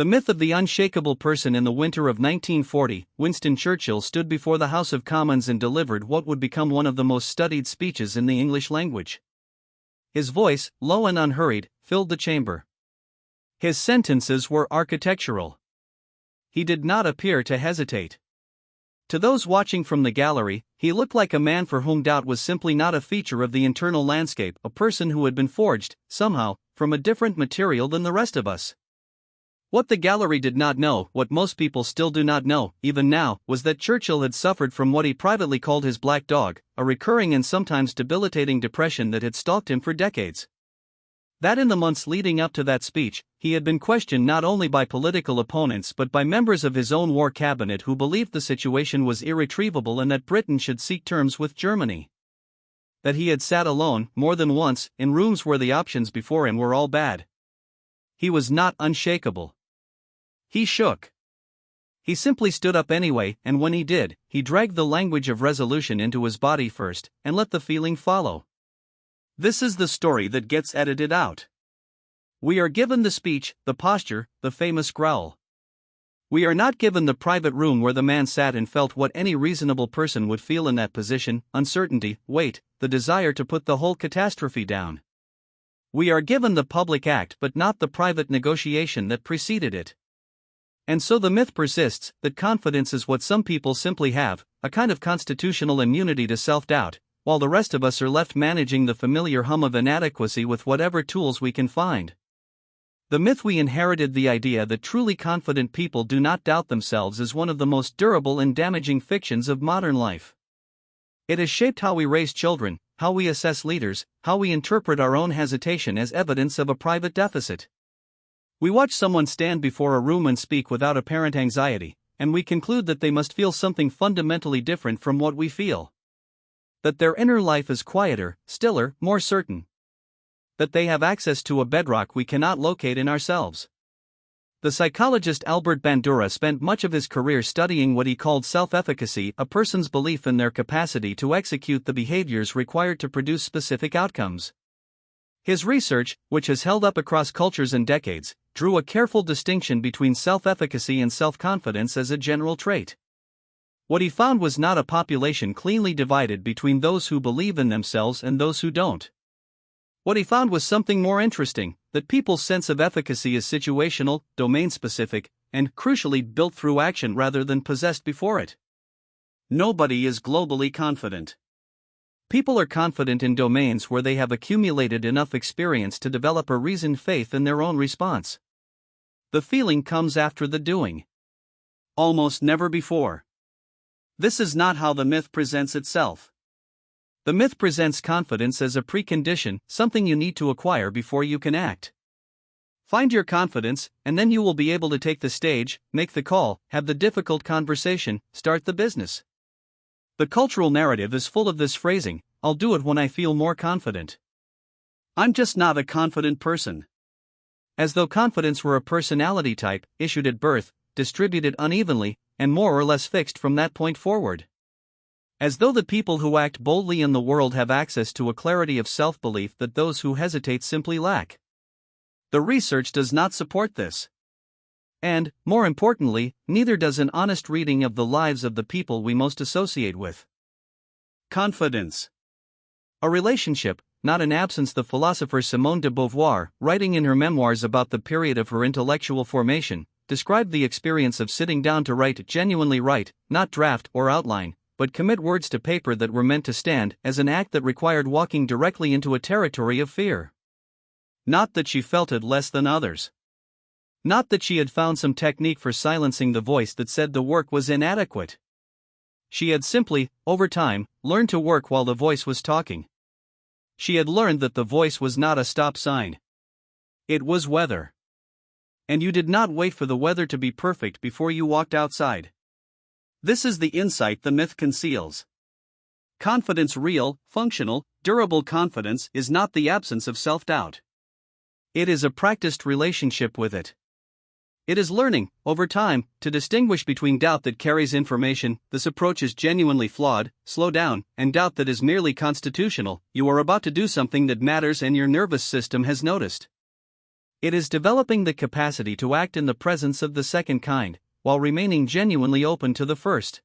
The myth of the unshakable person. In the winter of 1940, Winston Churchill stood before the House of Commons and delivered what would become one of the most studied speeches in the English language. His voice, low and unhurried, filled the chamber. His sentences were architectural. He did not appear to hesitate. To those watching from the gallery, he looked like a man for whom doubt was simply not a feature of the internal landscape, a person who had been forged, somehow, from a different material than the rest of us. What the gallery did not know, what most people still do not know, even now, was that Churchill had suffered from what he privately called his black dog, a recurring and sometimes debilitating depression that had stalked him for decades. That in the months leading up to that speech, he had been questioned not only by political opponents but by members of his own war cabinet who believed the situation was irretrievable and that Britain should seek terms with Germany. That he had sat alone, more than once, in rooms where the options before him were all bad. He was not unshakable. He shook. He simply stood up anyway, and when he did, he dragged the language of resolution into his body first, and let the feeling follow. This is the story that gets edited out. We are given the speech, the posture, the famous growl. We are not given the private room where the man sat and felt what any reasonable person would feel in that position: uncertainty, weight, the desire to put the whole catastrophe down. We are given the public act but not the private negotiation that preceded it. And so the myth persists that confidence is what some people simply have, a kind of constitutional immunity to self-doubt, while the rest of us are left managing the familiar hum of inadequacy with whatever tools we can find. The myth we inherited, the idea that truly confident people do not doubt themselves, is one of the most durable and damaging fictions of modern life. It has shaped how we raise children, how we assess leaders, how we interpret our own hesitation as evidence of a private deficit. We watch someone stand before a room and speak without apparent anxiety, and we conclude that they must feel something fundamentally different from what we feel. That their inner life is quieter, stiller, more certain. That they have access to a bedrock we cannot locate in ourselves. The psychologist Albert Bandura spent much of his career studying what he called self-efficacy, a person's belief in their capacity to execute the behaviors required to produce specific outcomes. His research, which has held up across cultures and decades, drew a careful distinction between self-efficacy and self-confidence as a general trait. What he found was not a population cleanly divided between those who believe in themselves and those who don't. What he found was something more interesting: that people's sense of efficacy is situational, domain-specific, and, crucially, built through action rather than possessed before it. Nobody is globally confident. People are confident in domains where they have accumulated enough experience to develop a reasoned faith in their own response. The feeling comes after the doing. Almost never before. This is not how the myth presents itself. The myth presents confidence as a precondition, something you need to acquire before you can act. Find your confidence, and then you will be able to take the stage, make the call, have the difficult conversation, start the business. The cultural narrative is full of this phrasing: I'll do it when I feel more confident. I'm just not a confident person. As though confidence were a personality type, issued at birth, distributed unevenly, and more or less fixed from that point forward. As though the people who act boldly in the world have access to a clarity of self-belief that those who hesitate simply lack. The research does not support this. And, more importantly, neither does an honest reading of the lives of the people we most associate with. Confidence. A relationship, not an absence. The philosopher Simone de Beauvoir, writing in her memoirs about the period of her intellectual formation, described the experience of sitting down to write, genuinely write, not draft or outline, but commit words to paper that were meant to stand, as an act that required walking directly into a territory of fear. Not that she felt it less than others. Not that she had found some technique for silencing the voice that said the work was inadequate. She had simply, over time, learned to work while the voice was talking. She had learned that the voice was not a stop sign. It was weather. And you did not wait for the weather to be perfect before you walked outside. This is the insight the myth conceals. Confidence, real, functional, durable confidence, is not the absence of self-doubt. It is a practiced relationship with it. It is learning, over time, to distinguish between doubt that carries information, this approach is genuinely flawed, slow down, and doubt that is merely constitutional, you are about to do something that matters and your nervous system has noticed. It is developing the capacity to act in the presence of the second kind, while remaining genuinely open to the first.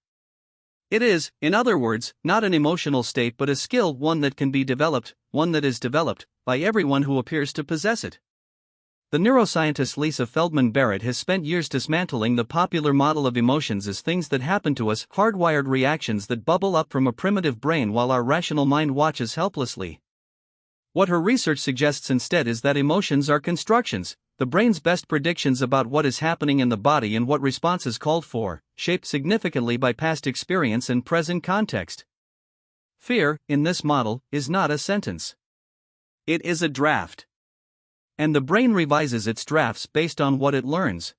It is, in other words, not an emotional state but a skill, one that can be developed, one that is developed, by everyone who appears to possess it. The neuroscientist Lisa Feldman Barrett has spent years dismantling the popular model of emotions as things that happen to us, hardwired reactions that bubble up from a primitive brain while our rational mind watches helplessly. What her research suggests instead is that emotions are constructions, the brain's best predictions about what is happening in the body and what response is called for, shaped significantly by past experience and present context. Fear, in this model, is not a sentence. It is a draft. And the brain revises its drafts based on what it learns.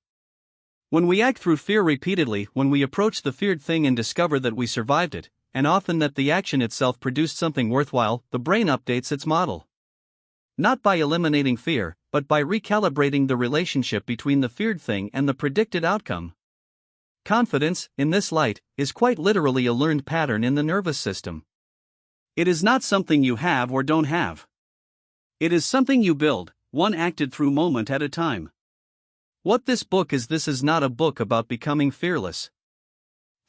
When we act through fear repeatedly, when we approach the feared thing and discover that we survived it, and often that the action itself produced something worthwhile, the brain updates its model. Not by eliminating fear, but by recalibrating the relationship between the feared thing and the predicted outcome. Confidence, in this light, is quite literally a learned pattern in the nervous system. It is not something you have or don't have. It is something you build, one acted through moment at a time. What this book is not a book about becoming fearless.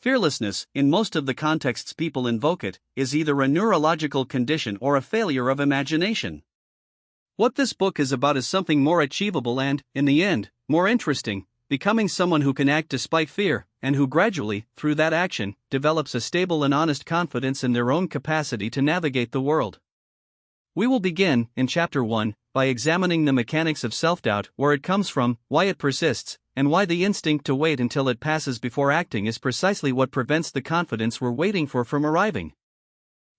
Fearlessness, in most of the contexts people invoke it, is either a neurological condition or a failure of imagination. What this book is about is something more achievable and, in the end, more interesting, becoming someone who can act despite fear, and who gradually, through that action, develops a stable and honest confidence in their own capacity to navigate the world. We will begin, in Chapter 1, by examining the mechanics of self-doubt, where it comes from, why it persists, and why the instinct to wait until it passes before acting is precisely what prevents the confidence we're waiting for from arriving.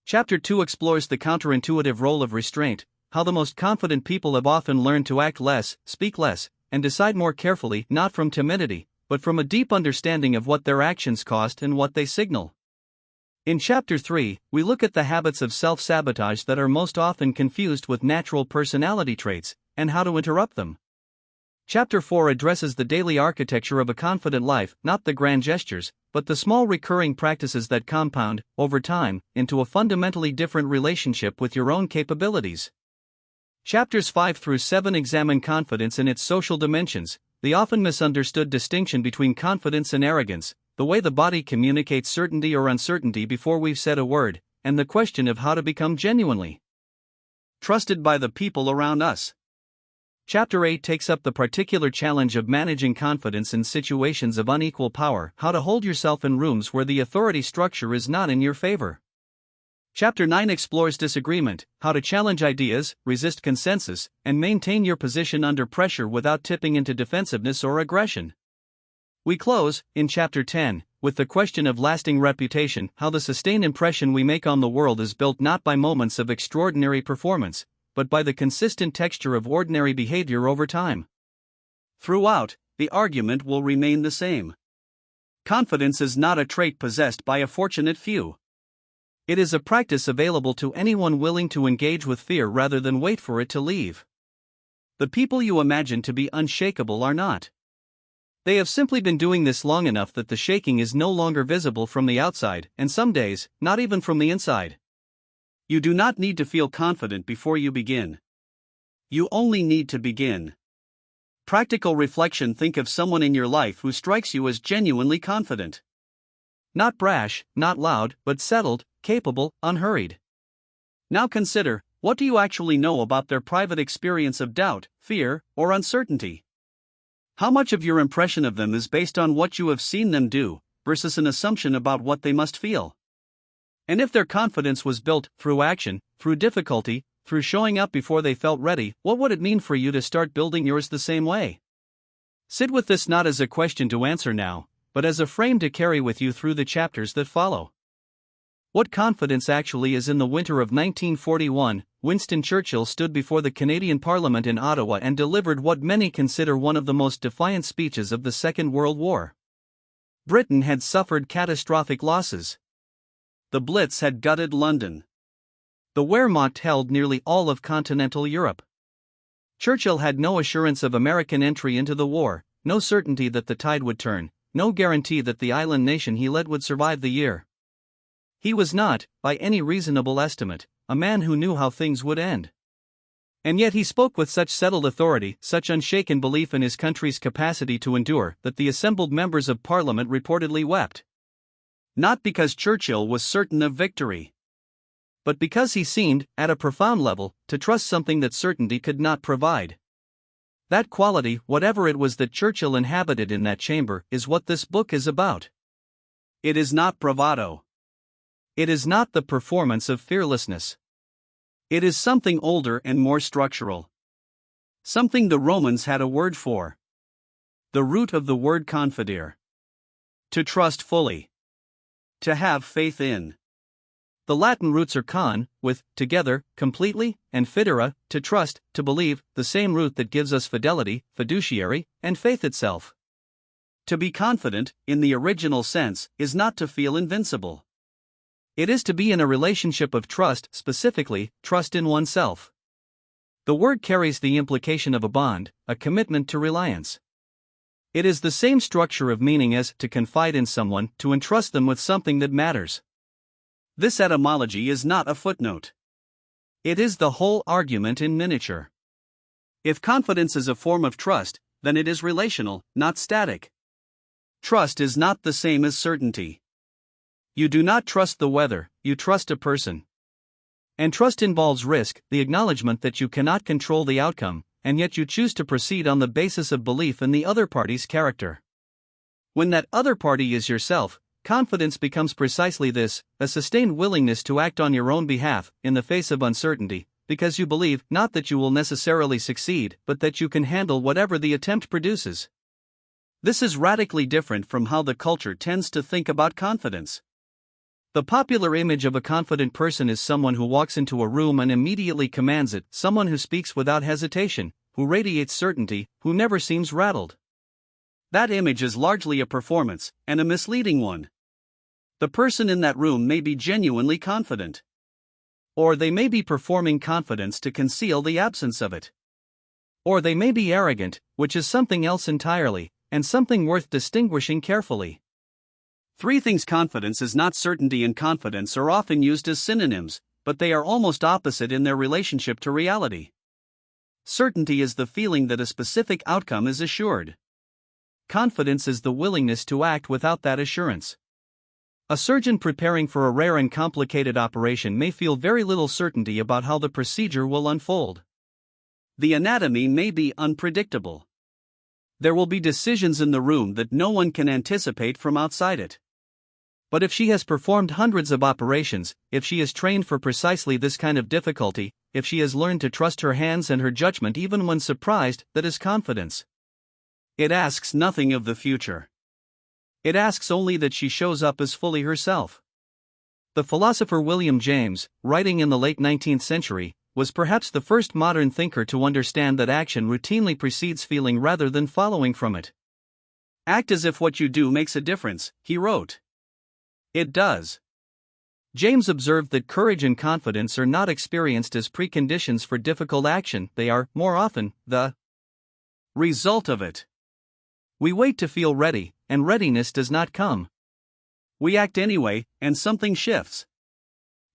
Chapter 2 explores the counterintuitive role of restraint, how the most confident people have often learned to act less, speak less, and decide more carefully, not from timidity, but from a deep understanding of what their actions cost and what they signal. In Chapter 3, we look at the habits of self-sabotage that are most often confused with natural personality traits, and how to interrupt them. Chapter 4 addresses the daily architecture of a confident life, not the grand gestures, but the small recurring practices that compound, over time, into a fundamentally different relationship with your own capabilities. Chapters 5 through 7 examine confidence in its social dimensions, the often misunderstood distinction between confidence and arrogance, the way the body communicates certainty or uncertainty before we've said a word, and the question of how to become genuinely trusted by the people around us. Chapter 8 takes up the particular challenge of managing confidence in situations of unequal power, how to hold yourself in rooms where the authority structure is not in your favor. Chapter 9 explores disagreement, how to challenge ideas, resist consensus, and maintain your position under pressure without tipping into defensiveness or aggression. We close, in Chapter 10, with the question of lasting reputation, how the sustained impression we make on the world is built not by moments of extraordinary performance, but by the consistent texture of ordinary behavior over time. Throughout, the argument will remain the same. Confidence is not a trait possessed by a fortunate few. It is a practice available to anyone willing to engage with fear rather than wait for it to leave. The people you imagine to be unshakable are not. They have simply been doing this long enough that the shaking is no longer visible from the outside, and some days, not even from the inside. You do not need to feel confident before you begin. You only need to begin. Practical reflection: think of someone in your life who strikes you as genuinely confident. Not brash, not loud, but settled, capable, unhurried. Now consider, what do you actually know about their private experience of doubt, fear, or uncertainty? How much of your impression of them is based on what you have seen them do, versus an assumption about what they must feel? And if their confidence was built through action, through difficulty, through showing up before they felt ready, what would it mean for you to start building yours the same way? Sit with this not as a question to answer now, but as a frame to carry with you through the chapters that follow. What confidence actually is. In the winter of 1941, Winston Churchill stood before the Canadian Parliament in Ottawa and delivered what many consider one of the most defiant speeches of the Second World War. Britain had suffered catastrophic losses. The Blitz had gutted London. The Wehrmacht held nearly all of continental Europe. Churchill had no assurance of American entry into the war, no certainty that the tide would turn, no guarantee that the island nation he led would survive the year. He was not, by any reasonable estimate, a man who knew how things would end. And yet he spoke with such settled authority, such unshaken belief in his country's capacity to endure, that the assembled members of Parliament reportedly wept. Not because Churchill was certain of victory, but because he seemed, at a profound level, to trust something that certainty could not provide. That quality, whatever it was that Churchill inhabited in that chamber, is what this book is about. It is not bravado. It is not the performance of fearlessness. It is something older and more structural. Something the Romans had a word for. The root of the word confidere. To trust fully. To have faith in. The Latin roots are con, with, together, completely, and fidere, to trust, to believe, the same root that gives us fidelity, fiduciary, and faith itself. To be confident, in the original sense, is not to feel invincible. It is to be in a relationship of trust, specifically, trust in oneself. The word carries the implication of a bond, a commitment to reliance. It is the same structure of meaning as to confide in someone, to entrust them with something that matters. This etymology is not a footnote. It is the whole argument in miniature. If confidence is a form of trust, then it is relational, not static. Trust is not the same as certainty. You do not trust the weather, you trust a person. And trust involves risk, the acknowledgement that you cannot control the outcome, and yet you choose to proceed on the basis of belief in the other party's character. When that other party is yourself, confidence becomes precisely this, a sustained willingness to act on your own behalf, in the face of uncertainty, because you believe not that you will necessarily succeed, but that you can handle whatever the attempt produces. This is radically different from how the culture tends to think about confidence. The popular image of a confident person is someone who walks into a room and immediately commands it, someone who speaks without hesitation, who radiates certainty, who never seems rattled. That image is largely a performance, and a misleading one. The person in that room may be genuinely confident. Or they may be performing confidence to conceal the absence of it. Or they may be arrogant, which is something else entirely, and something worth distinguishing carefully. Three things: confidence is not certainty and confidence are often used as synonyms, but they are almost opposite in their relationship to reality. Certainty is the feeling that a specific outcome is assured. Confidence is the willingness to act without that assurance. A surgeon preparing for a rare and complicated operation may feel very little certainty about how the procedure will unfold. The anatomy may be unpredictable. There will be decisions in the room that no one can anticipate from outside it. But if she has performed hundreds of operations, if she is trained for precisely this kind of difficulty, if she has learned to trust her hands and her judgment even when surprised, that is confidence. It asks nothing of the future. It asks only that she shows up as fully herself. The philosopher William James, writing in the late 19th century, was perhaps the first modern thinker to understand that action routinely precedes feeling rather than following from it. Act as if what you do makes a difference, he wrote. It does. James observed that courage and confidence are not experienced as preconditions for difficult action, they are, more often, the result of it. We wait to feel ready, and readiness does not come. We act anyway, and something shifts.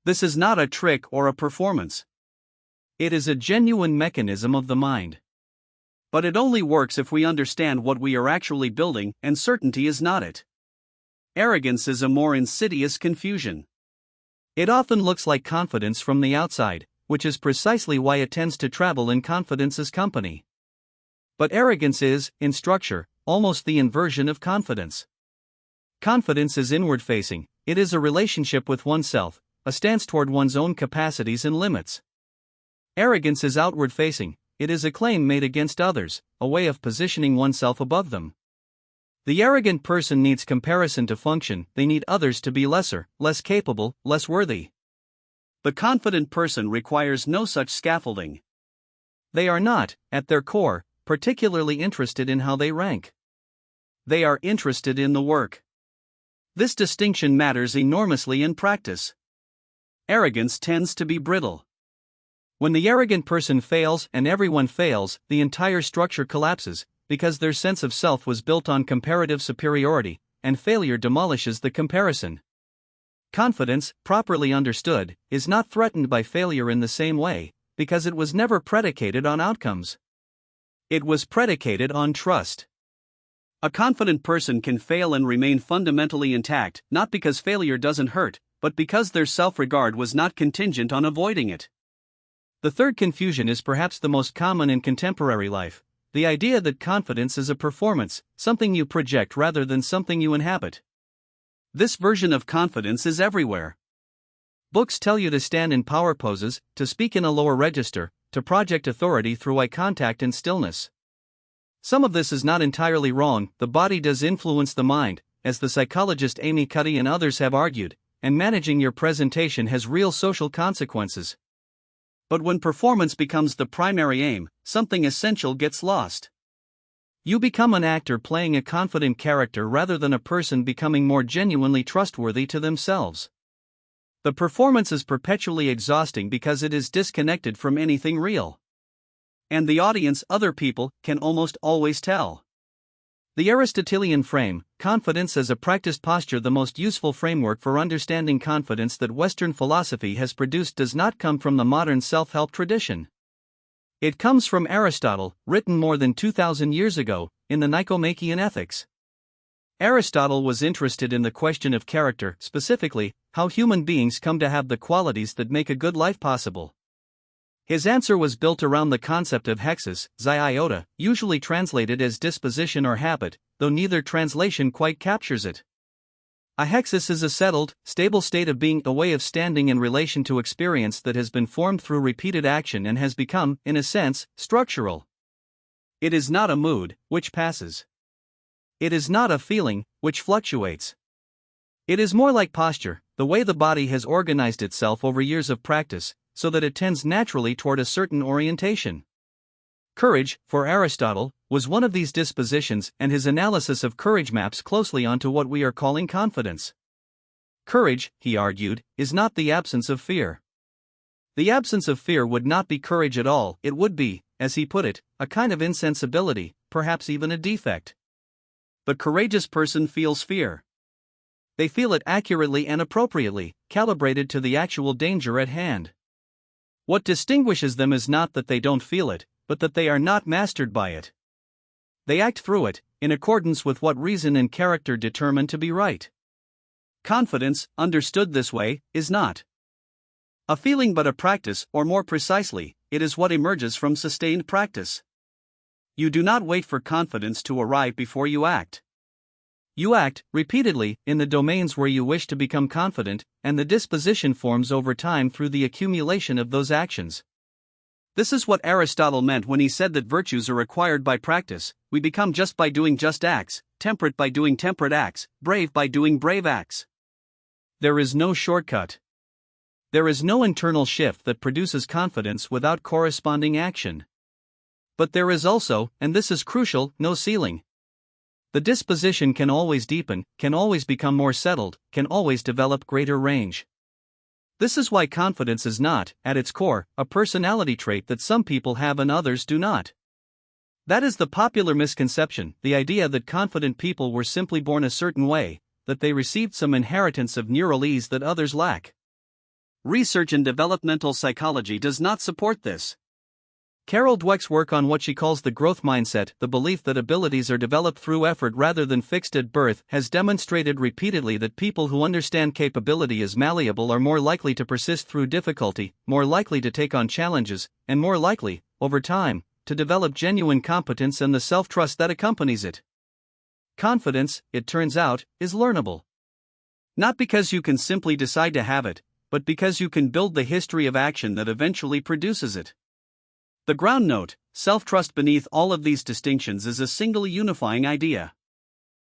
This is not a trick or a performance. It is a genuine mechanism of the mind. But it only works if we understand what we are actually building, and certainty is not it. Arrogance is a more insidious confusion. It often looks like confidence from the outside, which is precisely why it tends to travel in confidence's company. But arrogance is, in structure, almost the inversion of confidence. Confidence is inward-facing, it is a relationship with oneself, a stance toward one's own capacities and limits. Arrogance is outward-facing, it is a claim made against others, a way of positioning oneself above them. The arrogant person needs comparison to function, they need others to be lesser, less capable, less worthy. The confident person requires no such scaffolding. They are not, at their core, particularly interested in how they rank. They are interested in the work. This distinction matters enormously in practice. Arrogance tends to be brittle. When the arrogant person fails and everyone fails, the entire structure collapses, because their sense of self was built on comparative superiority, and failure demolishes the comparison. Confidence, properly understood, is not threatened by failure in the same way, because it was never predicated on outcomes. It was predicated on trust. A confident person can fail and remain fundamentally intact, not because failure doesn't hurt, but because their self-regard was not contingent on avoiding it. The third confusion is perhaps the most common in contemporary life: the idea that confidence is a performance, something you project rather than something you inhabit. This version of confidence is everywhere. Books tell you to stand in power poses, to speak in a lower register, to project authority through eye contact and stillness. Some of this is not entirely wrong. The body does influence the mind, as the psychologist Amy Cuddy and others have argued, and managing your presentation has real social consequences. But when performance becomes the primary aim, something essential gets lost. You become an actor playing a confident character rather than a person becoming more genuinely trustworthy to themselves. The performance is perpetually exhausting because it is disconnected from anything real. And the audience, other people, can almost always tell. The Aristotelian frame, confidence as a practiced posture. The most useful framework for understanding confidence that Western philosophy has produced does not come from the modern self-help tradition. It comes from Aristotle, written more than 2,000 years ago, in the Nicomachean Ethics. Aristotle was interested in the question of character, specifically, how human beings come to have the qualities that make a good life possible. His answer was built around the concept of hexis, iota, usually translated as disposition or habit, though neither translation quite captures it. A hexis is a settled, stable state of being, a way of standing in relation to experience that has been formed through repeated action and has become, in a sense, structural. It is not a mood, which passes. It is not a feeling, which fluctuates. It is more like posture, the way the body has organized itself over years of practice, so that it tends naturally toward a certain orientation. Courage, for Aristotle, was one of these dispositions, and his analysis of courage maps closely onto what we are calling confidence. Courage, he argued, is not the absence of fear. The absence of fear would not be courage at all. It would be, as he put it, a kind of insensibility, perhaps even a defect. The courageous person feels fear. They feel it accurately and appropriately, calibrated to the actual danger at hand. What distinguishes them is not that they don't feel it, but that they are not mastered by it. They act through it, in accordance with what reason and character determine to be right. Confidence, understood this way, is not a feeling but a practice, or more precisely, it is what emerges from sustained practice. You do not wait for confidence to arrive before you act. You act, repeatedly, in the domains where you wish to become confident, and the disposition forms over time through the accumulation of those actions. This is what Aristotle meant when he said that virtues are acquired by practice. We become just by doing just acts, temperate by doing temperate acts, brave by doing brave acts. There is no shortcut. There is no internal shift that produces confidence without corresponding action. But there is also, and this is crucial, no ceiling. The disposition can always deepen, can always become more settled, can always develop greater range. This is why confidence is not, at its core, a personality trait that some people have and others do not. That is the popular misconception, the idea that confident people were simply born a certain way, that they received some inheritance of neural ease that others lack. Research in developmental psychology does not support this. Carol Dweck's work on what she calls the growth mindset, the belief that abilities are developed through effort rather than fixed at birth, has demonstrated repeatedly that people who understand capability as malleable are more likely to persist through difficulty, more likely to take on challenges, and more likely, over time, to develop genuine competence and the self-trust that accompanies it. Confidence, it turns out, is learnable. Not because you can simply decide to have it, but because you can build the history of action that eventually produces it. The ground note, self-trust beneath all of these distinctions, is a single unifying idea.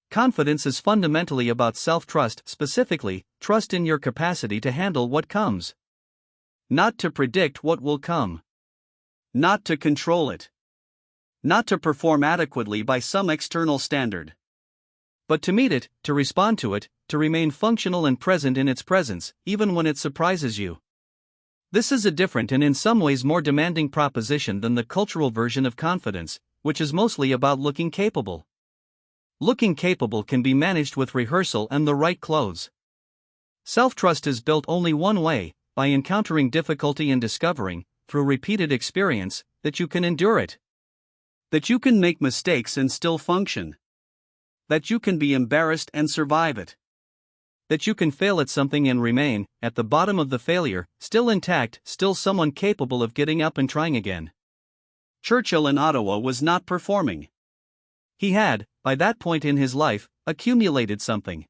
Confidence is fundamentally about self-trust, specifically, trust in your capacity to handle what comes. Not to predict what will come. Not to control it. Not to perform adequately by some external standard. But to meet it, to respond to it, to remain functional and present in its presence, even when it surprises you. This is a different and in some ways more demanding proposition than the cultural version of confidence, which is mostly about looking capable. Looking capable can be managed with rehearsal and the right clothes. Self-trust is built only one way, by encountering difficulty and discovering, through repeated experience, that you can endure it. That you can make mistakes and still function. That you can be embarrassed and survive it. That you can fail at something and remain, at the bottom of the failure, still intact, still someone capable of getting up and trying again. Churchill in Ottawa was not performing. He had, by that point in his life, accumulated something.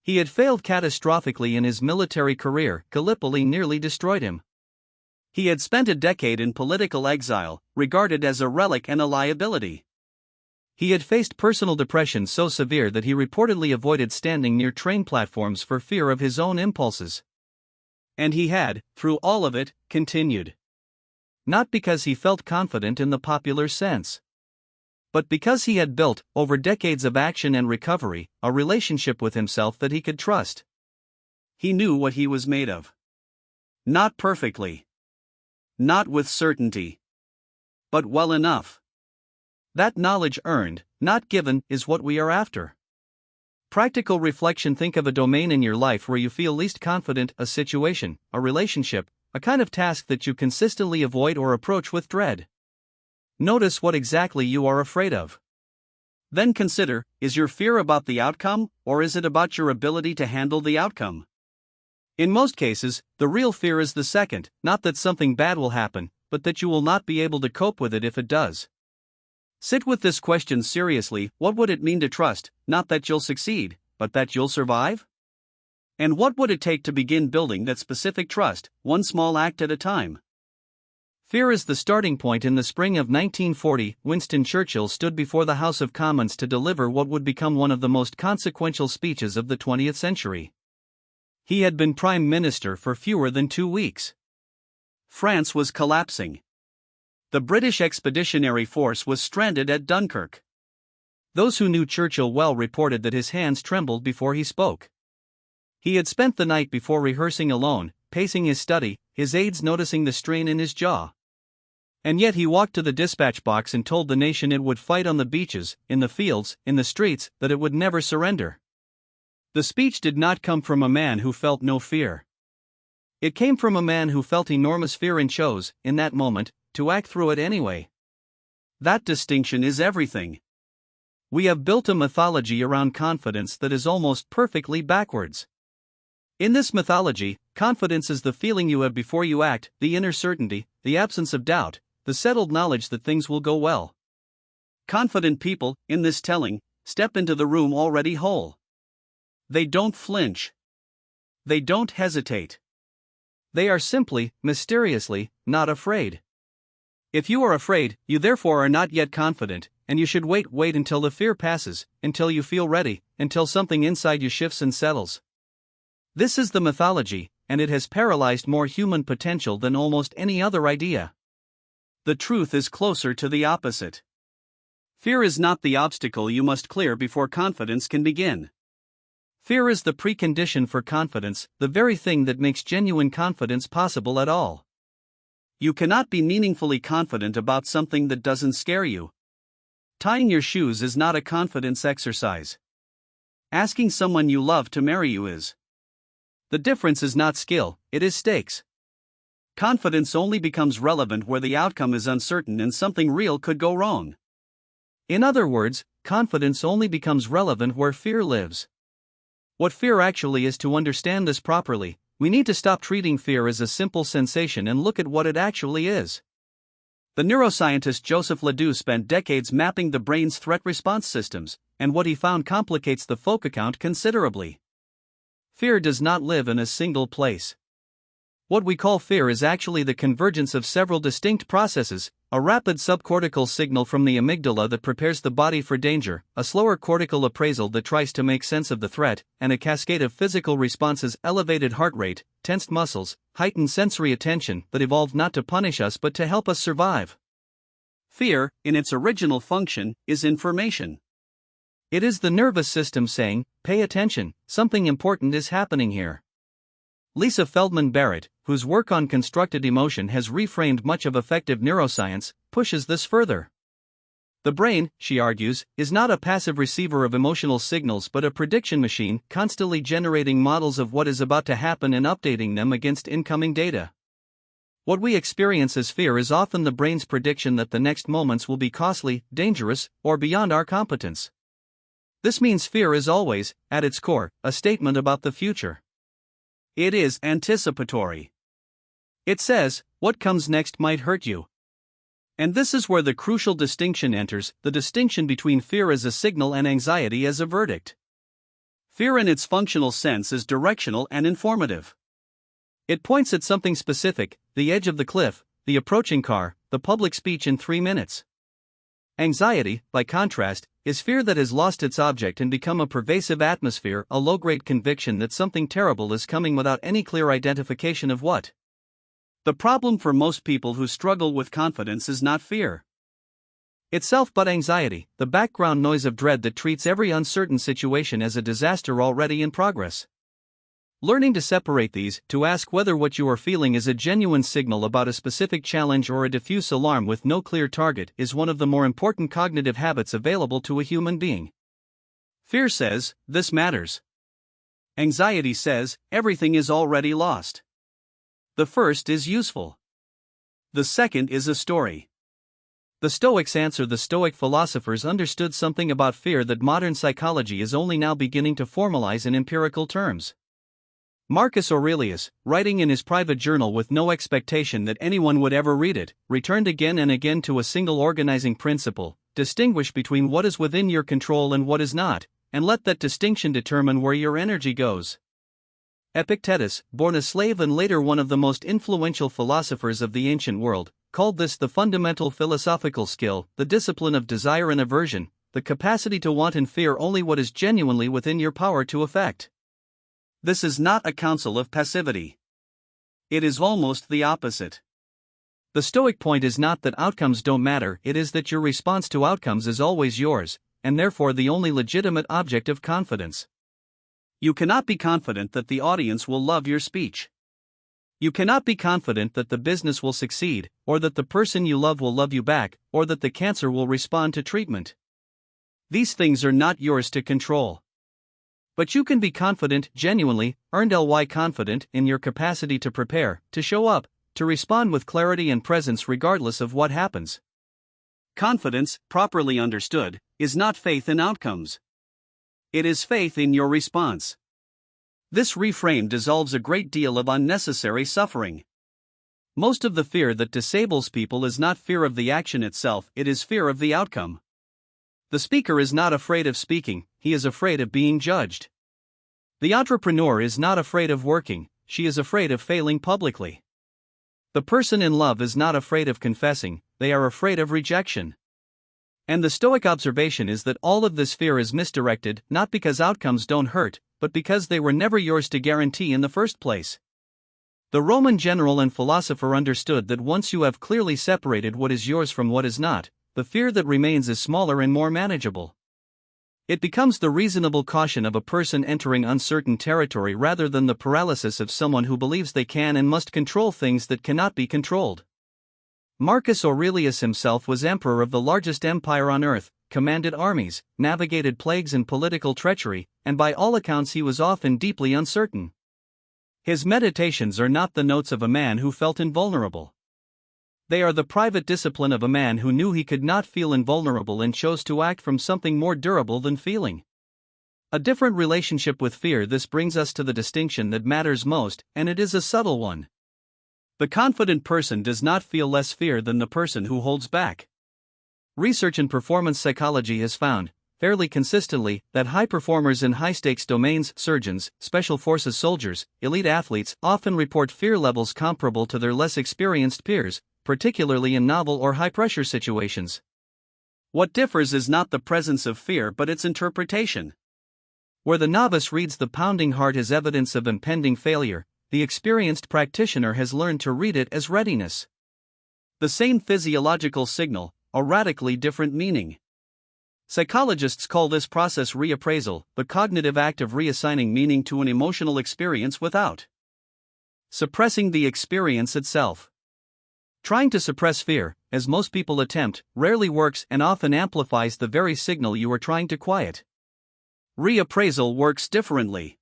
He had failed catastrophically in his military career. Gallipoli nearly destroyed him. He had spent a decade in political exile, regarded as a relic and a liability. He had faced personal depression so severe that he reportedly avoided standing near train platforms for fear of his own impulses. And he had, through all of it, continued. Not because he felt confident in the popular sense, but because he had built, over decades of action and recovery, a relationship with himself that he could trust. He knew what he was made of. Not perfectly. Not with certainty. But well enough. That knowledge earned, not given, is what we are after. Practical reflection. Think of a domain in your life where you feel least confident, a situation, a relationship, a kind of task that you consistently avoid or approach with dread. Notice what exactly you are afraid of. Then consider, is your fear about the outcome, or is it about your ability to handle the outcome? In most cases, the real fear is the second, not that something bad will happen, but that you will not be able to cope with it if it does. Sit with this question seriously. What would it mean to trust, not that you'll succeed, but that you'll survive? And what would it take to begin building that specific trust, one small act at a time? Fear is the starting point. In the spring of 1940, Winston Churchill stood before the House of Commons to deliver what would become one of the most consequential speeches of the 20th century. He had been Prime Minister for fewer than 2 weeks. France was collapsing. The British Expeditionary Force was stranded at Dunkirk. Those who knew Churchill well reported that his hands trembled before he spoke. He had spent the night before rehearsing alone, pacing his study, his aides noticing the strain in his jaw. And yet he walked to the dispatch box and told the nation it would fight on the beaches, in the fields, in the streets, that it would never surrender. The speech did not come from a man who felt no fear. It came from a man who felt enormous fear and chose, in that moment, to act through it anyway. That distinction is everything. We have built a mythology around confidence that is almost perfectly backwards. In this mythology, confidence is the feeling you have before you act, the inner certainty, the absence of doubt, the settled knowledge that things will go well. Confident people, in this telling, step into the room already whole. They don't flinch. They don't hesitate. They are simply, mysteriously, not afraid. If you are afraid, you therefore are not yet confident, and you should wait until the fear passes, until you feel ready, until something inside you shifts and settles. This is the mythology, and it has paralyzed more human potential than almost any other idea. The truth is closer to the opposite. Fear is not the obstacle you must clear before confidence can begin. Fear is the precondition for confidence, the very thing that makes genuine confidence possible at all. You cannot be meaningfully confident about something that doesn't scare you. Tying your shoes is not a confidence exercise. Asking someone you love to marry you is. The difference is not skill, it is stakes. Confidence only becomes relevant where the outcome is uncertain and something real could go wrong. In other words, confidence only becomes relevant where fear lives. What fear actually is, to understand this properly, we need to stop treating fear as a simple sensation and look at what it actually is. The neuroscientist Joseph Ledoux spent decades mapping the brain's threat response systems, and what he found complicates the folk account considerably. Fear does not live in a single place. What we call fear is actually the convergence of several distinct processes: a rapid subcortical signal from the amygdala that prepares the body for danger, a slower cortical appraisal that tries to make sense of the threat, and a cascade of physical responses: elevated heart rate, tensed muscles, heightened sensory attention, that evolved not to punish us but to help us survive. Fear, in its original function, is information. It is the nervous system saying, "Pay attention, something important is happening here." Lisa Feldman Barrett, whose work on constructed emotion has reframed much of effective neuroscience, pushes this further. The brain, she argues, is not a passive receiver of emotional signals but a prediction machine, constantly generating models of what is about to happen and updating them against incoming data. What we experience as fear is often the brain's prediction that the next moments will be costly, dangerous, or beyond our competence. This means fear is always, at its core, a statement about the future. It is anticipatory. It says, what comes next might hurt you. And this is where the crucial distinction enters, the distinction between fear as a signal and anxiety as a verdict. Fear in its functional sense is directional and informative. It points at something specific, the edge of the cliff, the approaching car, the public speech in 3 minutes. Anxiety, by contrast, is fear that has lost its object and become a pervasive atmosphere, a low-grade conviction that something terrible is coming without any clear identification of what. The problem for most people who struggle with confidence is not fear itself but anxiety, the background noise of dread that treats every uncertain situation as a disaster already in progress. Learning to separate these, to ask whether what you are feeling is a genuine signal about a specific challenge or a diffuse alarm with no clear target, is one of the more important cognitive habits available to a human being. Fear says, this matters. Anxiety says, everything is already lost. The first is useful. The second is a story. The Stoics answer. The Stoic philosophers understood something about fear that modern psychology is only now beginning to formalize in empirical terms. Marcus Aurelius, writing in his private journal with no expectation that anyone would ever read it, returned again and again to a single organizing principle: distinguish between what is within your control and what is not, and let that distinction determine where your energy goes. Epictetus, born a slave and later one of the most influential philosophers of the ancient world, called this the fundamental philosophical skill, the discipline of desire and aversion, the capacity to want and fear only what is genuinely within your power to effect. This is not a counsel of passivity. It is almost the opposite. The Stoic point is not that outcomes don't matter, it is that your response to outcomes is always yours, and therefore the only legitimate object of confidence. You cannot be confident that the audience will love your speech. You cannot be confident that the business will succeed, or that the person you love will love you back, or that the cancer will respond to treatment. These things are not yours to control. But you can be confident, genuinely, confident in your capacity to prepare, to show up, to respond with clarity and presence regardless of what happens. Confidence, properly understood, is not faith in outcomes. It is faith in your response. This reframe dissolves a great deal of unnecessary suffering. Most of the fear that disables people is not fear of the action itself, it is fear of the outcome. The speaker is not afraid of speaking, he is afraid of being judged. The entrepreneur is not afraid of working, she is afraid of failing publicly. The person in love is not afraid of confessing, they are afraid of rejection. And the Stoic observation is that all of this fear is misdirected, not because outcomes don't hurt, but because they were never yours to guarantee in the first place. The Roman general and philosopher understood that once you have clearly separated what is yours from what is not, the fear that remains is smaller and more manageable. It becomes the reasonable caution of a person entering uncertain territory rather than the paralysis of someone who believes they can and must control things that cannot be controlled. Marcus Aurelius himself was emperor of the largest empire on earth, commanded armies, navigated plagues and political treachery, and by all accounts he was often deeply uncertain. His meditations are not the notes of a man who felt invulnerable. They are the private discipline of a man who knew he could not feel invulnerable and chose to act from something more durable than feeling. A different relationship with fear. This brings us to the distinction that matters most, and it is a subtle one. The confident person does not feel less fear than the person who holds back. Research in performance psychology has found, fairly consistently, that high performers in high-stakes domains, surgeons, special forces soldiers, elite athletes, often report fear levels comparable to their less experienced peers, particularly in novel or high-pressure situations. What differs is not the presence of fear but its interpretation. Where the novice reads the pounding heart as evidence of impending failure, the experienced practitioner has learned to read it as readiness. The same physiological signal, a radically different meaning. Psychologists call this process reappraisal, the cognitive act of reassigning meaning to an emotional experience without suppressing the experience itself. Trying to suppress fear, as most people attempt, rarely works and often amplifies the very signal you are trying to quiet. Reappraisal works differently.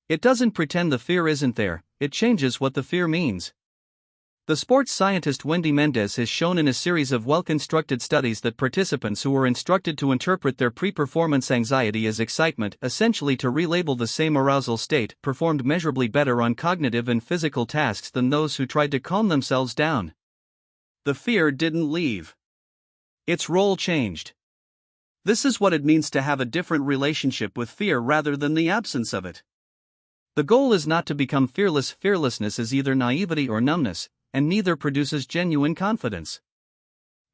It doesn't pretend the fear isn't there, it changes what the fear means. The sports scientist Wendy Mendez has shown in a series of well-constructed studies that participants who were instructed to interpret their pre-performance anxiety as excitement, essentially to relabel the same arousal state, performed measurably better on cognitive and physical tasks than those who tried to calm themselves down. The fear didn't leave. Its role changed. This is what it means to have a different relationship with fear rather than the absence of it. The goal is not to become fearless. Fearlessness is either naivety or numbness, and neither produces genuine confidence.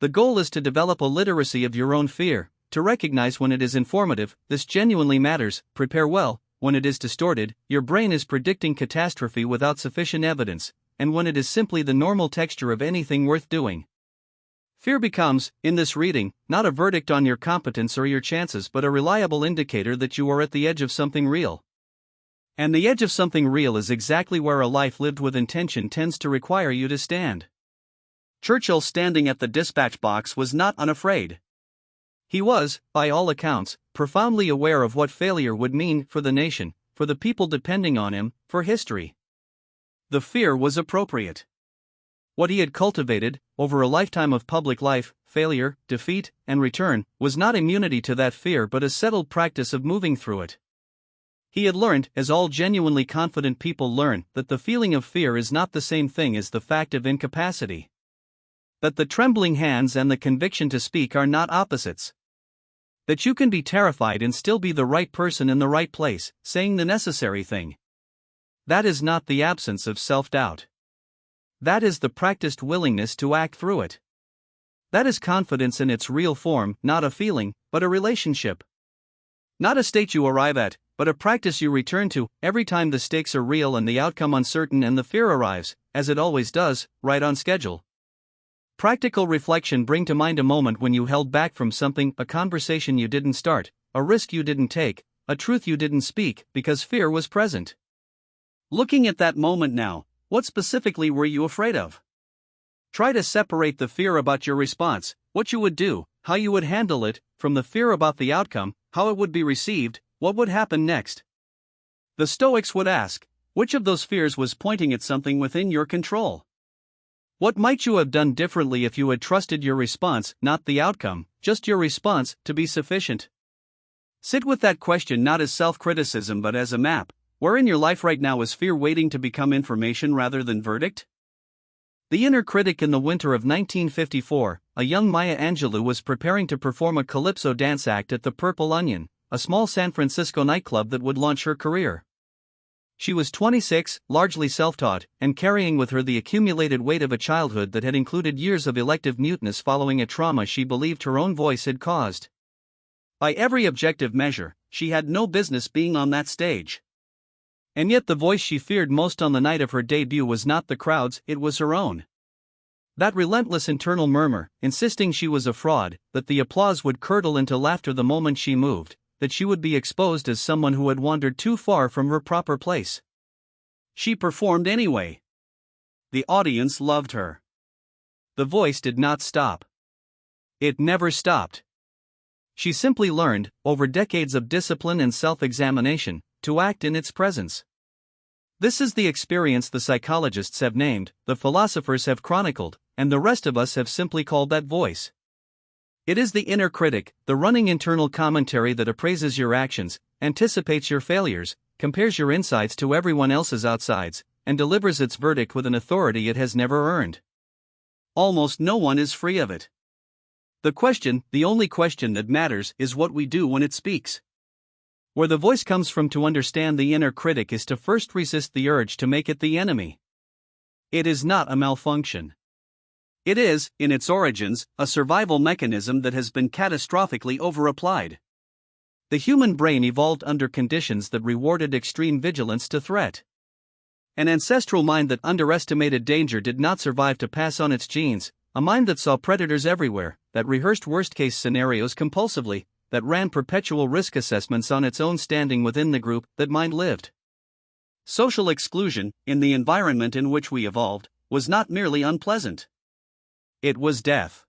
The goal is to develop a literacy of your own fear, to recognize when it is informative, this genuinely matters, prepare well, when it is distorted, your brain is predicting catastrophe without sufficient evidence, and when it is simply the normal texture of anything worth doing. Fear becomes, in this reading, not a verdict on your competence or your chances but a reliable indicator that you are at the edge of something real. And the edge of something real is exactly where a life lived with intention tends to require you to stand. Churchill, standing at the dispatch box, was not unafraid. He was, by all accounts, profoundly aware of what failure would mean for the nation, for the people depending on him, for history. The fear was appropriate. What he had cultivated, over a lifetime of public life, failure, defeat, and return, was not immunity to that fear but a settled practice of moving through it. He had learned, as all genuinely confident people learn, that the feeling of fear is not the same thing as the fact of incapacity. That the trembling hands and the conviction to speak are not opposites. That you can be terrified and still be the right person in the right place, saying the necessary thing. That is not the absence of self-doubt. That is the practiced willingness to act through it. That is confidence in its real form, not a feeling, but a relationship. Not a state you arrive at, but a practice you return to, every time the stakes are real and the outcome uncertain and the fear arrives, as it always does, right on schedule. Practical reflection: bring to mind a moment when you held back from something, a conversation you didn't start, a risk you didn't take, a truth you didn't speak, because fear was present. Looking at that moment now, what specifically were you afraid of? Try to separate the fear about your response, what you would do, how you would handle it, from the fear about the outcome, how it would be received, what would happen next. The Stoics would ask, which of those fears was pointing at something within your control? What might you have done differently if you had trusted your response, not the outcome, just your response, to be sufficient? Sit with that question not as self-criticism but as a map. Where in your life right now is fear waiting to become information rather than verdict? The inner critic. In the winter of 1954, a young Maya Angelou was preparing to perform a calypso dance act at the Purple Onion, a small San Francisco nightclub that would launch her career. She was 26, largely self-taught, and carrying with her the accumulated weight of a childhood that had included years of elective muteness following a trauma she believed her own voice had caused. By every objective measure, she had no business being on that stage. And yet the voice she feared most on the night of her debut was not the crowd's, it was her own. That relentless internal murmur, insisting she was a fraud, that the applause would curdle into laughter the moment she moved, that she would be exposed as someone who had wandered too far from her proper place. She performed anyway. The audience loved her. The voice did not stop. It never stopped. She simply learned, over decades of discipline and self-examination, to act in its presence. This is the experience the psychologists have named, the philosophers have chronicled, and the rest of us have simply called that voice. It is the inner critic, the running internal commentary that appraises your actions, anticipates your failures, compares your insides to everyone else's outsides, and delivers its verdict with an authority it has never earned. Almost no one is free of it. The question, the only question that matters, is what we do when it speaks. Where the voice comes from to understand the inner critic is to first resist the urge to make it the enemy. It is not a malfunction. It is, in its origins, a survival mechanism that has been catastrophically overapplied. The human brain evolved under conditions that rewarded extreme vigilance to threat. An ancestral mind that underestimated danger did not survive to pass on its genes, a mind that saw predators everywhere, that rehearsed worst-case scenarios compulsively, that ran perpetual risk assessments on its own standing within the group, that mind lived. Social exclusion, in the environment in which we evolved, was not merely unpleasant. It was death.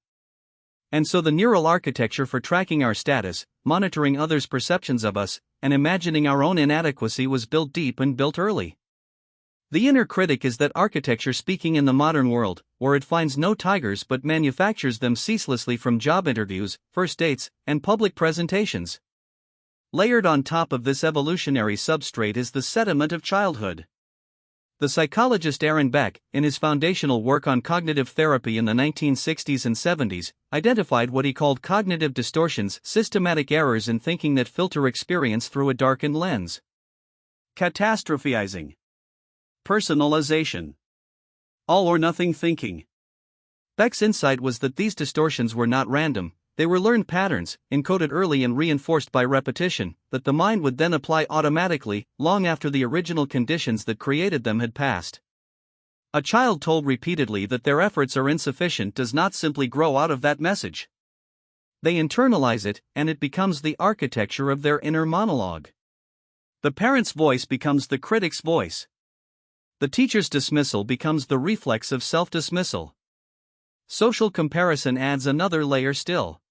And so the neural architecture for tracking our status, monitoring others' perceptions of us, and imagining our own inadequacy was built deep and built early. The inner critic is that architecture speaking in the modern world, where it finds no tigers but manufactures them ceaselessly from job interviews, first dates, and public presentations. Layered on top of this evolutionary substrate is the sediment of childhood. The psychologist Aaron Beck, in his foundational work on cognitive therapy in the 1960s and 70s, identified what he called cognitive distortions, systematic errors in thinking that filter experience through a darkened lens. Catastrophizing. Personalization. All or nothing thinking. Beck's insight was that these distortions were not random, they were learned patterns, encoded early and reinforced by repetition, that the mind would then apply automatically, long after the original conditions that created them had passed. A child told repeatedly that their efforts are insufficient does not simply grow out of that message. They internalize it, and it becomes the architecture of their inner monologue. The parent's voice becomes the critic's voice. The teacher's dismissal becomes the reflex of self-dismissal. Social comparison adds another layer still.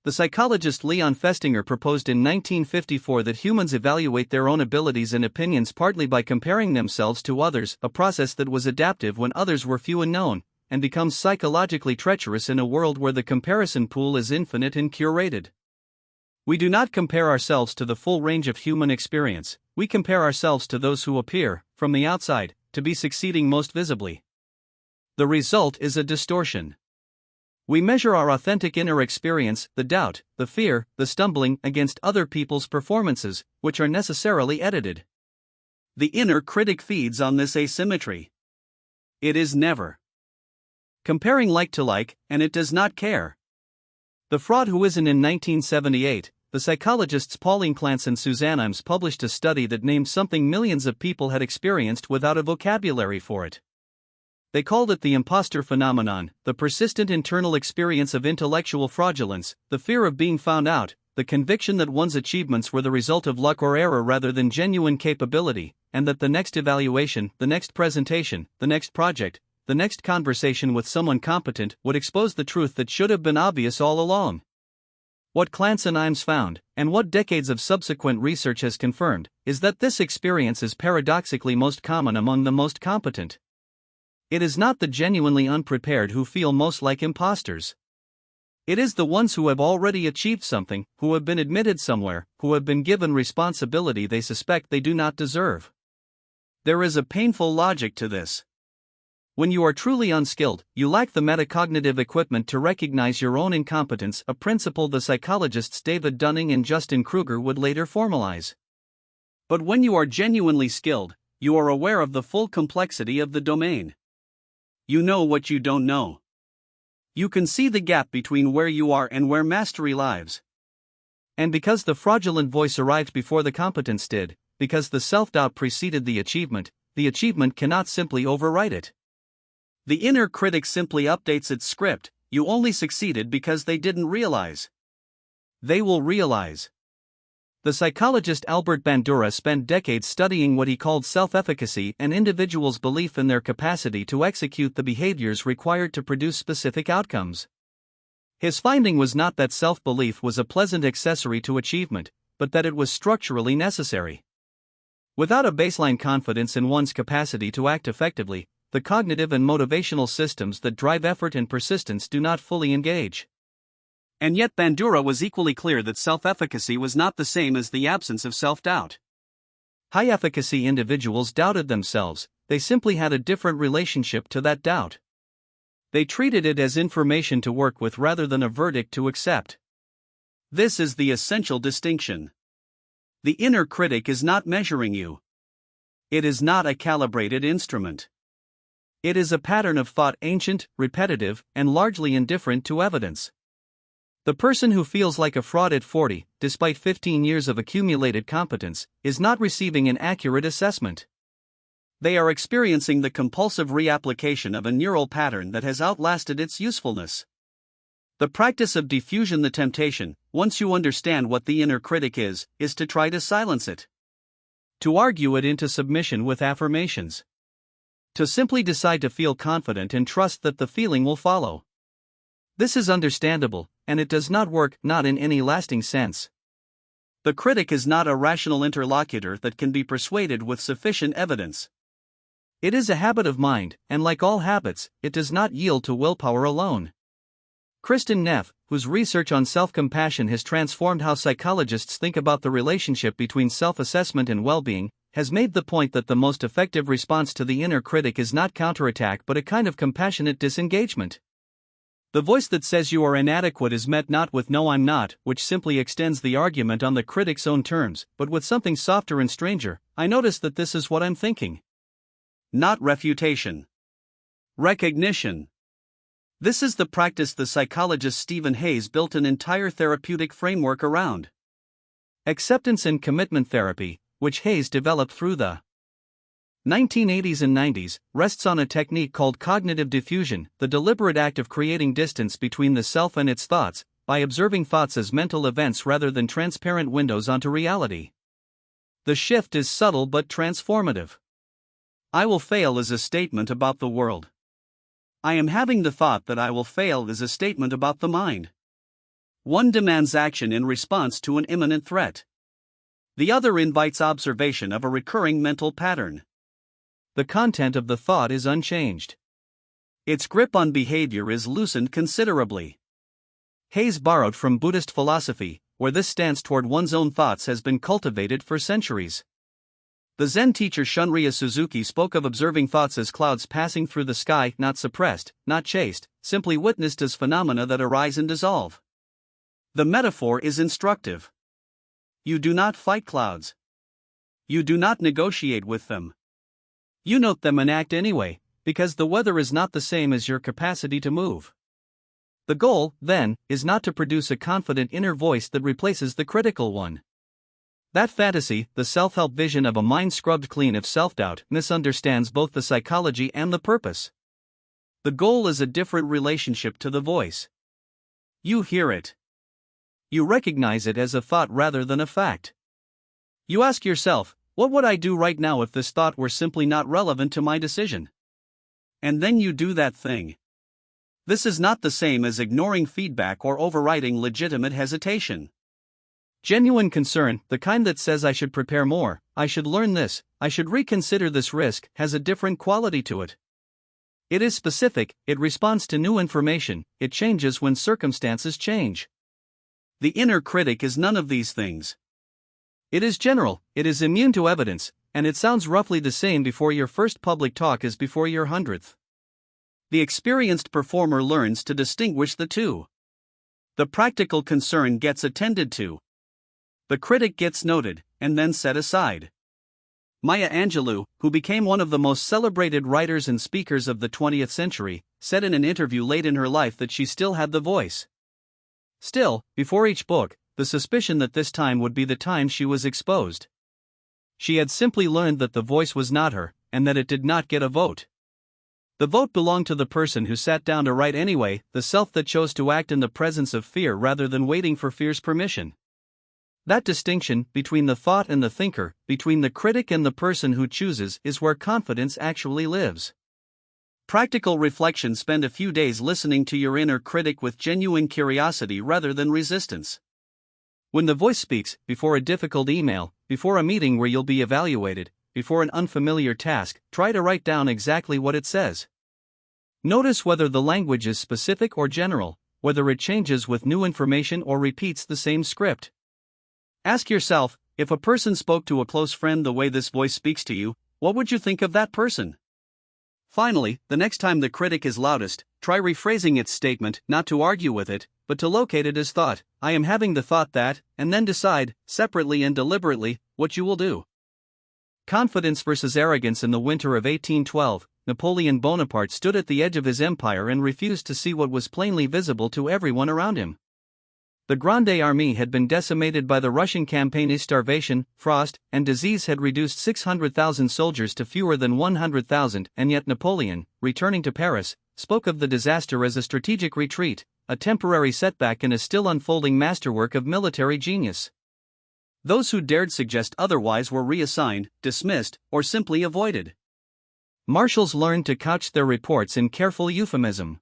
The psychologist Leon Festinger proposed in 1954 that humans evaluate their own abilities and opinions partly by comparing themselves to others, a process that was adaptive when others were few and known, and becomes psychologically treacherous in a world where the comparison pool is infinite and curated. We do not compare ourselves to the full range of human experience, we compare ourselves to those who appear, from the outside, to be succeeding most visibly. The result is a distortion. We measure our authentic inner experience, the doubt, the fear, the stumbling, against other people's performances, which are necessarily edited. The inner critic feeds on this asymmetry. It is never comparing like to like, and it does not care. The Fraud Who Isn't. In 1978, the psychologists Pauline Clance and Suzanne Imes published a study that named something millions of people had experienced without a vocabulary for it. They called it the imposter phenomenon, the persistent internal experience of intellectual fraudulence, the fear of being found out, the conviction that one's achievements were the result of luck or error rather than genuine capability, and that the next evaluation, the next presentation, the next project, the next conversation with someone competent would expose the truth that should have been obvious all along. What Clance and Imes found, and what decades of subsequent research has confirmed, is that this experience is paradoxically most common among the most competent. It is not the genuinely unprepared who feel most like imposters. It is the ones who have already achieved something, who have been admitted somewhere, who have been given responsibility they suspect they do not deserve. There is a painful logic to this. When you are truly unskilled, you lack the metacognitive equipment to recognize your own incompetence, a principle the psychologists David Dunning and Justin Kruger would later formalize. But when you are genuinely skilled, you are aware of the full complexity of the domain. You know what you don't know. You can see the gap between where you are and where mastery lies. And because the fraudulent voice arrived before the competence did, because the self-doubt preceded the achievement cannot simply overwrite it. The inner critic simply updates its script. You only succeeded because they didn't realize. They will realize. The psychologist Albert Bandura spent decades studying what he called self-efficacy, an individual's belief in their capacity to execute the behaviors required to produce specific outcomes. His finding was not that self-belief was a pleasant accessory to achievement, but that it was structurally necessary. Without a baseline confidence in one's capacity to act effectively, the cognitive and motivational systems that drive effort and persistence do not fully engage. And yet Bandura was equally clear that self-efficacy was not the same as the absence of self-doubt. High-efficacy individuals doubted themselves, they simply had a different relationship to that doubt. They treated it as information to work with rather than a verdict to accept. This is the essential distinction. The inner critic is not measuring you. It is not a calibrated instrument. It is a pattern of thought ancient, repetitive, and largely indifferent to evidence. The person who feels like a fraud at 40, despite 15 years of accumulated competence, is not receiving an accurate assessment. They are experiencing the compulsive reapplication of a neural pattern that has outlasted its usefulness. The practice of diffusion, the temptation, once you understand what the inner critic is to try to silence it. To argue it into submission with affirmations. To simply decide to feel confident and trust that the feeling will follow. This is understandable, and it does not work, not in any lasting sense. The critic is not a rational interlocutor that can be persuaded with sufficient evidence. It is a habit of mind, and like all habits, it does not yield to willpower alone. Kristin Neff, whose research on self-compassion has transformed how psychologists think about the relationship between self-assessment and well-being, has made the point that the most effective response to the inner critic is not counterattack but a kind of compassionate disengagement. The voice that says you are inadequate is met not with "no, I'm not," which simply extends the argument on the critic's own terms, but with something softer and stranger: "I notice that this is what I'm thinking." Not refutation. Recognition. This is the practice the psychologist Stephen Hayes built an entire therapeutic framework around. Acceptance and commitment therapy, which Hayes developed through the 1980s and 90s, rests on a technique called cognitive diffusion, the deliberate act of creating distance between the self and its thoughts, by observing thoughts as mental events rather than transparent windows onto reality. The shift is subtle but transformative. "I will fail" is a statement about the world. "I am having the thought that I will fail" is a statement about the mind. One demands action in response to an imminent threat. The other invites observation of a recurring mental pattern. The content of the thought is unchanged. Its grip on behavior is loosened considerably. Hayes borrowed from Buddhist philosophy, where this stance toward one's own thoughts has been cultivated for centuries. The Zen teacher Shunryu Suzuki spoke of observing thoughts as clouds passing through the sky, not suppressed, not chased, simply witnessed as phenomena that arise and dissolve. The metaphor is instructive. You do not fight clouds. You do not negotiate with them. You note them and act anyway, because the weather is not the same as your capacity to move. The goal, then, is not to produce a confident inner voice that replaces the critical one. That fantasy, the self-help vision of a mind scrubbed clean of self-doubt, misunderstands both the psychology and the purpose. The goal is a different relationship to the voice. You hear it. You recognize it as a thought rather than a fact. You ask yourself, what would I do right now if this thought were simply not relevant to my decision? And then you do that thing. This is not the same as ignoring feedback or overriding legitimate hesitation. Genuine concern, the kind that says I should prepare more, I should learn this, I should reconsider this risk, has a different quality to it. It is specific, it responds to new information, it changes when circumstances change. The inner critic is none of these things. It is general, it is immune to evidence, and it sounds roughly the same before your first public talk as before your 100th. The experienced performer learns to distinguish the two. The practical concern gets attended to. The critic gets noted, and then set aside. Maya Angelou, who became one of the most celebrated writers and speakers of the 20th century, said in an interview late in her life that she still had the voice. Still, before each book, the suspicion that this time would be the time she was exposed. She had simply learned that the voice was not her, and that it did not get a vote. The vote belonged to the person who sat down to write anyway, the self that chose to act in the presence of fear rather than waiting for fear's permission. That distinction, between the thought and the thinker, between the critic and the person who chooses, is where confidence actually lives. Practical reflection: spend a few days listening to your inner critic with genuine curiosity rather than resistance. When the voice speaks, before a difficult email, before a meeting where you'll be evaluated, before an unfamiliar task, try to write down exactly what it says. Notice whether the language is specific or general, whether it changes with new information or repeats the same script. Ask yourself, if a person spoke to a close friend the way this voice speaks to you, what would you think of that person? Finally, the next time the critic is loudest, try rephrasing its statement, not to argue with it, but to locate it as thought. I am having the thought that, and then decide, separately and deliberately, what you will do. Confidence versus arrogance. In the winter of 1812, Napoleon Bonaparte stood at the edge of his empire and refused to see what was plainly visible to everyone around him. The Grande Armée had been decimated by the Russian campaign. Starvation, frost, and disease had reduced 600,000 soldiers to fewer than 100,000, and yet Napoleon, returning to Paris, spoke of the disaster as a strategic retreat, a temporary setback in a still unfolding masterwork of military genius. Those who dared suggest otherwise were reassigned, dismissed, or simply avoided. Marshals learned to couch their reports in careful euphemism.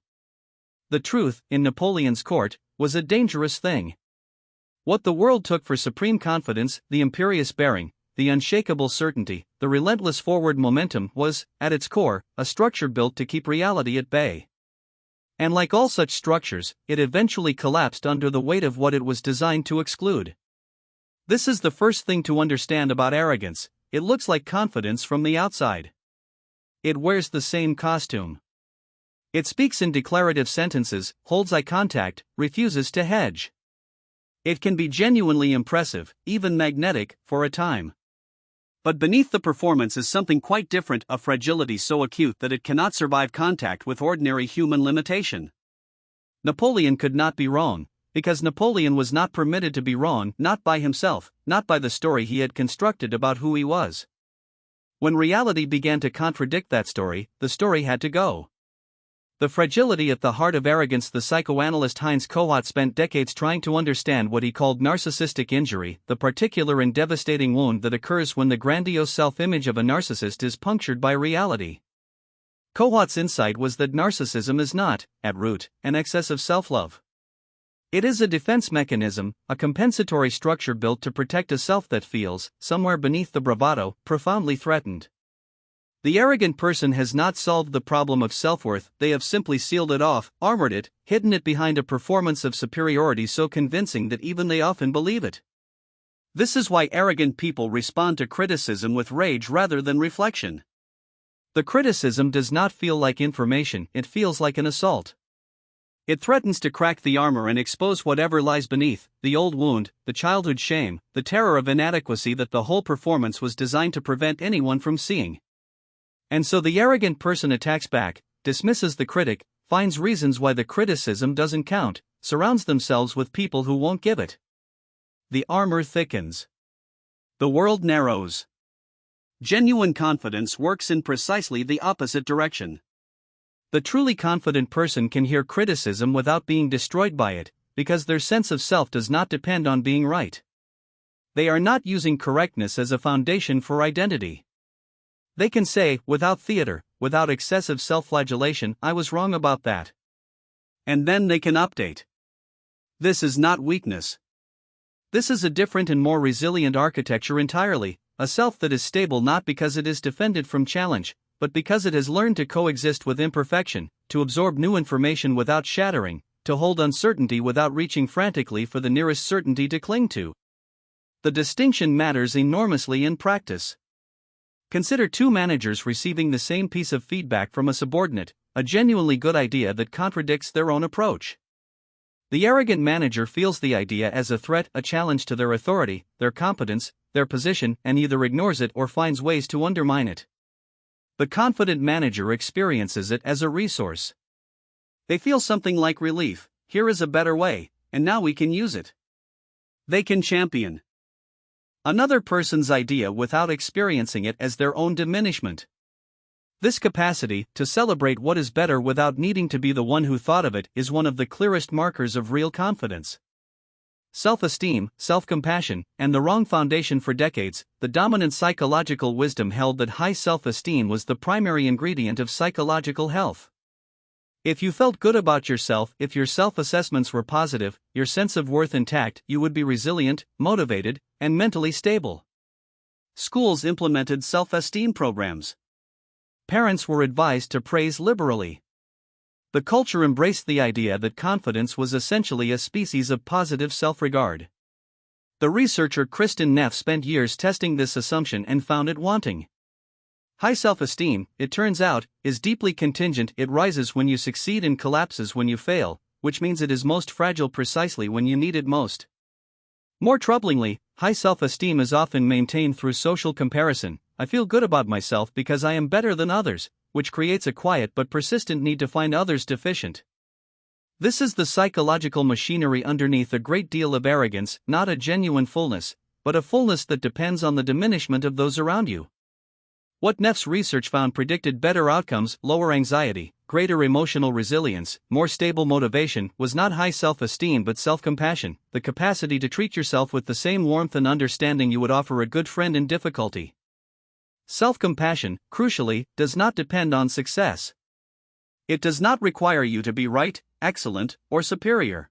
The truth, in Napoleon's court, was a dangerous thing. What the world took for supreme confidence, the imperious bearing, the unshakable certainty, the relentless forward momentum was, at its core, a structure built to keep reality at bay. And like all such structures, it eventually collapsed under the weight of what it was designed to exclude. This is the first thing to understand about arrogance: it looks like confidence from the outside. It wears the same costume. It speaks in declarative sentences, holds eye contact, refuses to hedge. It can be genuinely impressive, even magnetic, for a time. But beneath the performance is something quite different: a fragility so acute that it cannot survive contact with ordinary human limitation. Napoleon could not be wrong, because Napoleon was not permitted to be wrong, not by himself, not by the story he had constructed about who he was. When reality began to contradict that story, the story had to go. The fragility at the heart of arrogance. The psychoanalyst Heinz Kohut spent decades trying to understand what he called narcissistic injury, the particular and devastating wound that occurs when the grandiose self-image of a narcissist is punctured by reality. Kohut's insight was that narcissism is not, at root, an excess of self-love. It is a defense mechanism, a compensatory structure built to protect a self that feels, somewhere beneath the bravado, profoundly threatened. The arrogant person has not solved the problem of self-worth, they have simply sealed it off, armored it, hidden it behind a performance of superiority so convincing that even they often believe it. This is why arrogant people respond to criticism with rage rather than reflection. The criticism does not feel like information, it feels like an assault. It threatens to crack the armor and expose whatever lies beneath: the old wound, the childhood shame, the terror of inadequacy that the whole performance was designed to prevent anyone from seeing. And so the arrogant person attacks back, dismisses the critic, finds reasons why the criticism doesn't count, surrounds themselves with people who won't give it. The armor thickens. The world narrows. Genuine confidence works in precisely the opposite direction. The truly confident person can hear criticism without being destroyed by it, because their sense of self does not depend on being right. They are not using correctness as a foundation for identity. They can say, without theater, without excessive self-flagellation, "I was wrong about that." And then they can update. This is not weakness. This is a different and more resilient architecture entirely, a self that is stable not because it is defended from challenge, but because it has learned to coexist with imperfection, to absorb new information without shattering, to hold uncertainty without reaching frantically for the nearest certainty to cling to. The distinction matters enormously in practice. Consider two managers receiving the same piece of feedback from a subordinate, a genuinely good idea that contradicts their own approach. The arrogant manager feels the idea as a threat, a challenge to their authority, their competence, their position, and either ignores it or finds ways to undermine it. The confident manager experiences it as a resource. They feel something like relief: here is a better way, and now we can use it. They can champion another person's idea without experiencing it as their own diminishment. This capacity to celebrate what is better without needing to be the one who thought of it is one of the clearest markers of real confidence. Self-esteem, self-compassion, and the wrong foundation. For decades, the dominant psychological wisdom held that high self-esteem was the primary ingredient of psychological health. If you felt good about yourself, if your self-assessments were positive, your sense of worth intact, you would be resilient, motivated, and mentally stable. Schools implemented self-esteem programs. Parents were advised to praise liberally. The culture embraced the idea that confidence was essentially a species of positive self-regard. The researcher Kristin Neff spent years testing this assumption and found it wanting. High self-esteem, it turns out, is deeply contingent. It rises when you succeed and collapses when you fail, which means it is most fragile precisely when you need it most. More troublingly, high self-esteem is often maintained through social comparison. I feel good about myself because I am better than others, which creates a quiet but persistent need to find others deficient. This is the psychological machinery underneath a great deal of arrogance, not a genuine fullness, but a fullness that depends on the diminishment of those around you. What Neff's research found predicted better outcomes, lower anxiety, greater emotional resilience, more stable motivation, was not high self-esteem but self-compassion, the capacity to treat yourself with the same warmth and understanding you would offer a good friend in difficulty. Self-compassion, crucially, does not depend on success. It does not require you to be right, excellent, or superior.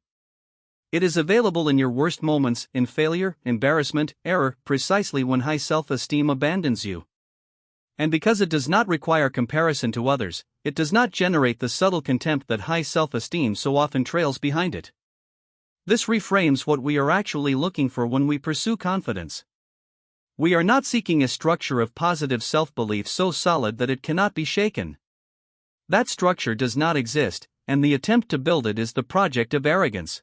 It is available in your worst moments, in failure, embarrassment, error, precisely when high self-esteem abandons you. And because it does not require comparison to others, it does not generate the subtle contempt that high self-esteem so often trails behind it. This reframes what we are actually looking for when we pursue confidence. We are not seeking a structure of positive self-belief so solid that it cannot be shaken. That structure does not exist, and the attempt to build it is the project of arrogance.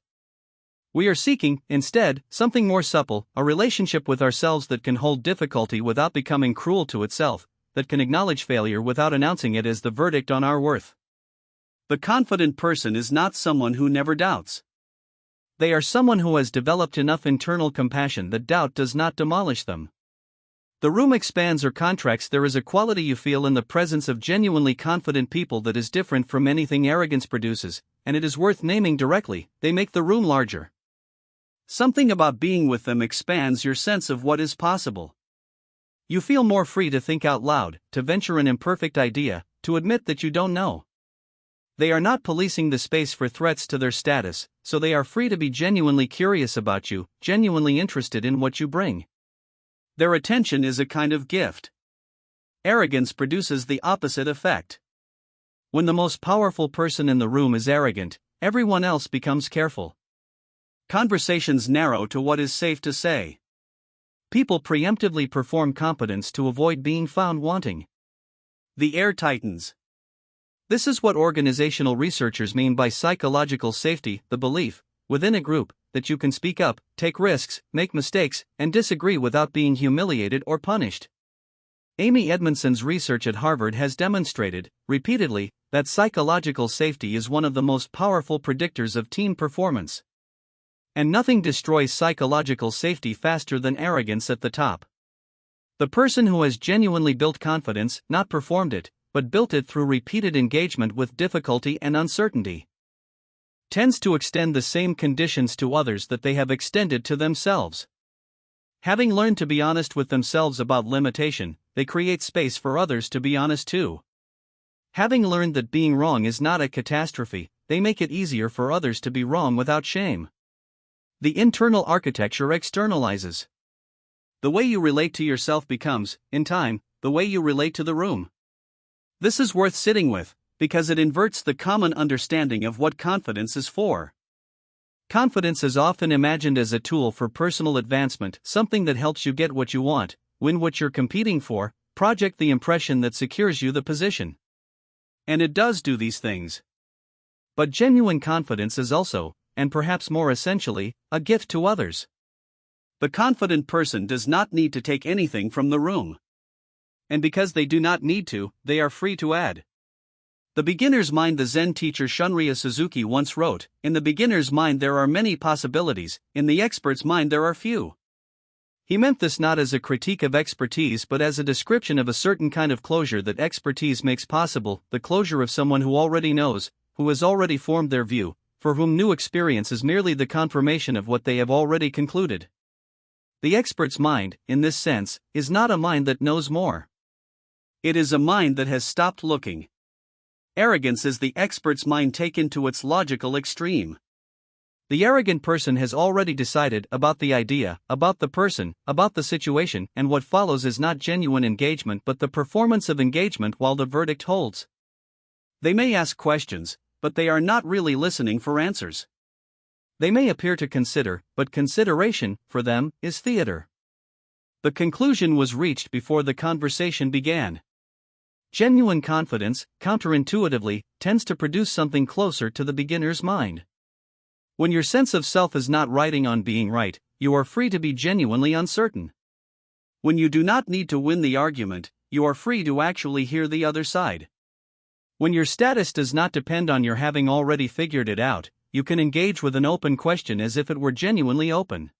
We are seeking, instead, something more supple, a relationship with ourselves that can hold difficulty without becoming cruel to itself, that can acknowledge failure without announcing it as the verdict on our worth. The confident person is not someone who never doubts. They are someone who has developed enough internal compassion that doubt does not demolish them. The room expands or contracts. There is a quality you feel in the presence of genuinely confident people that is different from anything arrogance produces, and it is worth naming directly. They make the room larger. Something about being with them expands your sense of what is possible. You feel more free to think out loud, to venture an imperfect idea, to admit that you don't know. They are not policing the space for threats to their status, so they are free to be genuinely curious about you, genuinely interested in what you bring. Their attention is a kind of gift. Arrogance produces the opposite effect. When the most powerful person in the room is arrogant, everyone else becomes careful. Conversations narrow to what is safe to say. People preemptively perform competence to avoid being found wanting. The air tightens. This is what organizational researchers mean by psychological safety, the belief, within a group, that you can speak up, take risks, make mistakes, and disagree without being humiliated or punished. Amy Edmondson's research at Harvard has demonstrated, repeatedly, that psychological safety is one of the most powerful predictors of team performance. And nothing destroys psychological safety faster than arrogance at the top. The person who has genuinely built confidence, not performed it, but built it through repeated engagement with difficulty and uncertainty, tends to extend the same conditions to others that they have extended to themselves. Having learned to be honest with themselves about limitation, they create space for others to be honest too. Having learned that being wrong is not a catastrophe, they make it easier for others to be wrong without shame. The internal architecture externalizes. The way you relate to yourself becomes, in time, the way you relate to the room. This is worth sitting with, because it inverts the common understanding of what confidence is for. Confidence is often imagined as a tool for personal advancement, something that helps you get what you want, win what you're competing for, project the impression that secures you the position. And it does do these things. But genuine confidence is also, and perhaps more essentially, a gift to others. The confident person does not need to take anything from the room. And because they do not need to, they are free to add. The beginner's mind. The Zen teacher Shunryu Suzuki once wrote, "In the beginner's mind there are many possibilities, in the expert's mind there are few." He meant this not as a critique of expertise but as a description of a certain kind of closure that expertise makes possible, the closure of someone who already knows, who has already formed their view, for whom new experience is merely the confirmation of what they have already concluded. The expert's mind, in this sense, is not a mind that knows more. It is a mind that has stopped looking. Arrogance is the expert's mind taken to its logical extreme. The arrogant person has already decided about the idea, about the person, about the situation, and what follows is not genuine engagement but the performance of engagement while the verdict holds. They may ask questions, but they are not really listening for answers. They may appear to consider, but consideration, for them, is theater. The conclusion was reached before the conversation began. Genuine confidence, counterintuitively, tends to produce something closer to the beginner's mind. When your sense of self is not riding on being right, you are free to be genuinely uncertain. When you do not need to win the argument, you are free to actually hear the other side. When your status does not depend on your having already figured it out, you can engage with an open question as if it were genuinely open.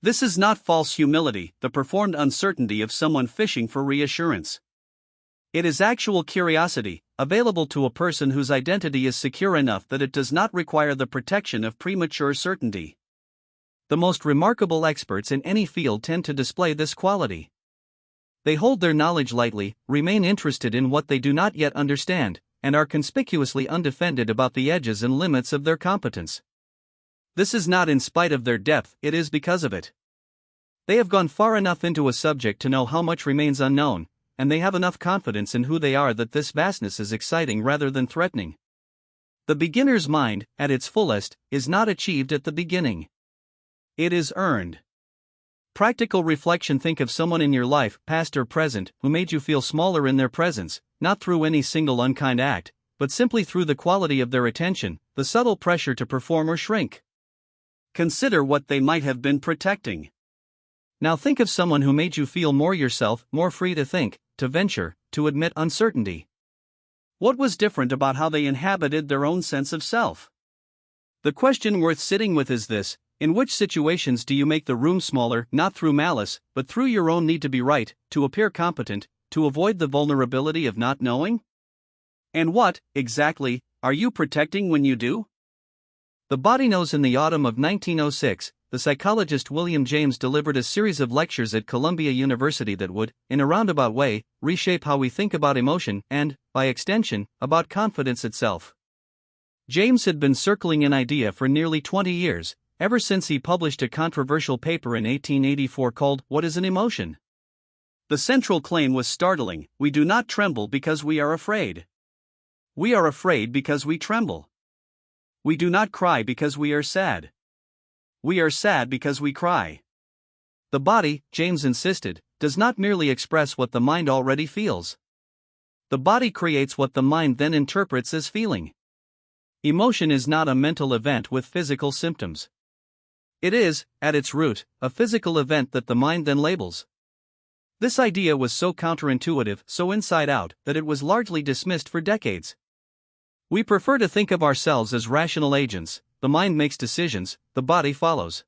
This is not false humility, the performed uncertainty of someone fishing for reassurance. It is actual curiosity, available to a person whose identity is secure enough that it does not require the protection of premature certainty. The most remarkable experts in any field tend to display this quality. They hold their knowledge lightly, remain interested in what they do not yet understand, and are conspicuously undefended about the edges and limits of their competence. This is not in spite of their depth, it is because of it. They have gone far enough into a subject to know how much remains unknown, and they have enough confidence in who they are that this vastness is exciting rather than threatening. The beginner's mind, at its fullest, is not achieved at the beginning. It is earned. Practical reflection. Think of someone in your life, past or present, who made you feel smaller in their presence, not through any single unkind act, but simply through the quality of their attention, the subtle pressure to perform or shrink. Consider what they might have been protecting. Now think of someone who made you feel more yourself, more free to think, to venture, to admit uncertainty. What was different about how they inhabited their own sense of self? The question worth sitting with is this: in which situations do you make the room smaller, not through malice, but through your own need to be right, to appear competent, to avoid the vulnerability of not knowing? And what, exactly, are you protecting when you do? The body knows. In the autumn of 1906, the psychologist William James delivered a series of lectures at Columbia University that would, in a roundabout way, reshape how we think about emotion and, by extension, about confidence itself. James had been circling an idea for nearly 20 years, ever since he published a controversial paper in 1884 called "What is an Emotion?" The central claim was startling: we do not tremble because we are afraid. We are afraid because we tremble. We do not cry because we are sad. We are sad because we cry. The body, James insisted, does not merely express what the mind already feels. The body creates what the mind then interprets as feeling. Emotion is not a mental event with physical symptoms. It is, at its root, a physical event that the mind then labels. This idea was so counterintuitive, so inside out, that it was largely dismissed for decades. We prefer to think of ourselves as rational agents. The mind makes decisions, the body follows.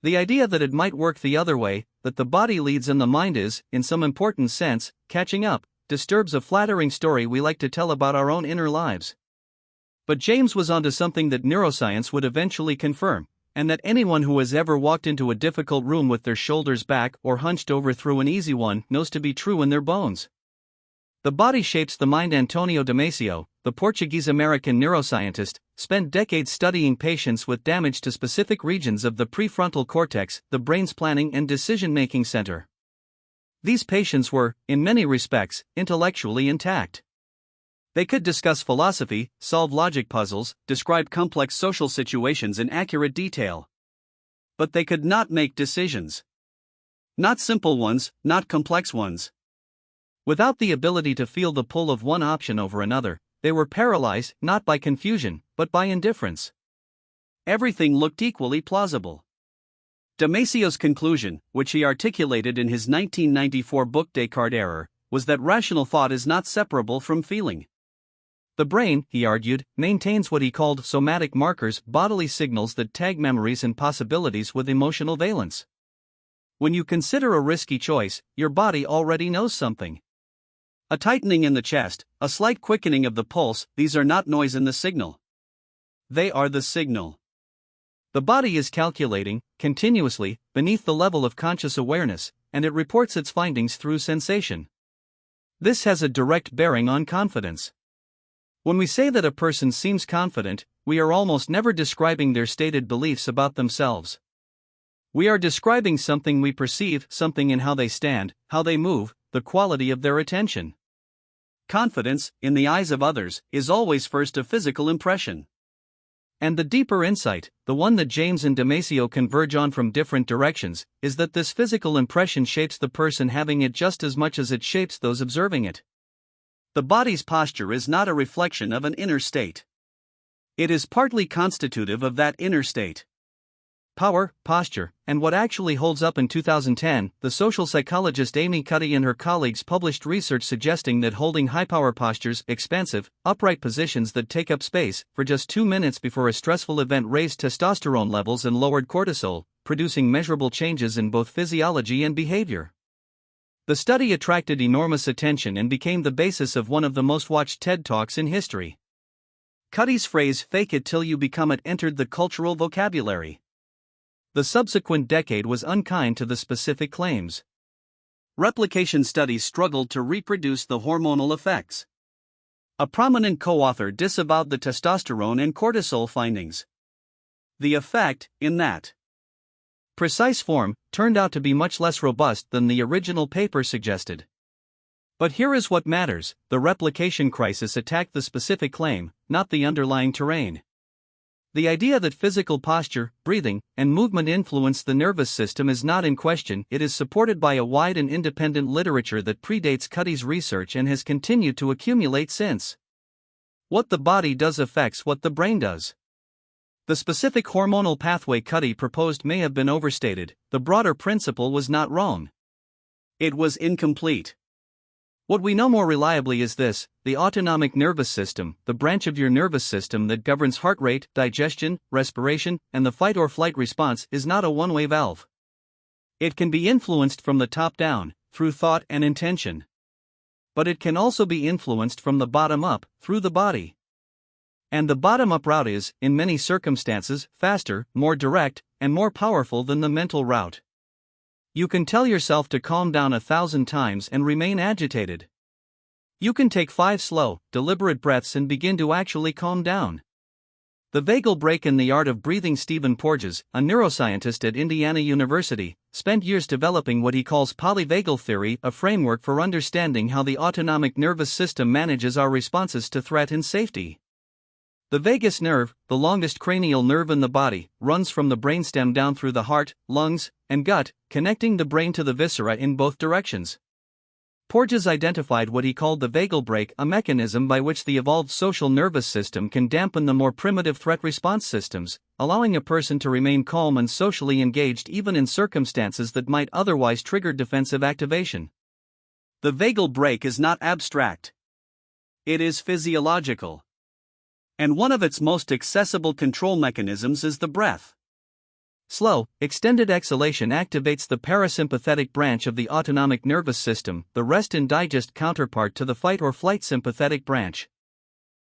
The idea that it might work the other way, that the body leads and the mind is, in some important sense, catching up, disturbs a flattering story we like to tell about our own inner lives. But James was onto something that neuroscience would eventually confirm, and that anyone who has ever walked into a difficult room with their shoulders back or hunched over through an easy one knows to be true in their bones. The body shapes the mind. Antonio Damasio, the Portuguese-American neuroscientist, spent decades studying patients with damage to specific regions of the prefrontal cortex, the brain's planning and decision-making center. These patients were, in many respects, intellectually intact. They could discuss philosophy, solve logic puzzles, describe complex social situations in accurate detail. But they could not make decisions. Not simple ones, not complex ones. Without the ability to feel the pull of one option over another, they were paralyzed not by confusion, but by indifference. Everything looked equally plausible. Damasio's conclusion, which he articulated in his 1994 book Descartes' Error, was that rational thought is not separable from feeling. The brain, he argued, maintains what he called somatic markers, bodily signals that tag memories and possibilities with emotional valence. When you consider a risky choice, your body already knows something. A tightening in the chest, a slight quickening of the pulse, these are not noise in the signal. They are the signal. The body is calculating, continuously, beneath the level of conscious awareness, and it reports its findings through sensation. This has a direct bearing on confidence. When we say that a person seems confident, we are almost never describing their stated beliefs about themselves. We are describing something we perceive, something in how they stand, how they move, the quality of their attention. Confidence, in the eyes of others, is always first a physical impression. And the deeper insight, the one that James and Damasio converge on from different directions, is that this physical impression shapes the person having it just as much as it shapes those observing it. The body's posture is not a reflection of an inner state. It is partly constitutive of that inner state. Power, posture, and what actually holds up. In 2010, the social psychologist Amy Cuddy and her colleagues published research suggesting that holding high-power postures, expansive, upright positions that take up space, for just 2 minutes before a stressful event raised testosterone levels and lowered cortisol, producing measurable changes in both physiology and behavior. The study attracted enormous attention and became the basis of one of the most watched TED Talks in history. Cuddy's phrase "fake it till you become it" entered the cultural vocabulary. The subsequent decade was unkind to the specific claims. Replication studies struggled to reproduce the hormonal effects. A prominent co-author disavowed the testosterone and cortisol findings. The effect, in that precise form, turned out to be much less robust than the original paper suggested. But here is what matters: the replication crisis attacked the specific claim, not the underlying terrain. The idea that physical posture, breathing, and movement influence the nervous system is not in question. It is supported by a wide and independent literature that predates Cuddy's research and has continued to accumulate since. What the body does affects what the brain does. The specific hormonal pathway Cuddy proposed may have been overstated. The broader principle was not wrong. It was incomplete. What we know more reliably is this: the autonomic nervous system, the branch of your nervous system that governs heart rate, digestion, respiration, and the fight or flight response, is not a one-way valve. It can be influenced from the top down, through thought and intention. But it can also be influenced from the bottom up, through the body. And the bottom-up route is, in many circumstances, faster, more direct, and more powerful than the mental route. You can tell yourself to calm down 1,000 times and remain agitated. You can take 5 slow, deliberate breaths and begin to actually calm down. The vagal brake in the art of breathing. Stephen Porges, a neuroscientist at Indiana University, spent years developing what he calls polyvagal theory, a framework for understanding how the autonomic nervous system manages our responses to threat and safety. The vagus nerve, the longest cranial nerve in the body, runs from the brainstem down through the heart, lungs, and gut, connecting the brain to the viscera in both directions. Porges identified what he called the vagal brake, a mechanism by which the evolved social nervous system can dampen the more primitive threat response systems, allowing a person to remain calm and socially engaged even in circumstances that might otherwise trigger defensive activation. The vagal brake is not abstract. It is physiological. And one of its most accessible control mechanisms is the breath. Slow, extended exhalation activates the parasympathetic branch of the autonomic nervous system, the rest and digest counterpart to the fight or flight sympathetic branch.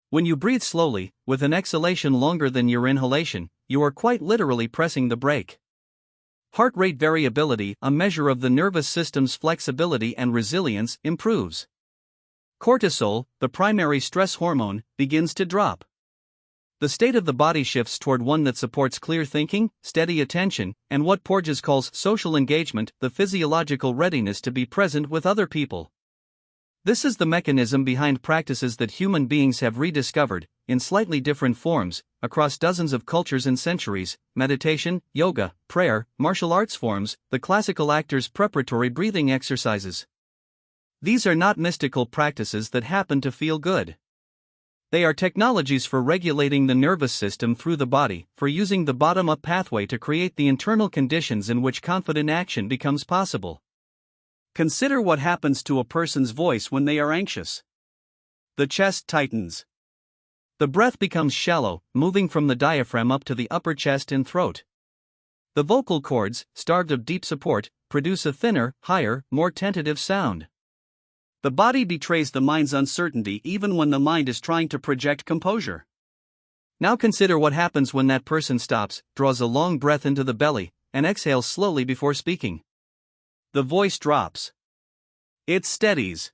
When you breathe slowly, with an exhalation longer than your inhalation, you are quite literally pressing the brake. Heart rate variability, a measure of the nervous system's flexibility and resilience, improves. Cortisol, the primary stress hormone, begins to drop. The state of the body shifts toward one that supports clear thinking, steady attention, and what Porges calls social engagement, the physiological readiness to be present with other people. This is the mechanism behind practices that human beings have rediscovered, in slightly different forms, across dozens of cultures and centuries: meditation, yoga, prayer, martial arts forms, the classical actor's preparatory breathing exercises. These are not mystical practices that happen to feel good. They are technologies for regulating the nervous system through the body, for using the bottom-up pathway to create the internal conditions in which confident action becomes possible. Consider what happens to a person's voice when they are anxious. The chest tightens. The breath becomes shallow, moving from the diaphragm up to the upper chest and throat. The vocal cords, starved of deep support, produce a thinner, higher, more tentative sound. The body betrays the mind's uncertainty even when the mind is trying to project composure. Now consider what happens when that person stops, draws a long breath into the belly, and exhales slowly before speaking. The voice drops. It steadies.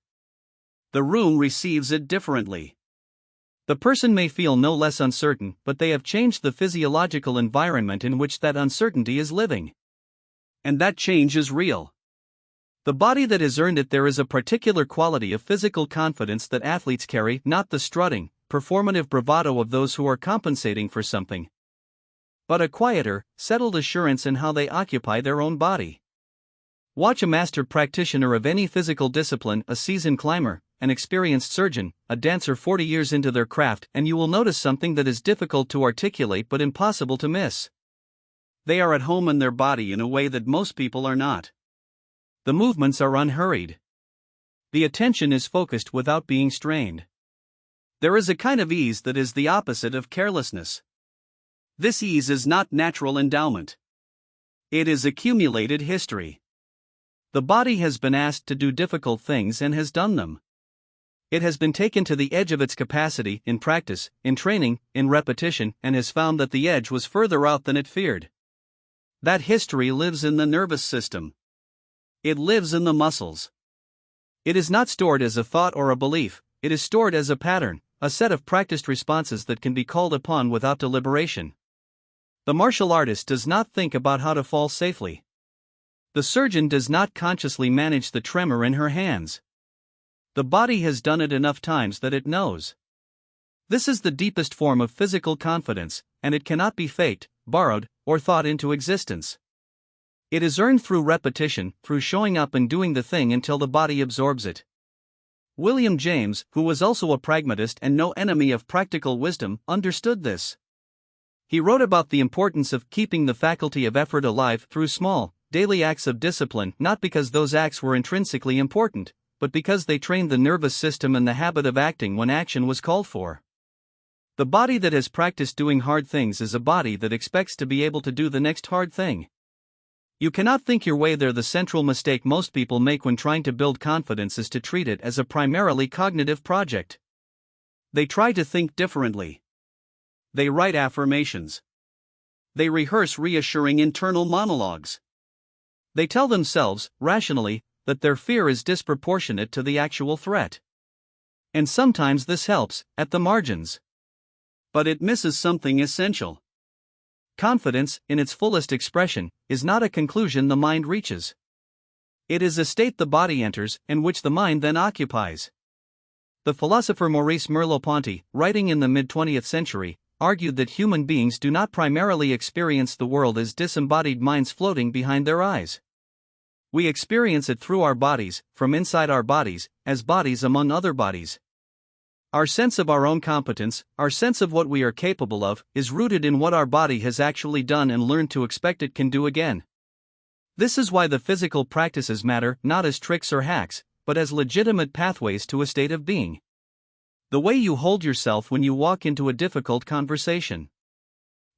The room receives it differently. The person may feel no less uncertain, but they have changed the physiological environment in which that uncertainty is living. And that change is real. The body that has earned it. There is a particular quality of physical confidence that athletes carry, not the strutting, performative bravado of those who are compensating for something, but a quieter, settled assurance in how they occupy their own body. Watch a master practitioner of any physical discipline, a seasoned climber, an experienced surgeon, a dancer 40 years into their craft, and you will notice something that is difficult to articulate but impossible to miss. They are at home in their body in a way that most people are not. The movements are unhurried. The attention is focused without being strained. There is a kind of ease that is the opposite of carelessness. This ease is not natural endowment. It is accumulated history. The body has been asked to do difficult things and has done them. It has been taken to the edge of its capacity, in practice, in training, in repetition, and has found that the edge was further out than it feared. That history lives in the nervous system. It lives in the muscles. It is not stored as a thought or a belief, it is stored as a pattern, a set of practiced responses that can be called upon without deliberation. The martial artist does not think about how to fall safely. The surgeon does not consciously manage the tremor in her hands. The body has done it enough times that it knows. This is the deepest form of physical confidence, and it cannot be faked, borrowed, or thought into existence. It is earned through repetition, through showing up and doing the thing until the body absorbs it. William James, who was also a pragmatist and no enemy of practical wisdom, understood this. He wrote about the importance of keeping the faculty of effort alive through small, daily acts of discipline, not because those acts were intrinsically important, but because they trained the nervous system and the habit of acting when action was called for. The body that has practiced doing hard things is a body that expects to be able to do the next hard thing. You cannot think your way there. The central mistake most people make when trying to build confidence is to treat it as a primarily cognitive project. They try to think differently. They write affirmations. They rehearse reassuring internal monologues. They tell themselves, rationally, that their fear is disproportionate to the actual threat. And sometimes this helps, at the margins. But it misses something essential. Confidence, in its fullest expression, is not a conclusion the mind reaches. It is a state the body enters, and which the mind then occupies. The philosopher Maurice Merleau-Ponty, writing in the mid-20th century, argued that human beings do not primarily experience the world as disembodied minds floating behind their eyes. We experience it through our bodies, from inside our bodies, as bodies among other bodies. Our sense of our own competence, our sense of what we are capable of, is rooted in what our body has actually done and learned to expect it can do again. This is why the physical practices matter, not as tricks or hacks, but as legitimate pathways to a state of being. The way you hold yourself when you walk into a difficult conversation.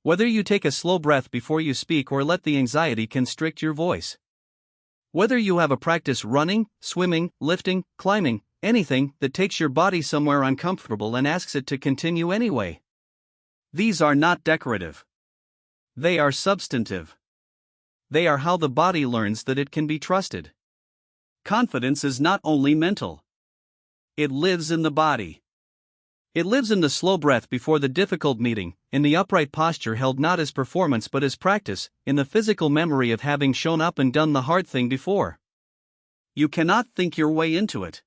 Whether you take a slow breath before you speak or let the anxiety constrict your voice. Whether you have a practice running, swimming, lifting, climbing, anything that takes your body somewhere uncomfortable and asks it to continue anyway. These are not decorative. They are substantive. They are how the body learns that it can be trusted. Confidence is not only mental. It lives in the body. It lives in the slow breath before the difficult meeting, in the upright posture held not as performance but as practice, in the physical memory of having shown up and done the hard thing before. You cannot think your way into it.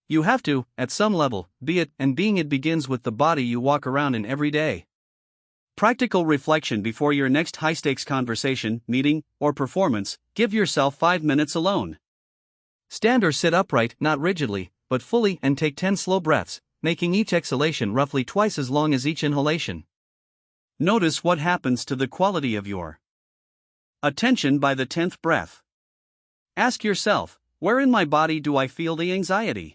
You have to, at some level, be it, and being it begins with the body you walk around in every day. Practical reflection before your next high-stakes conversation, meeting, or performance. Give yourself 5 minutes alone. Stand or sit upright, not rigidly, but fully, and take 10 slow breaths, making each exhalation roughly twice as long as each inhalation. Notice what happens to the quality of your attention by the 10th breath. Ask yourself, where in my body do I feel the anxiety?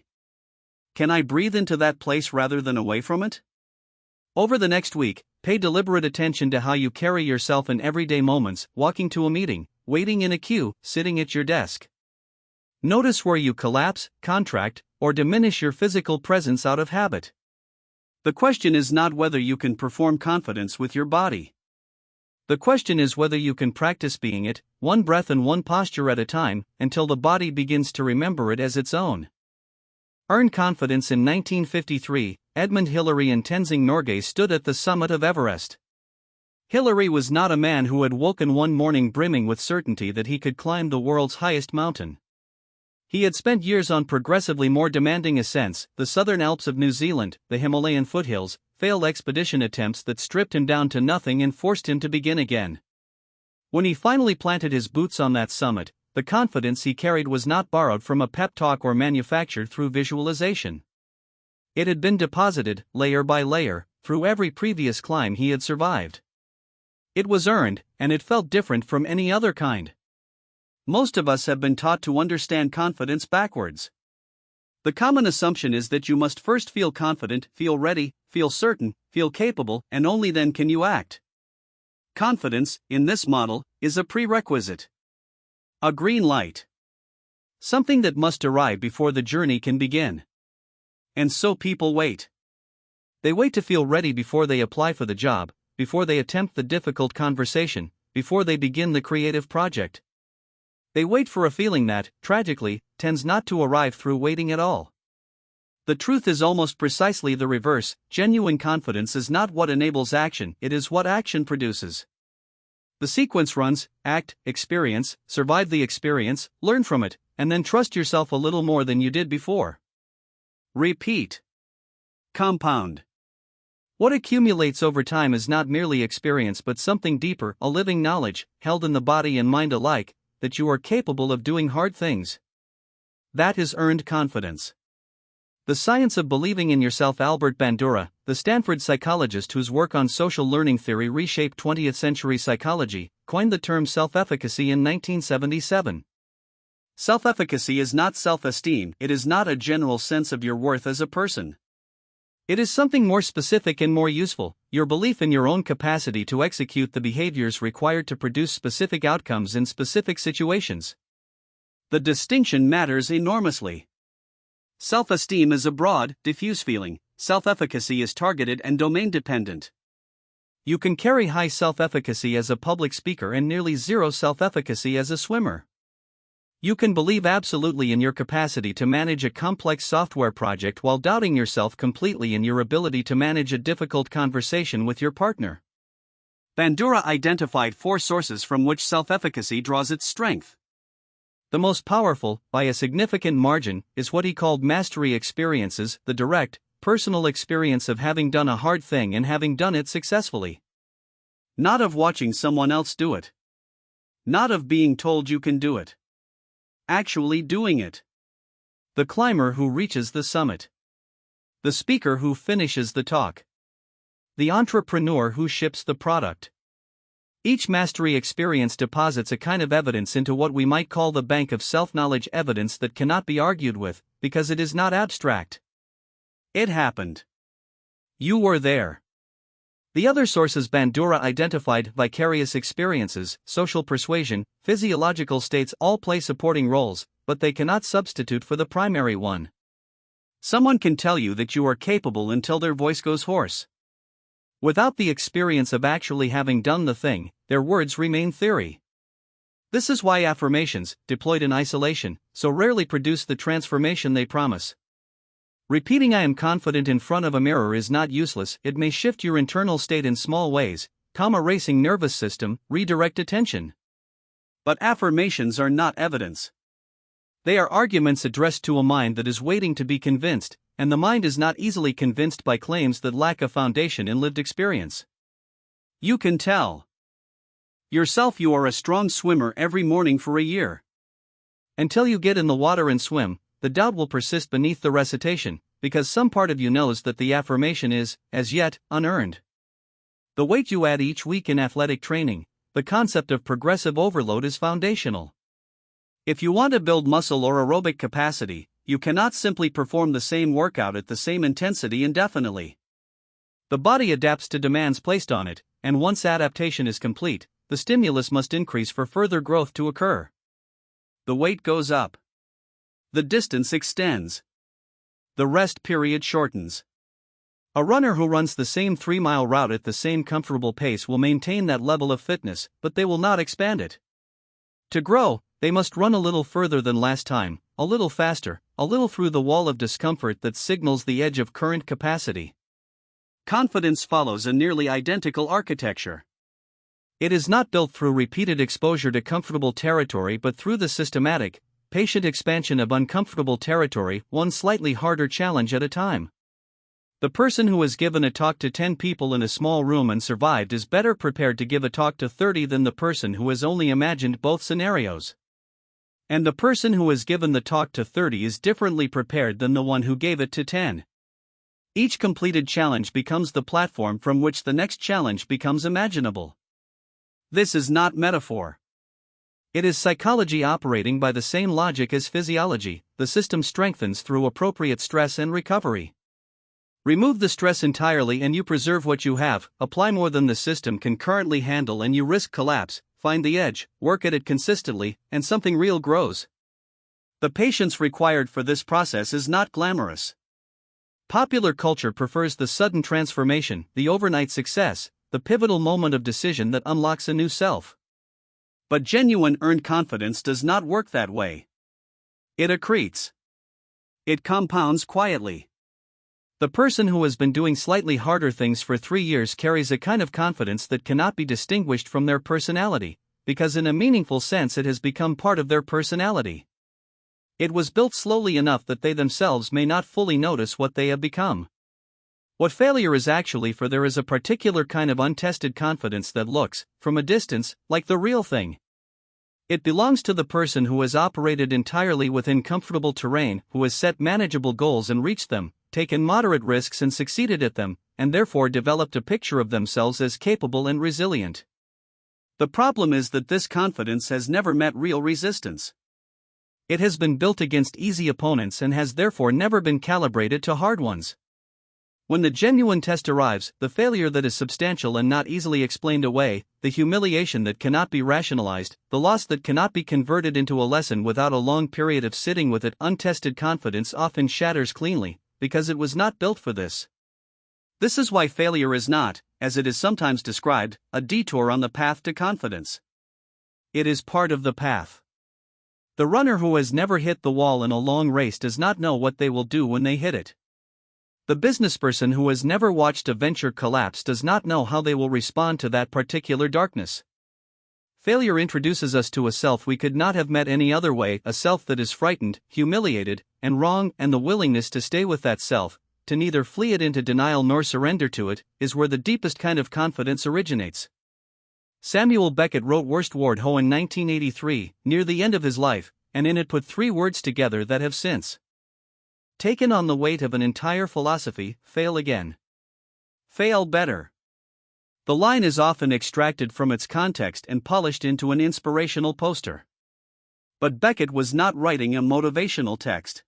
Can I breathe into that place rather than away from it? Over the next week, pay deliberate attention to how you carry yourself in everyday moments, walking to a meeting, waiting in a queue, sitting at your desk. Notice where you collapse, contract, or diminish your physical presence out of habit. The question is not whether you can perform confidence with your body. The question is whether you can practice being it, one breath and one posture at a time, until the body begins to remember it as its own. Earned confidence. In 1953, Edmund Hillary and Tenzing Norgay stood at the summit of Everest. Hillary was not a man who had woken one morning brimming with certainty that he could climb the world's highest mountain. He had spent years on progressively more demanding ascents, the Southern Alps of New Zealand, the Himalayan foothills, failed expedition attempts that stripped him down to nothing and forced him to begin again. When he finally planted his boots on that summit, the confidence he carried was not borrowed from a pep talk or manufactured through visualization. It had been deposited, layer by layer, through every previous climb he had survived. It was earned, and it felt different from any other kind. Most of us have been taught to understand confidence backwards. The common assumption is that you must first feel confident, feel ready, feel certain, feel capable, and only then can you act. Confidence, in this model, is a prerequisite. A green light. Something that must arrive before the journey can begin. And so people wait. They wait to feel ready before they apply for the job, before they attempt the difficult conversation, before they begin the creative project. They wait for a feeling that, tragically, tends not to arrive through waiting at all. The truth is almost precisely the reverse. Genuine confidence is not what enables action, it is what action produces. The sequence runs: act, experience, survive the experience, learn from it, and then trust yourself a little more than you did before. Repeat. Compound. What accumulates over time is not merely experience but something deeper, a living knowledge, held in the body and mind alike, that you are capable of doing hard things. That is earned confidence. The Science of Believing in Yourself. Albert Bandura, the Stanford psychologist whose work on social learning theory reshaped 20th century psychology, coined the term self-efficacy in 1977. Self-efficacy is not self-esteem, it is not a general sense of your worth as a person. It is something more specific and more useful, your belief in your own capacity to execute the behaviors required to produce specific outcomes in specific situations. The distinction matters enormously. Self-esteem is a broad, diffuse feeling. Self-efficacy is targeted and domain-dependent. You can carry high self-efficacy as a public speaker and nearly zero self-efficacy as a swimmer. You can believe absolutely in your capacity to manage a complex software project while doubting yourself completely in your ability to manage a difficult conversation with your partner. Bandura identified 4 sources from which self-efficacy draws its strength. The most powerful, by a significant margin, is what he called mastery experiences, the direct, personal experience of having done a hard thing and having done it successfully. Not of watching someone else do it. Not of being told you can do it. Actually doing it. The climber who reaches the summit. The speaker who finishes the talk. The entrepreneur who ships the product. Each mastery experience deposits a kind of evidence into what we might call the bank of self-knowledge, evidence that cannot be argued with, because it is not abstract. It happened. You were there. The other sources Bandura identified: vicarious experiences, social persuasion, physiological states, all play supporting roles, but they cannot substitute for the primary one. Someone can tell you that you are capable until their voice goes hoarse. Without the experience of actually having done the thing, their words remain theory. This is why affirmations, deployed in isolation, so rarely produce the transformation they promise. Repeating "I am confident" in front of a mirror is not useless. It may shift your internal state in small ways, calm a racing nervous system, redirect attention. But affirmations are not evidence. They are arguments addressed to a mind that is waiting to be convinced, and the mind is not easily convinced by claims that lack a foundation in lived experience. You can tell yourself you are a strong swimmer every morning for a year. Until you get in the water and swim, the doubt will persist beneath the recitation, because some part of you knows that the affirmation is, as yet, unearned. The weight you add each week in athletic training, the concept of progressive overload, is foundational. If you want to build muscle or aerobic capacity, you cannot simply perform the same workout at the same intensity indefinitely. The body adapts to demands placed on it, and once adaptation is complete, the stimulus must increase for further growth to occur. The weight goes up. The distance extends. The rest period shortens. A runner who runs the same 3-mile route at the same comfortable pace will maintain that level of fitness, but they will not expand it. To grow, they must run a little further than last time, a little faster, a little through the wall of discomfort that signals the edge of current capacity. Confidence follows a nearly identical architecture. It is not built through repeated exposure to comfortable territory but through the systematic, patient expansion of uncomfortable territory, one slightly harder challenge at a time. The person who has given a talk to 10 people in a small room and survived is better prepared to give a talk to 30 than the person who has only imagined both scenarios. And the person who has given the talk to 30 is differently prepared than the one who gave it to 10. Each completed challenge becomes the platform from which the next challenge becomes imaginable. This is not metaphor. It is psychology operating by the same logic as physiology. The system strengthens through appropriate stress and recovery. Remove the stress entirely and you preserve what you have. Apply more than the system can currently handle and you risk collapse. Find the edge, work at it consistently, and something real grows. The patience required for this process is not glamorous. Popular culture prefers the sudden transformation, the overnight success, the pivotal moment of decision that unlocks a new self. But genuine earned confidence does not work that way. It accretes. It compounds quietly. The person who has been doing slightly harder things for 3 years carries a kind of confidence that cannot be distinguished from their personality, because in a meaningful sense it has become part of their personality. It was built slowly enough that they themselves may not fully notice what they have become. What failure is actually for there is a particular kind of untested confidence that looks, from a distance, like the real thing. It belongs to the person who has operated entirely within comfortable terrain, who has set manageable goals and reached them, taken moderate risks and succeeded at them, and therefore developed a picture of themselves as capable and resilient. The problem is that this confidence has never met real resistance. It has been built against easy opponents and has therefore never been calibrated to hard ones. When the genuine test arrives, the failure that is substantial and not easily explained away, the humiliation that cannot be rationalized, the loss that cannot be converted into a lesson without a long period of sitting with it, untested confidence often shatters cleanly, because it was not built for this. This is why failure is not, as it is sometimes described, a detour on the path to confidence. It is part of the path. The runner who has never hit the wall in a long race does not know what they will do when they hit it. The businessperson who has never watched a venture collapse does not know how they will respond to that particular darkness. Failure introduces us to a self we could not have met any other way, a self that is frightened, humiliated, and wrong, and the willingness to stay with that self, to neither flee it into denial nor surrender to it, is where the deepest kind of confidence originates. Samuel Beckett wrote Worst Ward Ho in 1983, near the end of his life, and in it put 3 words together that have since taken on the weight of an entire philosophy: fail again. Fail better. The line is often extracted from its context and polished into an inspirational poster. But Beckett was not writing a motivational text.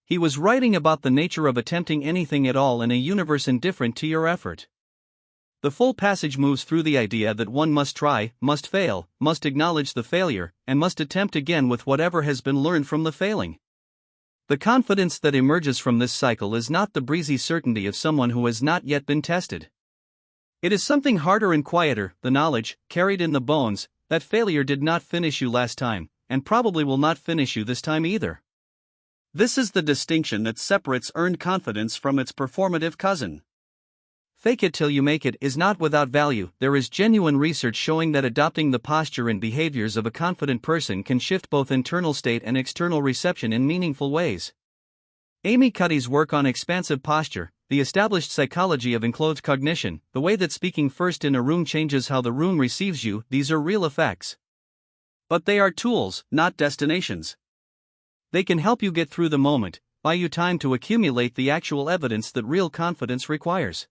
He was writing about the nature of attempting anything at all in a universe indifferent to your effort. The full passage moves through the idea that one must try, must fail, must acknowledge the failure, and must attempt again with whatever has been learned from the failing. The confidence that emerges from this cycle is not the breezy certainty of someone who has not yet been tested. It is something harder and quieter, the knowledge, carried in the bones, that failure did not finish you last time, and probably will not finish you this time either. This is the distinction that separates earned confidence from its performative cousin. Fake it till you make it is not without value. There is genuine research showing that adopting the posture and behaviors of a confident person can shift both internal state and external reception in meaningful ways. Amy Cuddy's work on expansive posture, the established psychology of enclosed cognition, the way that speaking first in a room changes how the room receives you, these are real effects. But they are tools, not destinations. They can help you get through the moment, buy you time to accumulate the actual evidence that real confidence requires.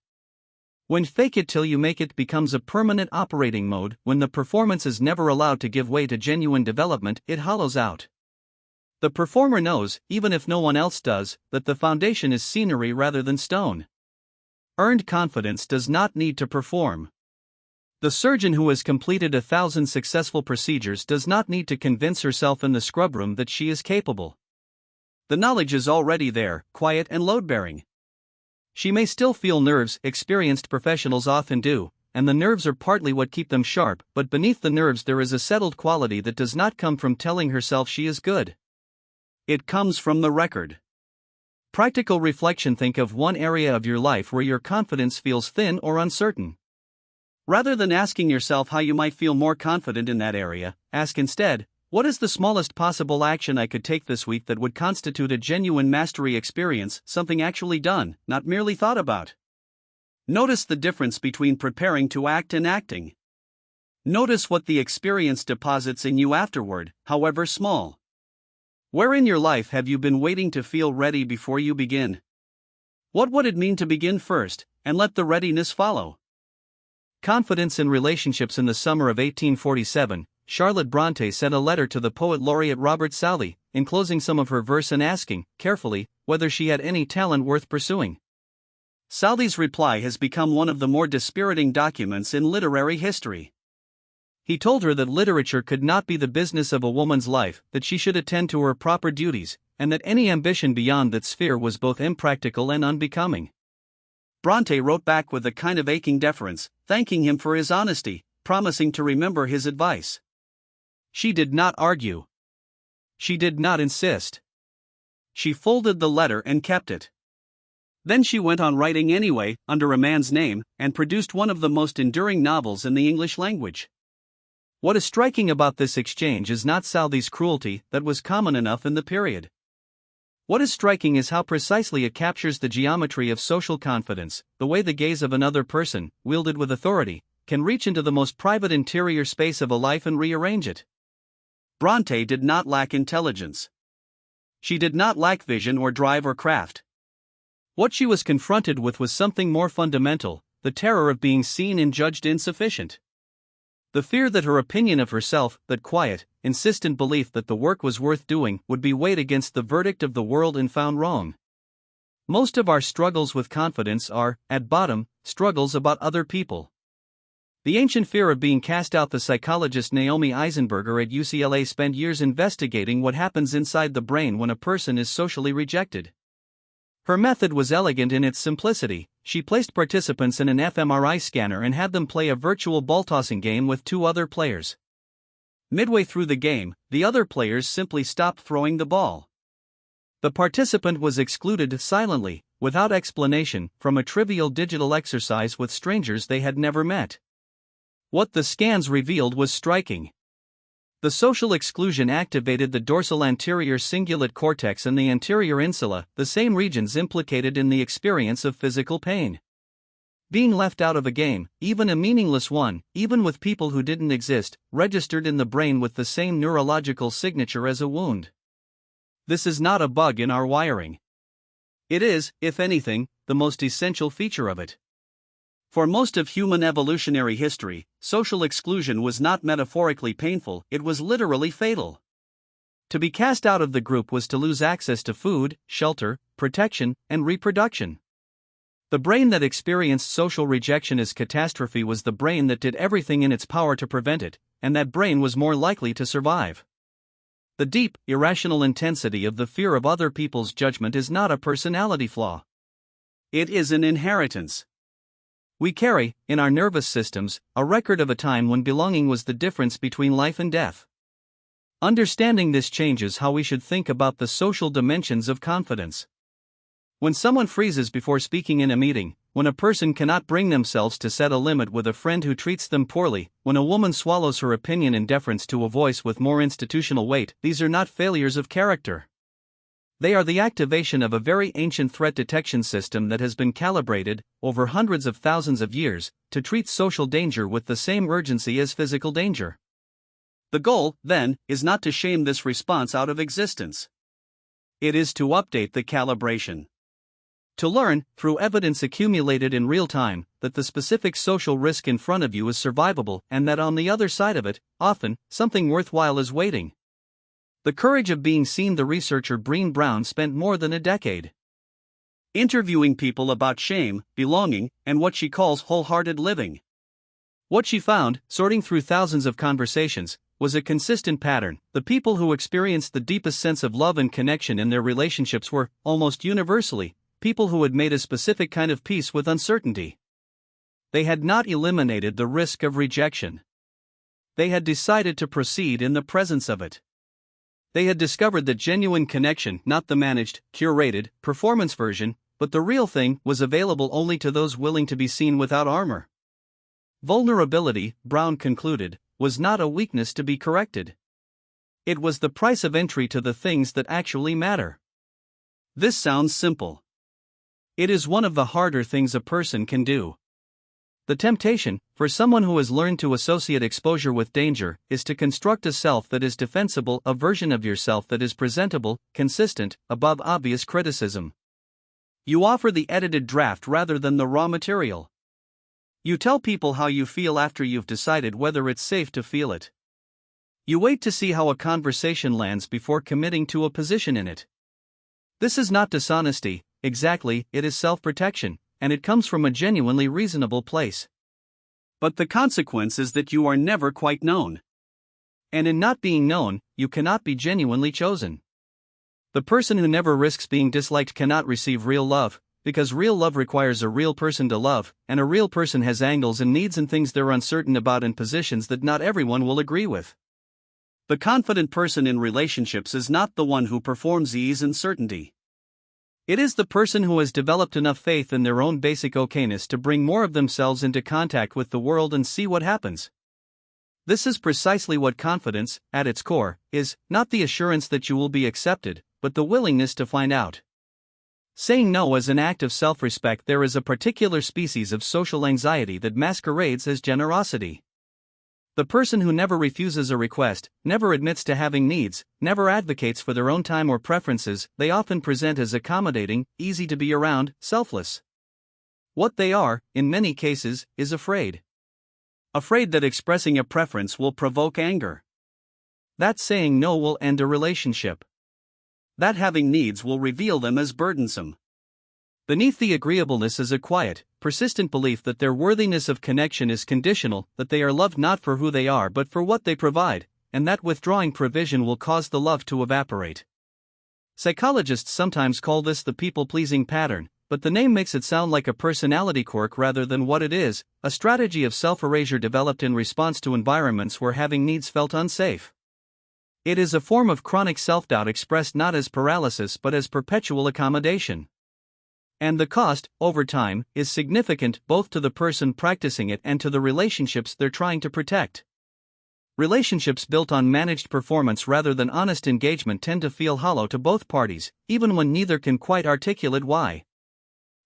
When fake it till you make it becomes a permanent operating mode, when the performance is never allowed to give way to genuine development, it hollows out. The performer knows, even if no one else does, that the foundation is scenery rather than stone. Earned confidence does not need to perform. The surgeon who has completed 1,000 successful procedures does not need to convince herself in the scrub room that she is capable. The knowledge is already there, quiet and load-bearing. She may still feel nerves, experienced professionals often do, and the nerves are partly what keep them sharp, but beneath the nerves there is a settled quality that does not come from telling herself she is good. It comes from the record. Practical reflection: think of one area of your life where your confidence feels thin or uncertain. Rather than asking yourself how you might feel more confident in that area, ask instead, what is the smallest possible action I could take this week that would constitute a genuine mastery experience, something actually done, not merely thought about? Notice the difference between preparing to act and acting. Notice what the experience deposits in you afterward, however small. Where in your life have you been waiting to feel ready before you begin? What would it mean to begin first, and let the readiness follow? Confidence in relationships. In the summer of 1847, Charlotte Brontë sent a letter to the poet laureate Robert Southey, enclosing some of her verse and asking, carefully, whether she had any talent worth pursuing. Southey's reply has become one of the more dispiriting documents in literary history. He told her that literature could not be the business of a woman's life, that she should attend to her proper duties, and that any ambition beyond that sphere was both impractical and unbecoming. Brontë wrote back with a kind of aching deference, thanking him for his honesty, promising to remember his advice. She did not argue. She did not insist. She folded the letter and kept it. Then she went on writing anyway, under a man's name, and produced one of the most enduring novels in the English language. What is striking about this exchange is not Southey's cruelty that was common enough in the period. What is striking is how precisely it captures the geometry of social confidence, the way the gaze of another person, wielded with authority, can reach into the most private interior space of a life and rearrange it. Bronte did not lack intelligence. She did not lack vision or drive or craft. What she was confronted with was something more fundamental, the terror of being seen and judged insufficient. The fear that her opinion of herself, that quiet, insistent belief that the work was worth doing, would be weighed against the verdict of the world and found wrong. Most of our struggles with confidence are, at bottom, struggles about other people. The ancient fear of being cast out. The psychologist Naomi Eisenberger at UCLA spent years investigating what happens inside the brain when a person is socially rejected. Her method was elegant in its simplicity. She placed participants in an fMRI scanner and had them play a virtual ball-tossing game with two other players. Midway through the game, the other players simply stopped throwing the ball. The participant was excluded silently, without explanation, from a trivial digital exercise with strangers they had never met. What the scans revealed was striking. The social exclusion activated the dorsal anterior cingulate cortex and the anterior insula, the same regions implicated in the experience of physical pain. Being left out of a game, even a meaningless one, even with people who didn't exist, registered in the brain with the same neurological signature as a wound. This is not a bug in our wiring. It is, if anything, the most essential feature of it. For most of human evolutionary history, social exclusion was not metaphorically painful, it was literally fatal. To be cast out of the group was to lose access to food, shelter, protection, and reproduction. The brain that experienced social rejection as catastrophe was the brain that did everything in its power to prevent it, and that brain was more likely to survive. The deep, irrational intensity of the fear of other people's judgment is not a personality flaw. It is an inheritance. We carry, in our nervous systems, a record of a time when belonging was the difference between life and death. Understanding this changes how we should think about the social dimensions of confidence. When someone freezes before speaking in a meeting, when a person cannot bring themselves to set a limit with a friend who treats them poorly, when a woman swallows her opinion in deference to a voice with more institutional weight, these are not failures of character. They are the activation of a very ancient threat detection system that has been calibrated, over hundreds of thousands of years, to treat social danger with the same urgency as physical danger. The goal, then, is not to shame this response out of existence. It is to update the calibration. To learn, through evidence accumulated in real time, that the specific social risk in front of you is survivable and that on the other side of it, often, something worthwhile is waiting. The courage of being seen. The researcher Brené Brown spent more than a decade interviewing people about shame, belonging, and what she calls wholehearted living. What she found, sorting through thousands of conversations, was a consistent pattern. The people who experienced the deepest sense of love and connection in their relationships were, almost universally, people who had made a specific kind of peace with uncertainty. They had not eliminated the risk of rejection. They had decided to proceed in the presence of it. They had discovered that genuine connection, not the managed, curated, performance version, but the real thing, was available only to those willing to be seen without armor. Vulnerability, Brown concluded, was not a weakness to be corrected. It was the price of entry to the things that actually matter. This sounds simple. It is one of the harder things a person can do. The temptation, for someone who has learned to associate exposure with danger, is to construct a self that is defensible, a version of yourself that is presentable, consistent, above obvious criticism. You offer the edited draft rather than the raw material. You tell people how you feel after you've decided whether it's safe to feel it. You wait to see how a conversation lands before committing to a position in it. This is not dishonesty, exactly, it is self-protection, and it comes from a genuinely reasonable place. But the consequence is that you are never quite known. And in not being known, you cannot be genuinely chosen. The person who never risks being disliked cannot receive real love, because real love requires a real person to love, and a real person has angles and needs and things they're uncertain about and positions that not everyone will agree with. The confident person in relationships is not the one who performs ease and certainty. It is the person who has developed enough faith in their own basic okayness to bring more of themselves into contact with the world and see what happens. This is precisely what confidence, at its core, is, not the assurance that you will be accepted, but the willingness to find out. Saying no is an act of self-respect. There is a particular species of social anxiety that masquerades as generosity. The person who never refuses a request, never admits to having needs, never advocates for their own time or preferences, they often present as accommodating, easy to be around, selfless. What they are, in many cases, is afraid. Afraid that expressing a preference will provoke anger. That saying no will end a relationship. That having needs will reveal them as burdensome. Beneath the agreeableness is a quiet, persistent belief that their worthiness of connection is conditional, that they are loved not for who they are but for what they provide, and that withdrawing provision will cause the love to evaporate. Psychologists sometimes call this the people-pleasing pattern, but the name makes it sound like a personality quirk rather than what it is, a strategy of self-erasure developed in response to environments where having needs felt unsafe. It is a form of chronic self-doubt expressed not as paralysis but as perpetual accommodation. And the cost, over time, is significant both to the person practicing it and to the relationships they're trying to protect. Relationships built on managed performance rather than honest engagement tend to feel hollow to both parties, even when neither can quite articulate why.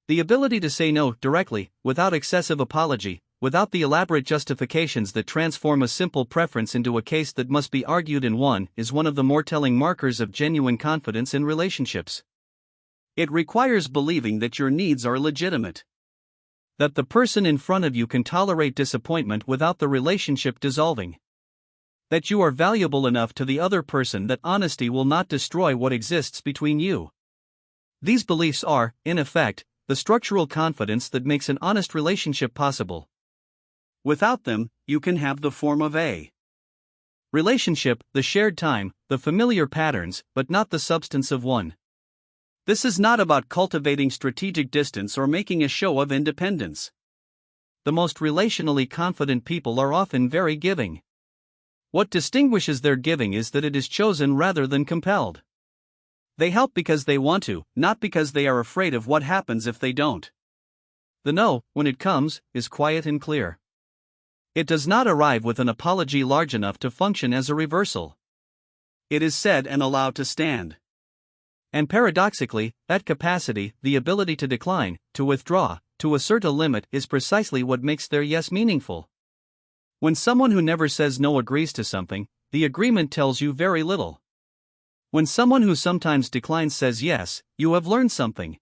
The ability to say no directly, without excessive apology, without the elaborate justifications that transform a simple preference into a case that must be argued and won, is one of the more telling markers of genuine confidence in relationships. It requires believing that your needs are legitimate. That the person in front of you can tolerate disappointment without the relationship dissolving. That you are valuable enough to the other person that honesty will not destroy what exists between you. These beliefs are, in effect, the structural confidence that makes an honest relationship possible. Without them, you can have the form of a relationship, the shared time, the familiar patterns, but not the substance of one. This is not about cultivating strategic distance or making a show of independence. The most relationally confident people are often very giving. What distinguishes their giving is that it is chosen rather than compelled. They help because they want to, not because they are afraid of what happens if they don't. The no, when it comes, is quiet and clear. It does not arrive with an apology large enough to function as a reversal. It is said and allowed to stand. And paradoxically, that capacity, the ability to decline, to withdraw, to assert a limit, is precisely what makes their yes meaningful. When someone who never says no agrees to something, the agreement tells you very little. When someone who sometimes declines says yes, you have learned something.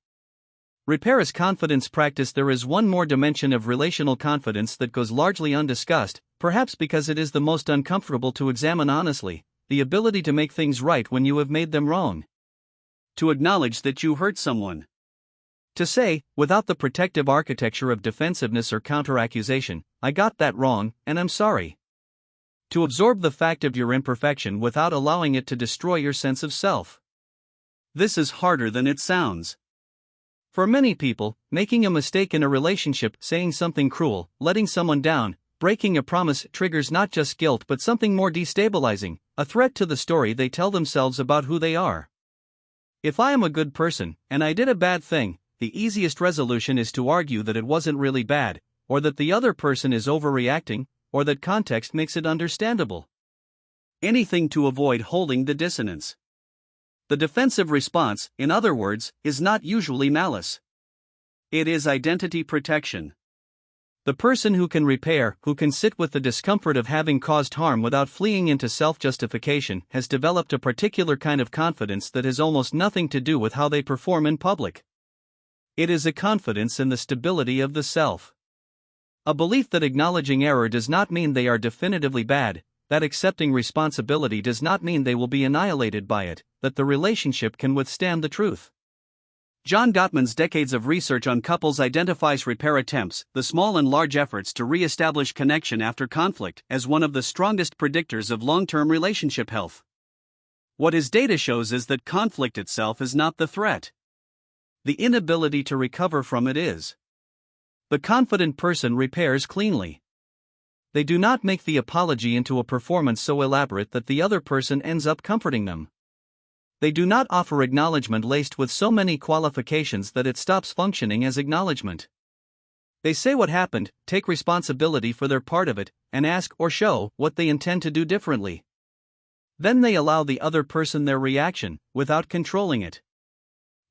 Repair is confidence practice. There is one more dimension of relational confidence that goes largely undiscussed, perhaps because it is the most uncomfortable to examine honestly: the ability to make things right when you have made them wrong. To acknowledge that you hurt someone. To say, without the protective architecture of defensiveness or counteraccusation, I got that wrong, and I'm sorry. To absorb the fact of your imperfection without allowing it to destroy your sense of self. This is harder than it sounds. For many people, making a mistake in a relationship, saying something cruel, letting someone down, breaking a promise triggers not just guilt but something more destabilizing, a threat to the story they tell themselves about who they are. If I am a good person, and I did a bad thing, the easiest resolution is to argue that it wasn't really bad, or that the other person is overreacting, or that context makes it understandable. Anything to avoid holding the dissonance. The defensive response, in other words, is not usually malice. It is identity protection. The person who can repair, who can sit with the discomfort of having caused harm without fleeing into self-justification, has developed a particular kind of confidence that has almost nothing to do with how they perform in public. It is a confidence in the stability of the self. A belief that acknowledging error does not mean they are definitively bad, that accepting responsibility does not mean they will be annihilated by it, that the relationship can withstand the truth. John Gottman's decades of research on couples identifies repair attempts, the small and large efforts to re-establish connection after conflict, as one of the strongest predictors of long-term relationship health. What his data shows is that conflict itself is not the threat. The inability to recover from it is. The confident person repairs cleanly. They do not make the apology into a performance so elaborate that the other person ends up comforting them. They do not offer acknowledgement laced with so many qualifications that it stops functioning as acknowledgement. They say what happened, take responsibility for their part of it, and ask or show what they intend to do differently. Then they allow the other person their reaction, without controlling it.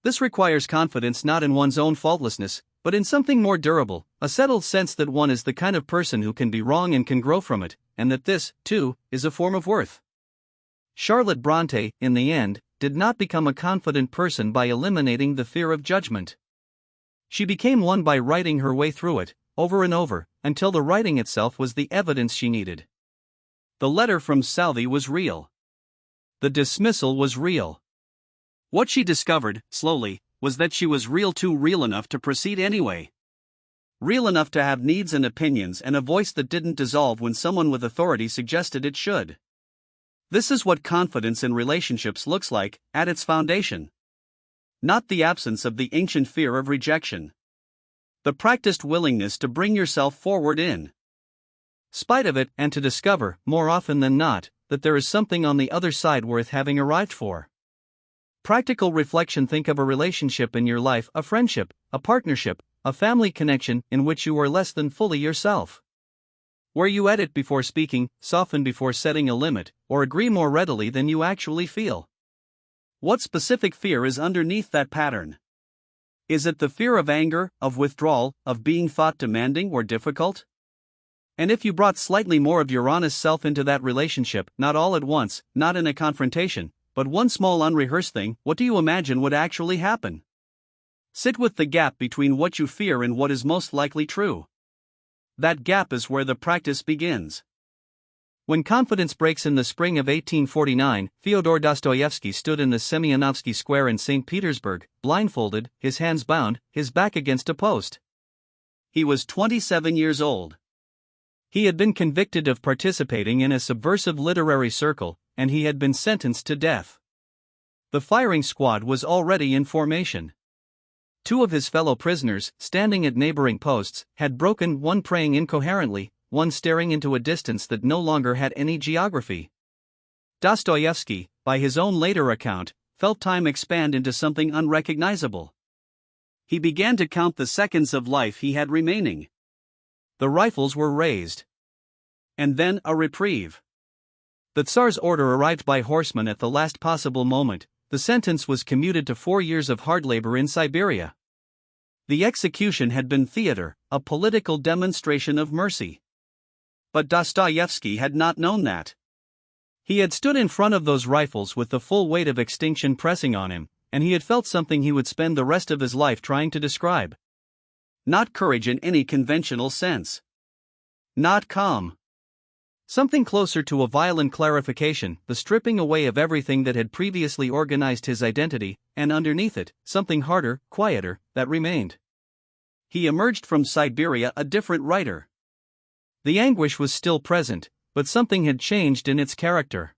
This requires confidence not in one's own faultlessness, but in something more durable, a settled sense that one is the kind of person who can be wrong and can grow from it, and that this, too, is a form of worth. Charlotte Brontë, in the end, did not become a confident person by eliminating the fear of judgment. She became one by writing her way through it, over and over, until the writing itself was the evidence she needed. The letter from Southey was real. The dismissal was real. What she discovered, slowly, was that she was too real enough to proceed anyway. Real enough to have needs and opinions and a voice that didn't dissolve when someone with authority suggested it should. This is what confidence in relationships looks like, at its foundation. Not the absence of the ancient fear of rejection. The practiced willingness to bring yourself forward in spite of it and to discover, more often than not, that there is something on the other side worth having arrived for. Practical reflection. Think of a relationship in your life, a friendship, a partnership, a family connection in which you are less than fully yourself. Where you edit before speaking, soften before setting a limit, or agree more readily than you actually feel. What specific fear is underneath that pattern? Is it the fear of anger, of withdrawal, of being thought demanding or difficult? And if you brought slightly more of your honest self into that relationship, not all at once, not in a confrontation, but one small unrehearsed thing, what do you imagine would actually happen? Sit with the gap between what you fear and what is most likely true. That gap is where the practice begins. When confidence breaks in the spring of 1849, Fyodor Dostoevsky stood in the Semyonovsky Square in St. Petersburg, blindfolded, his hands bound, his back against a post. He was 27 years old. He had been convicted of participating in a subversive literary circle, and he had been sentenced to death. The firing squad was already in formation. Two of his fellow prisoners, standing at neighboring posts, had broken, one praying incoherently, one staring into a distance that no longer had any geography. Dostoevsky, by his own later account, felt time expand into something unrecognizable. He began to count the seconds of life he had remaining. The rifles were raised. And then a reprieve. The Tsar's order arrived by horsemen at the last possible moment. The sentence was commuted to 4 years of hard labor in Siberia. The execution had been theater, a political demonstration of mercy. But Dostoevsky had not known that. He had stood in front of those rifles with the full weight of extinction pressing on him, and he had felt something he would spend the rest of his life trying to describe. Not courage in any conventional sense. Not calm. Something closer to a violent clarification, the stripping away of everything that had previously organized his identity, and underneath it, something harder, quieter, that remained. He emerged from Siberia a different writer. The anguish was still present, but something had changed in its character.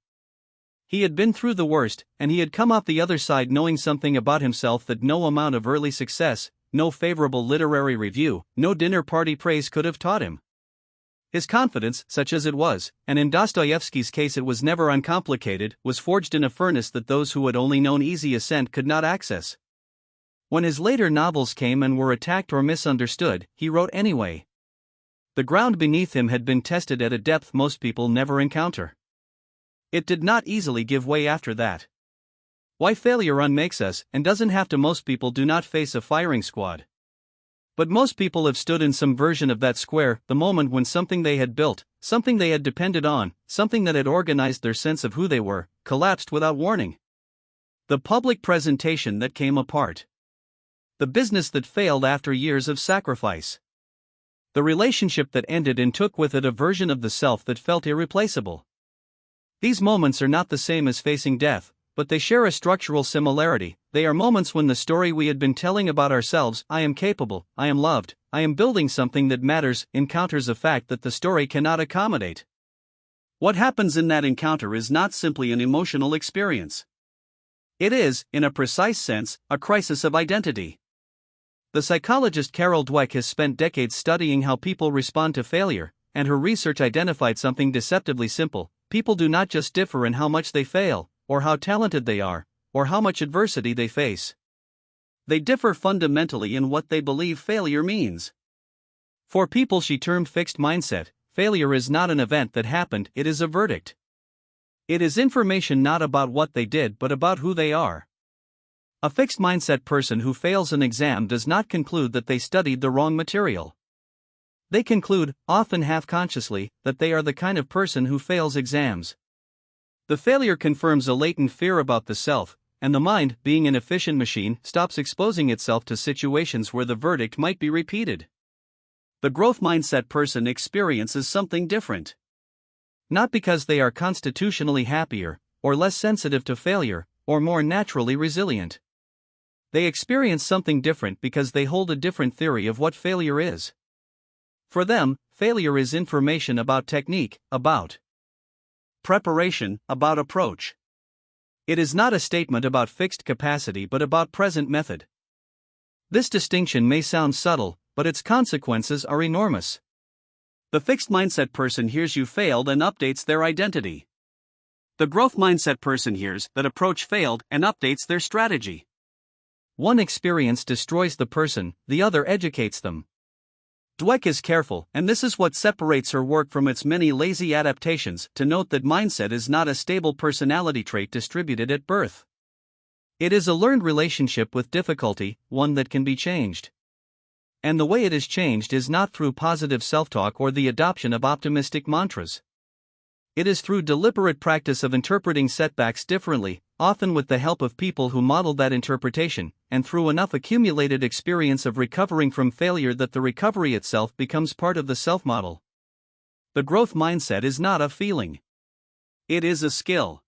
He had been through the worst, and he had come out the other side knowing something about himself that no amount of early success, no favorable literary review, no dinner party praise could have taught him. His confidence, such as it was, and in Dostoevsky's case it was never uncomplicated, was forged in a furnace that those who had only known easy ascent could not access. When his later novels came and were attacked or misunderstood, he wrote anyway. The ground beneath him had been tested at a depth most people never encounter. It did not easily give way after that. Why failure unmakes us, and doesn't have to. Most people do not face a firing squad. But most people have stood in some version of that square, the moment when something they had built, something they had depended on, something that had organized their sense of who they were, collapsed without warning. The public presentation that came apart. The business that failed after years of sacrifice. The relationship that ended and took with it a version of the self that felt irreplaceable. These moments are not the same as facing death, but they share a structural similarity. They are moments when the story we had been telling about ourselves, I am capable, I am loved, I am building something that matters, encounters a fact that the story cannot accommodate. What happens in that encounter is not simply an emotional experience. It is, in a precise sense, a crisis of identity. The psychologist Carol Dweck has spent decades studying how people respond to failure, and her research identified something deceptively simple. People do not just differ in how much they fail, or how talented they are, or how much adversity they face. They differ fundamentally in what they believe failure means. For people she termed fixed mindset, failure is not an event that happened, it is a verdict. It is information not about what they did but about who they are. A fixed mindset person who fails an exam does not conclude that they studied the wrong material. They conclude, often half-consciously, that they are the kind of person who fails exams. The failure confirms a latent fear about the self, and the mind, being an efficient machine, stops exposing itself to situations where the verdict might be repeated. The growth mindset person experiences something different. Not because they are constitutionally happier, or less sensitive to failure, or more naturally resilient. They experience something different because they hold a different theory of what failure is. For them, failure is information about technique, about preparation, about approach. It is not a statement about fixed capacity but about present method. This distinction may sound subtle, but its consequences are enormous. The fixed mindset person hears you failed and updates their identity. The growth mindset person hears that approach failed and updates their strategy. One experience destroys the person, the other educates them. Dweck is careful, and this is what separates her work from its many lazy adaptations, to note that mindset is not a stable personality trait distributed at birth. It is a learned relationship with difficulty, one that can be changed. And the way it is changed is not through positive self-talk or the adoption of optimistic mantras. It is through deliberate practice of interpreting setbacks differently, often with the help of people who model that interpretation, and through enough accumulated experience of recovering from failure that the recovery itself becomes part of the self-model. The growth mindset is not a feeling. It is a skill.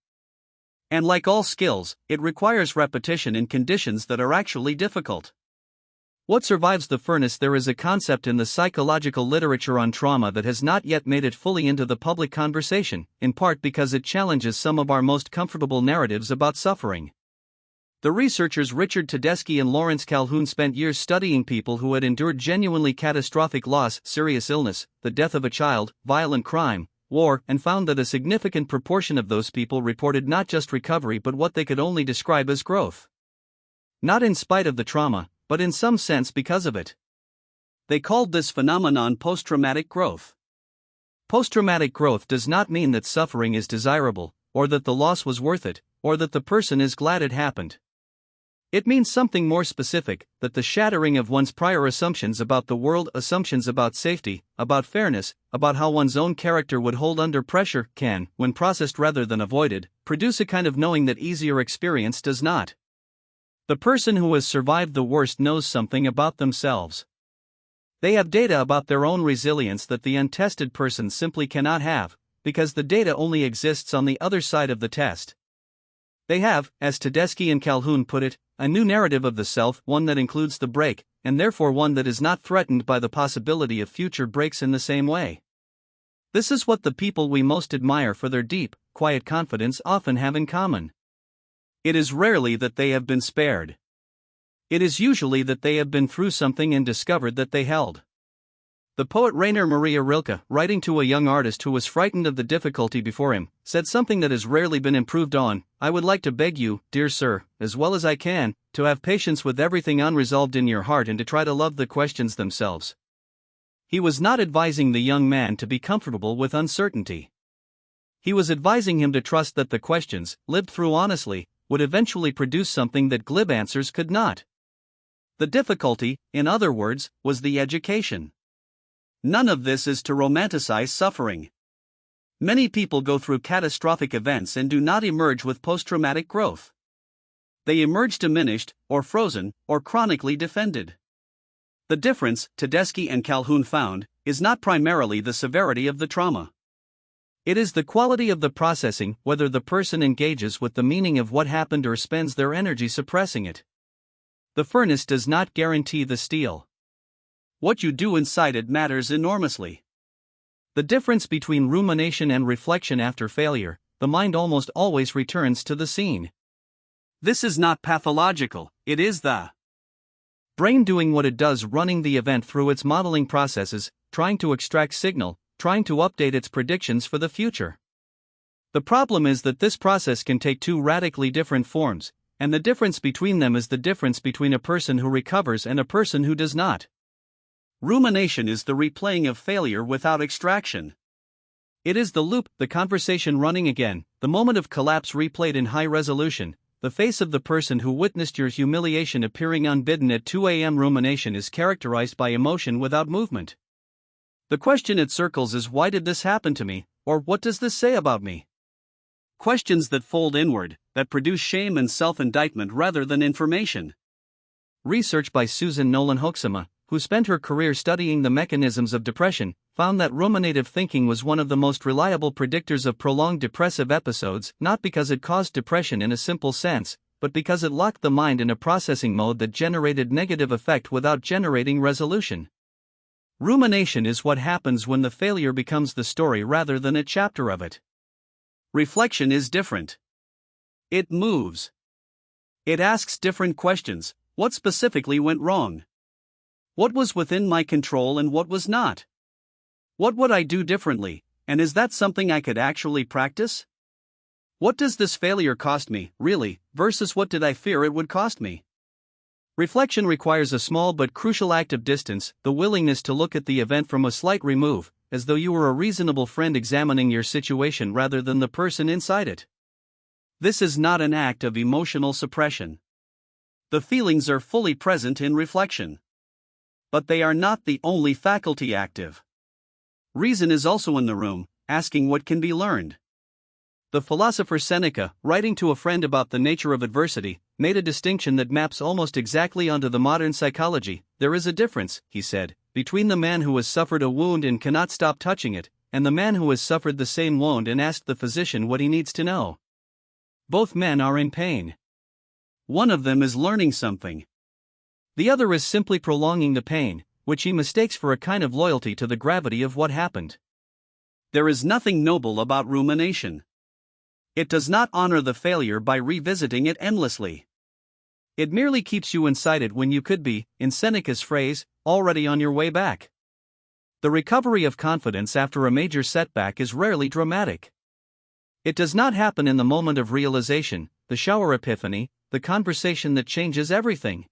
And like all skills, it requires repetition in conditions that are actually difficult. What survives the furnace? There is a concept in the psychological literature on trauma that has not yet made it fully into the public conversation, in part because it challenges some of our most comfortable narratives about suffering. The researchers Richard Tedeschi and Lawrence Calhoun spent years studying people who had endured genuinely catastrophic loss, serious illness, the death of a child, violent crime, war, and found that a significant proportion of those people reported not just recovery but what they could only describe as growth. Not in spite of the trauma, but in some sense because of it. They called this phenomenon post-traumatic growth. Post-traumatic growth does not mean that suffering is desirable, or that the loss was worth it, or that the person is glad it happened. It means something more specific, that the shattering of one's prior assumptions about the world, assumptions about safety, about fairness, about how one's own character would hold under pressure, can, when processed rather than avoided, produce a kind of knowing that easier experience does not. The person who has survived the worst knows something about themselves. They have data about their own resilience that the untested person simply cannot have, because the data only exists on the other side of the test. They have, as Tedeschi and Calhoun put it, a new narrative of the self, one that includes the break, and therefore one that is not threatened by the possibility of future breaks in the same way. This is what the people we most admire for their deep, quiet confidence often have in common. It is rarely that they have been spared. It is usually that they have been through something and discovered that they held. The poet Rainer Maria Rilke, writing to a young artist who was frightened of the difficulty before him, said something that has rarely been improved on: "I would like to beg you, dear sir, as well as I can, to have patience with everything unresolved in your heart and to try to love the questions themselves." He was not advising the young man to be comfortable with uncertainty. He was advising him to trust that the questions, lived through honestly, would eventually produce something that glib answers could not. The difficulty, in other words, was the education. None of this is to romanticize suffering. Many people go through catastrophic events and do not emerge with post-traumatic growth. They emerge diminished, or frozen, or chronically defended. The difference, Tedeschi and Calhoun found, is not primarily the severity of the trauma. It is the quality of the processing, whether the person engages with the meaning of what happened or spends their energy suppressing it. The furnace does not guarantee the steel. What you do inside it matters enormously. The difference between rumination and reflection after failure, the mind almost always returns to the scene. This is not pathological, it is the brain doing what it does, running the event through its modeling processes, trying to extract signal, trying to update its predictions for the future. The problem is that this process can take two radically different forms, and the difference between them is the difference between a person who recovers and a person who does not. Rumination is the replaying of failure without extraction. It is the loop, the conversation running again, the moment of collapse replayed in high resolution, the face of the person who witnessed your humiliation appearing unbidden at 2 a.m. Rumination is characterized by emotion without movement. The question it circles is, why did this happen to me, or what does this say about me? Questions that fold inward, that produce shame and self-indictment rather than information. Research by Susan Nolan Hoeksema, who spent her career studying the mechanisms of depression, found that ruminative thinking was one of the most reliable predictors of prolonged depressive episodes, not because it caused depression in a simple sense, but because it locked the mind in a processing mode that generated negative effect without generating resolution. Rumination is what happens when the failure becomes the story rather than a chapter of it. Reflection is different. It moves. It asks different questions. What specifically went wrong? What was within my control and what was not? What would I do differently, and is that something I could actually practice? What does this failure cost me, really, versus what did I fear it would cost me? Reflection requires a small but crucial act of distance, the willingness to look at the event from a slight remove, as though you were a reasonable friend examining your situation rather than the person inside it. This is not an act of emotional suppression. The feelings are fully present in reflection. But they are not the only faculty active. Reason is also in the room, asking what can be learned. The philosopher Seneca, writing to a friend about the nature of adversity, made a distinction that maps almost exactly onto the modern psychology. There is a difference, he said, between the man who has suffered a wound and cannot stop touching it, and the man who has suffered the same wound and asked the physician what he needs to know. Both men are in pain. One of them is learning something. The other is simply prolonging the pain, which he mistakes for a kind of loyalty to the gravity of what happened. There is nothing noble about rumination. It does not honor the failure by revisiting it endlessly. It merely keeps you inside it when you could be, in Seneca's phrase, already on your way back. The recovery of confidence after a major setback is rarely dramatic. It does not happen in the moment of realization, the shower epiphany, the conversation that changes everything.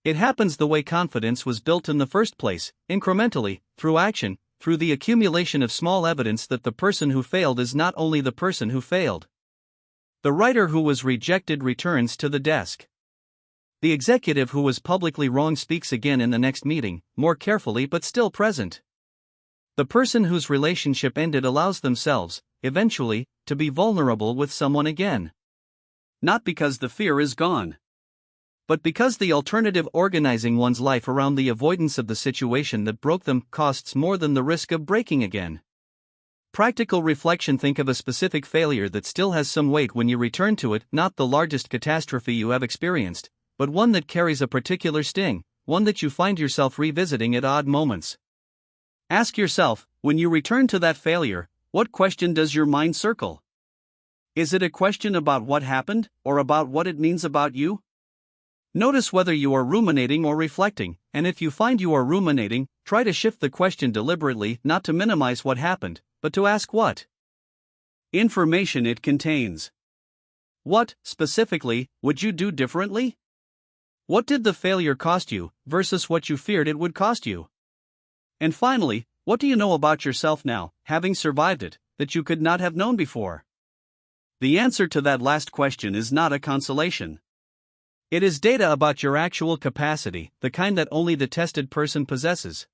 It happens the way confidence was built in the first place, incrementally, through action, through the accumulation of small evidence that the person who failed is not only the person who failed. The writer who was rejected returns to the desk. The executive who was publicly wrong speaks again in the next meeting, more carefully but still present. The person whose relationship ended allows themselves, eventually, to be vulnerable with someone again. Not because the fear is gone, but because the alternative organizing one's life around the avoidance of the situation that broke them costs more than the risk of breaking again. Practical reflection: think of a specific failure that still has some weight when you return to it, not the largest catastrophe you have experienced, but one that carries a particular sting, one that you find yourself revisiting at odd moments. Ask yourself, when you return to that failure, what question does your mind circle? Is it a question about what happened, or about what it means about you? Notice whether you are ruminating or reflecting, and if you find you are ruminating, try to shift the question deliberately, not to minimize what happened, but to ask what information it contains. What, specifically, would you do differently? What did the failure cost you, versus what you feared it would cost you? And finally, what do you know about yourself now, having survived it, that you could not have known before? The answer to that last question is not a consolation. It is data about your actual capacity, the kind that only the tested person possesses.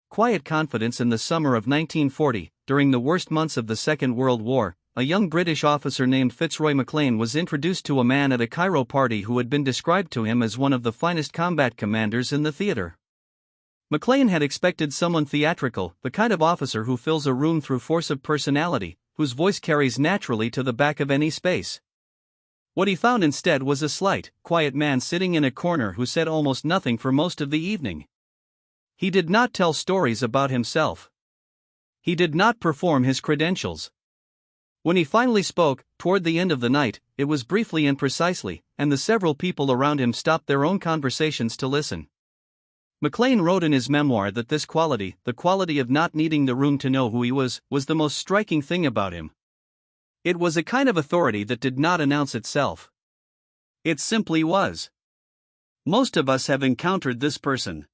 Quiet confidence. In the summer of 1940, during the worst months of the Second World War, a young British officer named Fitzroy MacLean was introduced to a man at a Cairo party who had been described to him as one of the finest combat commanders in the theater. MacLean had expected someone theatrical, the kind of officer who fills a room through force of personality, whose voice carries naturally to the back of any space. What he found instead was a slight, quiet man sitting in a corner who said almost nothing for most of the evening. He did not tell stories about himself. He did not perform his credentials. When he finally spoke, toward the end of the night, it was briefly and precisely, and the several people around him stopped their own conversations to listen. MacLean wrote in his memoir that this quality, the quality of not needing the room to know who he was the most striking thing about him. It was a kind of authority that did not announce itself. It simply was. Most of us have encountered this person.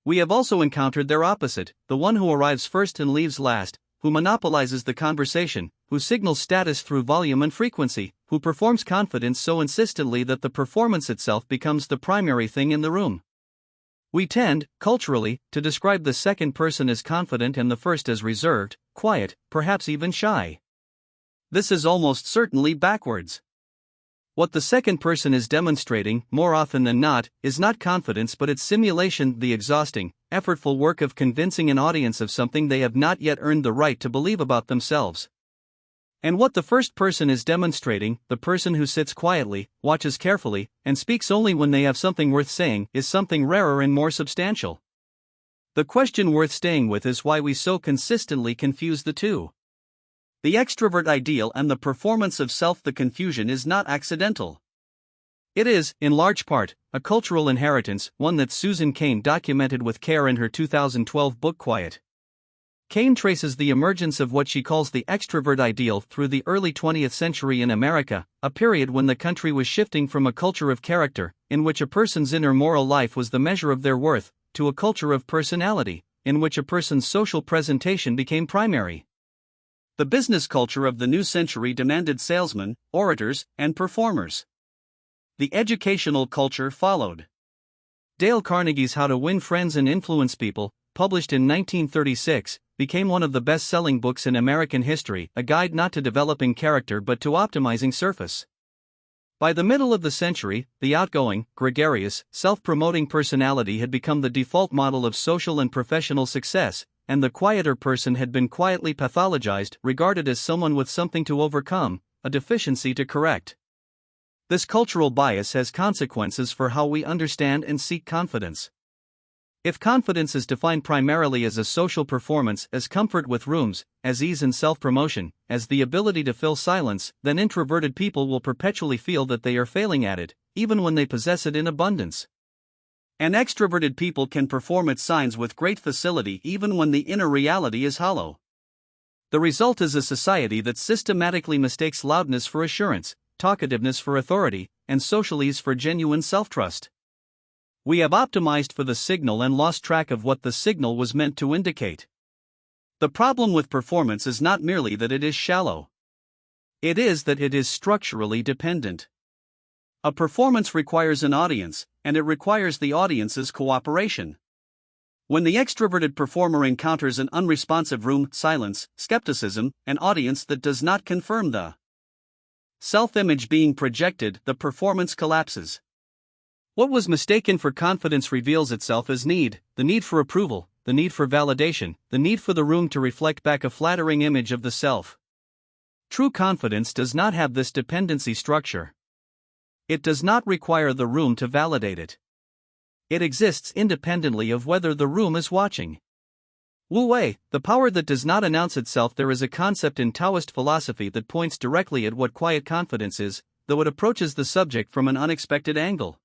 We have also encountered their opposite, the one who arrives first and leaves last, who monopolizes the conversation, who signals status through volume and frequency, who performs confidence so insistently that the performance itself becomes the primary thing in the room. We tend, culturally, to describe the second person as confident and the first as reserved, quiet, perhaps even shy. This is almost certainly backwards. What the second person is demonstrating, more often than not, is not confidence but its simulation, the exhausting, effortful work of convincing an audience of something they have not yet earned the right to believe about themselves. And what the first person is demonstrating, the person who sits quietly, watches carefully, and speaks only when they have something worth saying, is something rarer and more substantial. The question worth staying with is why we so consistently confuse the two. The extrovert ideal and the performance of self. The confusion is not accidental. It is, in large part, a cultural inheritance, one that Susan Cain documented with care in her 2012 book Quiet. Cain traces the emergence of what she calls the extrovert ideal through the early 20th century in America, a period when the country was shifting from a culture of character, in which a person's inner moral life was the measure of their worth, to a culture of personality, in which a person's social presentation became primary. The business culture of the new century demanded salesmen, orators, and performers. The educational culture followed. Dale Carnegie's How to Win Friends and Influence People, published in 1936, became one of the best-selling books in American history, a guide not to developing character but to optimizing surface. By the middle of the century, the outgoing, gregarious, self-promoting personality had become the default model of social and professional success, and the quieter person had been quietly pathologized, regarded as someone with something to overcome, a deficiency to correct. This cultural bias has consequences for how we understand and seek confidence. If confidence is defined primarily as a social performance, as comfort with rooms, as ease in self-promotion, as the ability to fill silence, then introverted people will perpetually feel that they are failing at it, even when they possess it in abundance. And extroverted people can perform its signs with great facility even when the inner reality is hollow. The result is a society that systematically mistakes loudness for assurance, talkativeness for authority, and social ease for genuine self-trust. We have optimized for the signal and lost track of what the signal was meant to indicate. The problem with performance is not merely that it is shallow. It is that it is structurally dependent. A performance requires an audience, and it requires the audience's cooperation. When the extroverted performer encounters an unresponsive room, silence, skepticism, an audience that does not confirm the self-image being projected, the performance collapses. What was mistaken for confidence reveals itself as need, the need for approval, the need for validation, the need for the room to reflect back a flattering image of the self. True confidence does not have this dependency structure. It does not require the room to validate it. It exists independently of whether the room is watching. Wu Wei, the power that does not announce itself. There is a concept in Taoist philosophy that points directly at what quiet confidence is, though it approaches the subject from an unexpected angle.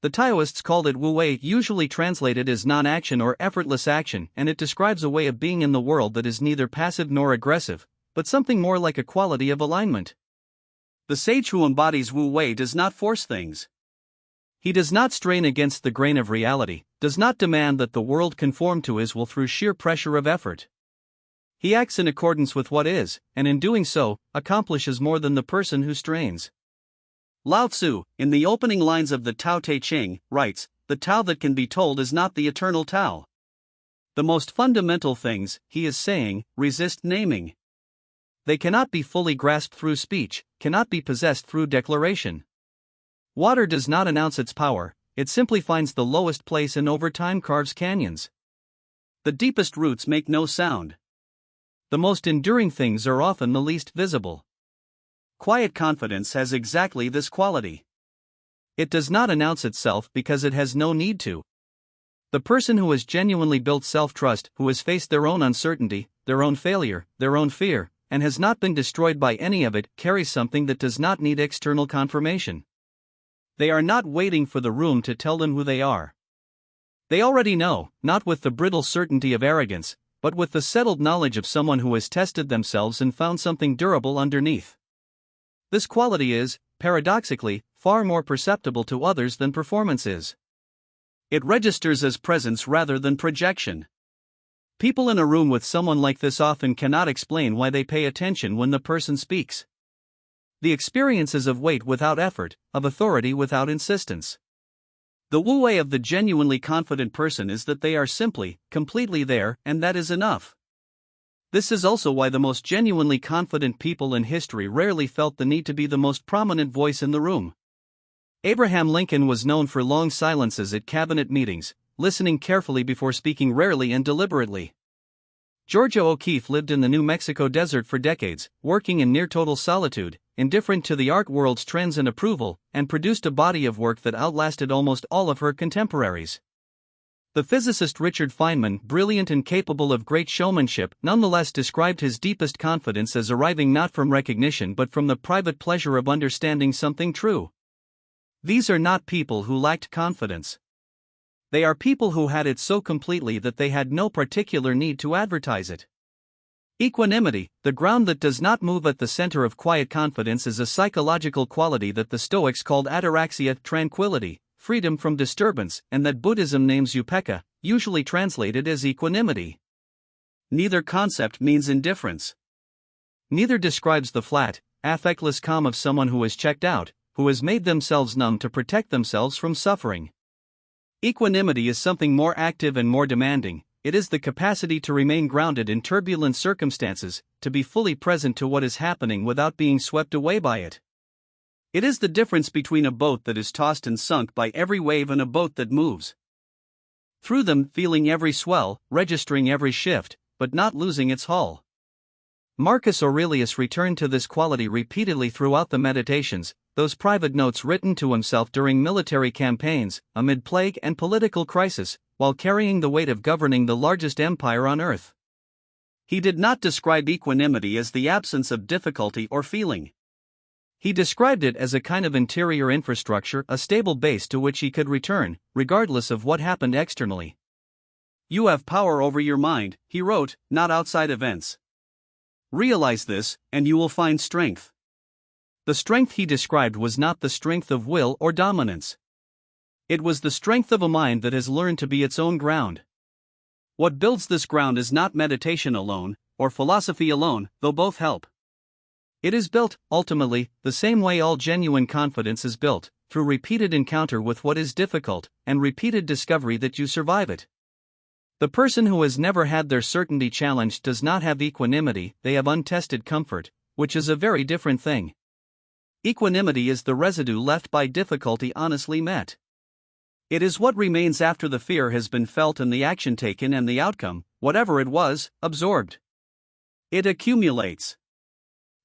The Taoists called it Wu Wei, usually translated as non-action or effortless action, and it describes a way of being in the world that is neither passive nor aggressive, but something more like a quality of alignment. The sage who embodies Wu Wei does not force things. He does not strain against the grain of reality, does not demand that the world conform to his will through sheer pressure of effort. He acts in accordance with what is, and in doing so, accomplishes more than the person who strains. Lao Tzu, in the opening lines of the Tao Te Ching, writes, "The Tao that can be told is not the eternal Tao." The most fundamental things, he is saying, resist naming. They cannot be fully grasped through speech, cannot be possessed through declaration. Water does not announce its power, it simply finds the lowest place and over time carves canyons. The deepest roots make no sound. The most enduring things are often the least visible. Quiet confidence has exactly this quality. It does not announce itself because it has no need to. The person who has genuinely built self-trust, who has faced their own uncertainty, their own failure, their own fear, and has not been destroyed by any of it, carries something that does not need external confirmation. They are not waiting for the room to tell them who they are. They already know, not with the brittle certainty of arrogance, but with the settled knowledge of someone who has tested themselves and found something durable underneath. This quality is, paradoxically, far more perceptible to others than performance is. It registers as presence rather than projection. People in a room with someone like this often cannot explain why they pay attention when the person speaks. The experience is of weight without effort, of authority without insistence. The wu-wei of the genuinely confident person is that they are simply, completely there, and that is enough. This is also why the most genuinely confident people in history rarely felt the need to be the most prominent voice in the room. Abraham Lincoln was known for long silences at cabinet meetings, listening carefully before speaking rarely and deliberately. Georgia O'Keeffe lived in the New Mexico desert for decades, working in near-total solitude, indifferent to the art world's trends and approval, and produced a body of work that outlasted almost all of her contemporaries. The physicist Richard Feynman, brilliant and capable of great showmanship, nonetheless described his deepest confidence as arriving not from recognition but from the private pleasure of understanding something true. These are not people who lacked confidence. They are people who had it so completely that they had no particular need to advertise it. Equanimity, the ground that does not move at the center of quiet confidence, is a psychological quality that the Stoics called ataraxia, tranquility, freedom from disturbance, and that Buddhism names upekkha, usually translated as equanimity. Neither concept means indifference. Neither describes the flat, affectless calm of someone who is checked out, who has made themselves numb to protect themselves from suffering. Equanimity is something more active and more demanding. It is the capacity to remain grounded in turbulent circumstances, to be fully present to what is happening without being swept away by it. It is the difference between a boat that is tossed and sunk by every wave and a boat that moves through them, feeling every swell, registering every shift, but not losing its hull. Marcus Aurelius returned to this quality repeatedly throughout the Meditations, those private notes written to himself during military campaigns, amid plague and political crisis, while carrying the weight of governing the largest empire on earth. He did not describe equanimity as the absence of difficulty or feeling. He described it as a kind of interior infrastructure, a stable base to which he could return, regardless of what happened externally. "You have power over your mind," he wrote, "not outside events. Realize this, and you will find strength." The strength he described was not the strength of will or dominance. It was the strength of a mind that has learned to be its own ground. What builds this ground is not meditation alone, or philosophy alone, though both help. It is built, ultimately, the same way all genuine confidence is built, through repeated encounter with what is difficult, and repeated discovery that you survive it. The person who has never had their certainty challenged does not have equanimity, they have untested comfort, which is a very different thing. Equanimity is the residue left by difficulty honestly met. It is what remains after the fear has been felt and the action taken and the outcome, whatever it was, absorbed. It accumulates.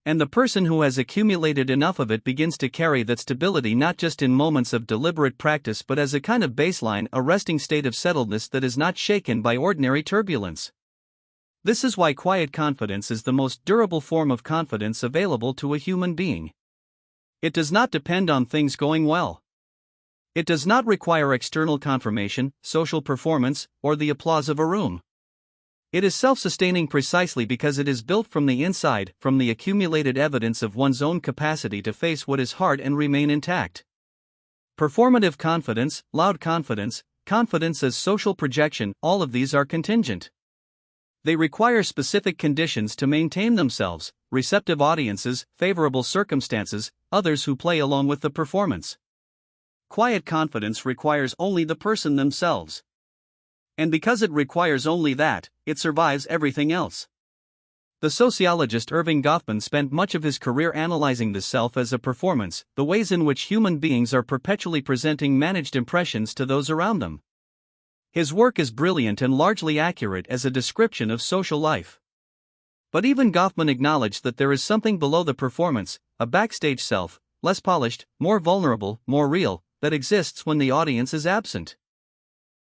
And the person who has accumulated enough of it begins to carry that stability not just in moments of deliberate practice but as a kind of baseline, a resting state of settledness that is not shaken by ordinary turbulence. This is why quiet confidence is the most durable form of confidence available to a human being. It does not depend on things going well. It does not require external confirmation, social performance, or the applause of a room. It is self-sustaining precisely because it is built from the inside, from the accumulated evidence of one's own capacity to face what is hard and remain intact. Performative confidence, loud confidence, confidence as social projection, all of these are contingent. They require specific conditions to maintain themselves: receptive audiences, favorable circumstances, others who play along with the performance. Quiet confidence requires only the person themselves. And because it requires only that, it survives everything else. The sociologist Irving Goffman spent much of his career analyzing the self as a performance, the ways in which human beings are perpetually presenting managed impressions to those around them. His work is brilliant and largely accurate as a description of social life. But even Goffman acknowledged that there is something below the performance, a backstage self, less polished, more vulnerable, more real, that exists when the audience is absent.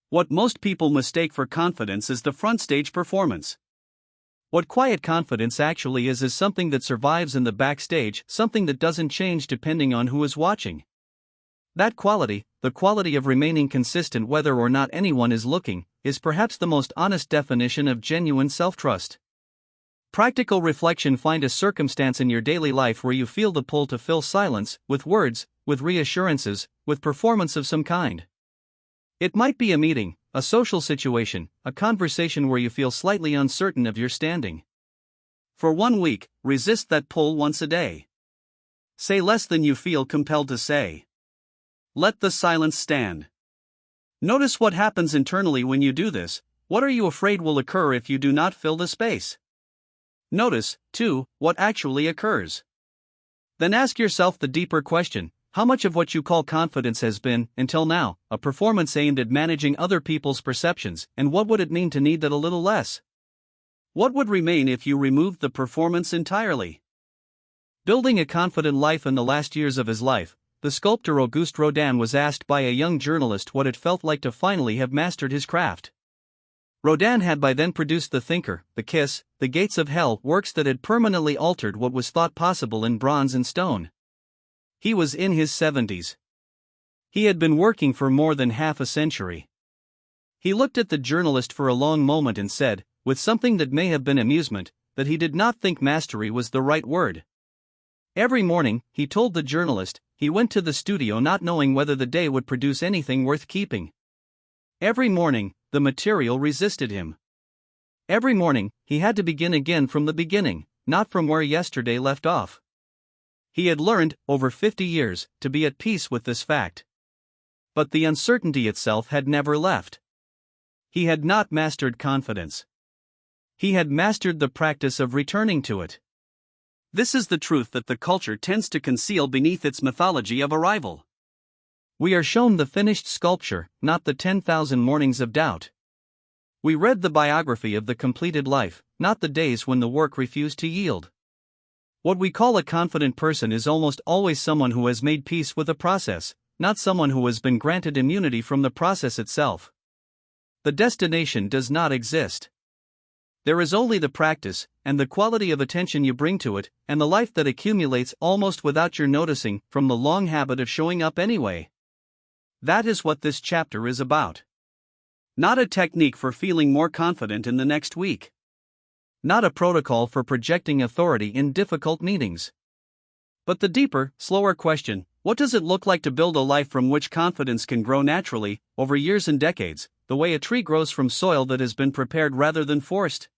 What most people mistake for confidence is the front stage performance. What quiet confidence actually is something that survives in the backstage, something that doesn't change depending on who is watching. That quality, the quality of remaining consistent whether or not anyone is looking, is perhaps the most honest definition of genuine self-trust. Practical reflection: find a circumstance in your daily life where you feel the pull to fill silence, with words, with reassurances, with performance of some kind. It might be a meeting, a social situation, a conversation where you feel slightly uncertain of your standing. For 1 week, resist that pull once a day. Say less than you feel compelled to say. Let the silence stand. Notice what happens internally when you do this. What are you afraid will occur if you do not fill the space? Notice, too, what actually occurs. Then ask yourself the deeper question: how much of what you call confidence has been, until now, a performance aimed at managing other people's perceptions, and what would it mean to need that a little less? What would remain if you removed the performance entirely? Building a confident life. In the last years of his life, the sculptor Auguste Rodin was asked by a young journalist what it felt like to finally have mastered his craft. Rodin had by then produced The Thinker, The Kiss, The Gates of Hell, works that had permanently altered what was thought possible in bronze and stone. He was in his 70s. He had been working for more than half a century. He looked at the journalist for a long moment and said, with something that may have been amusement, that he did not think mastery was the right word. Every morning, he told the journalist, he went to the studio not knowing whether the day would produce anything worth keeping. Every morning, the material resisted him. Every morning, he had to begin again from the beginning, not from where yesterday left off. He had learned, over 50 years, to be at peace with this fact. But the uncertainty itself had never left. He had not mastered confidence. He had mastered the practice of returning to it. This is the truth that the culture tends to conceal beneath its mythology of arrival. We are shown the finished sculpture, not the 10,000 mornings of doubt. We read the biography of the completed life, not the days when the work refused to yield. What we call a confident person is almost always someone who has made peace with the process, not someone who has been granted immunity from the process itself. The destination does not exist. There is only the practice, and the quality of attention you bring to it, and the life that accumulates almost without your noticing, from the long habit of showing up anyway. That is what this chapter is about. Not a technique for feeling more confident in the next week. Not a protocol for projecting authority in difficult meetings. But the deeper, slower question: what does it look like to build a life from which confidence can grow naturally, over years and decades, the way a tree grows from soil that has been prepared rather than forced?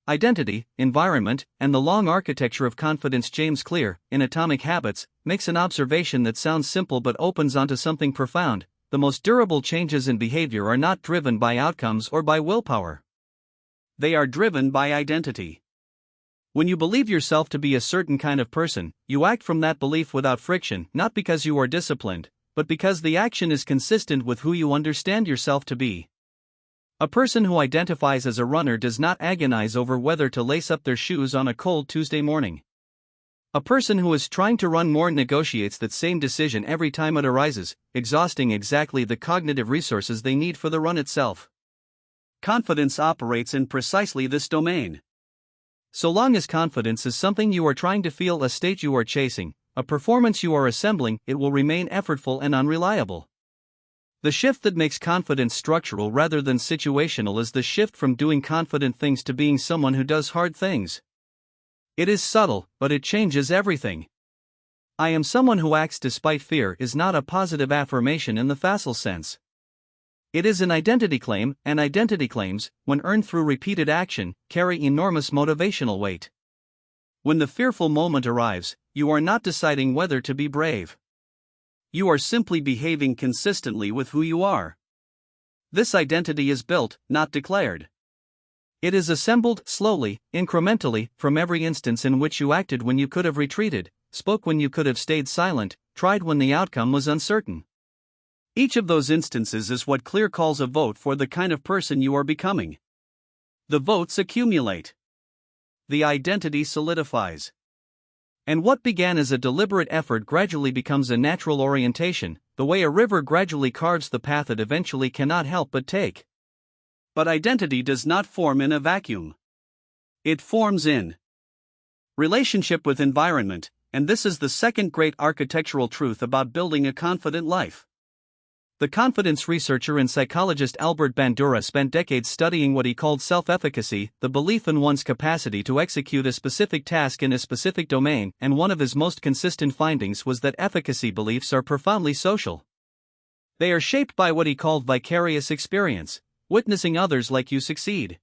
Identity, environment, and the long architecture of confidence. James Clear, in Atomic Habits, makes an observation that sounds simple but opens onto something profound. The most durable changes in behavior are not driven by outcomes or by willpower. They are driven by identity. When you believe yourself to be a certain kind of person, you act from that belief without friction, not because you are disciplined, but because the action is consistent with who you understand yourself to be. A person who identifies as a runner does not agonize over whether to lace up their shoes on a cold Tuesday morning. A person who is trying to run more negotiates that same decision every time it arises, exhausting exactly the cognitive resources they need for the run itself. Confidence operates in precisely this domain. So long as confidence is something you are trying to feel, a state you are chasing, a performance you are assembling, it will remain effortful and unreliable. The shift that makes confidence structural rather than situational is the shift from doing confident things to being someone who does hard things. It is subtle, but it changes everything. I am someone who acts despite fear is not a positive affirmation in the facile sense. It is an identity claim, and identity claims, when earned through repeated action, carry enormous motivational weight. When the fearful moment arrives, you are not deciding whether to be brave. You are simply behaving consistently with who you are. This identity is built, not declared. It is assembled, slowly, incrementally, from every instance in which you acted when you could have retreated, spoke when you could have stayed silent, tried when the outcome was uncertain. Each of those instances is what Clear calls a vote for the kind of person you are becoming. The votes accumulate. The identity solidifies. And what began as a deliberate effort gradually becomes a natural orientation, the way a river gradually carves the path it eventually cannot help but take. But identity does not form in a vacuum. It forms in relationship with environment, and this is the second great architectural truth about building a confident life. The confidence researcher and psychologist Albert Bandura spent decades studying what he called self-efficacy, the belief in one's capacity to execute a specific task in a specific domain, and one of his most consistent findings was that efficacy beliefs are profoundly social. They are shaped by what he called vicarious experience, witnessing others like you succeed.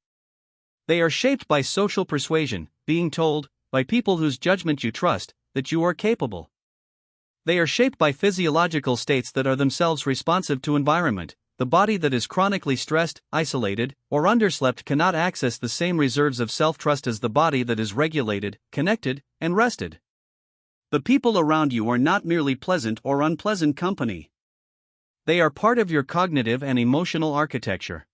They are shaped by social persuasion, being told, by people whose judgment you trust, that you are capable. They are shaped by physiological states that are themselves responsive to environment. The body that is chronically stressed, isolated, or underslept cannot access the same reserves of self-trust as the body that is regulated, connected, and rested. The people around you are not merely pleasant or unpleasant company. They are part of your cognitive and emotional architecture.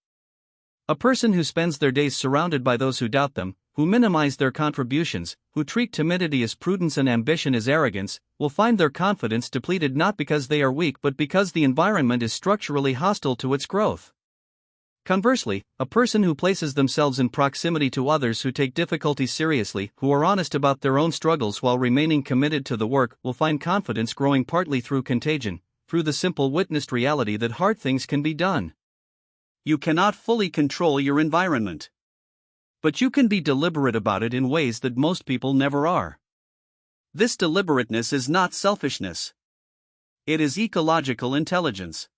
A person who spends their days surrounded by those who doubt them, who minimize their contributions, who treat timidity as prudence and ambition as arrogance, will find their confidence depleted not because they are weak but because the environment is structurally hostile to its growth. Conversely, a person who places themselves in proximity to others who take difficulties seriously, who are honest about their own struggles while remaining committed to the work, will find confidence growing partly through contagion, through the simple witnessed reality that hard things can be done. You cannot fully control your environment, but you can be deliberate about it in ways that most people never are. This deliberateness is not selfishness. It is ecological intelligence.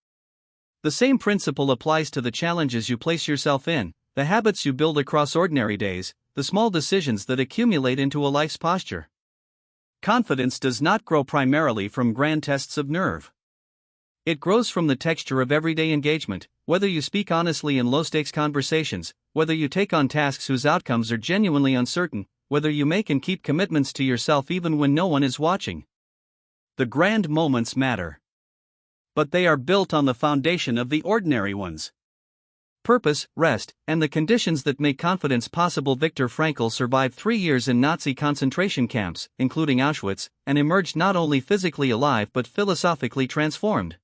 The same principle applies to the challenges you place yourself in, the habits you build across ordinary days, the small decisions that accumulate into a life's posture. Confidence does not grow primarily from grand tests of nerve. It grows from the texture of everyday engagement, whether you speak honestly in low-stakes conversations, whether you take on tasks whose outcomes are genuinely uncertain, whether you make and keep commitments to yourself even when no one is watching. The grand moments matter, but they are built on the foundation of the ordinary ones. Purpose, rest, and the conditions that make confidence possible. Viktor Frankl survived 3 years in Nazi concentration camps, including Auschwitz, and emerged not only physically alive but philosophically transformed.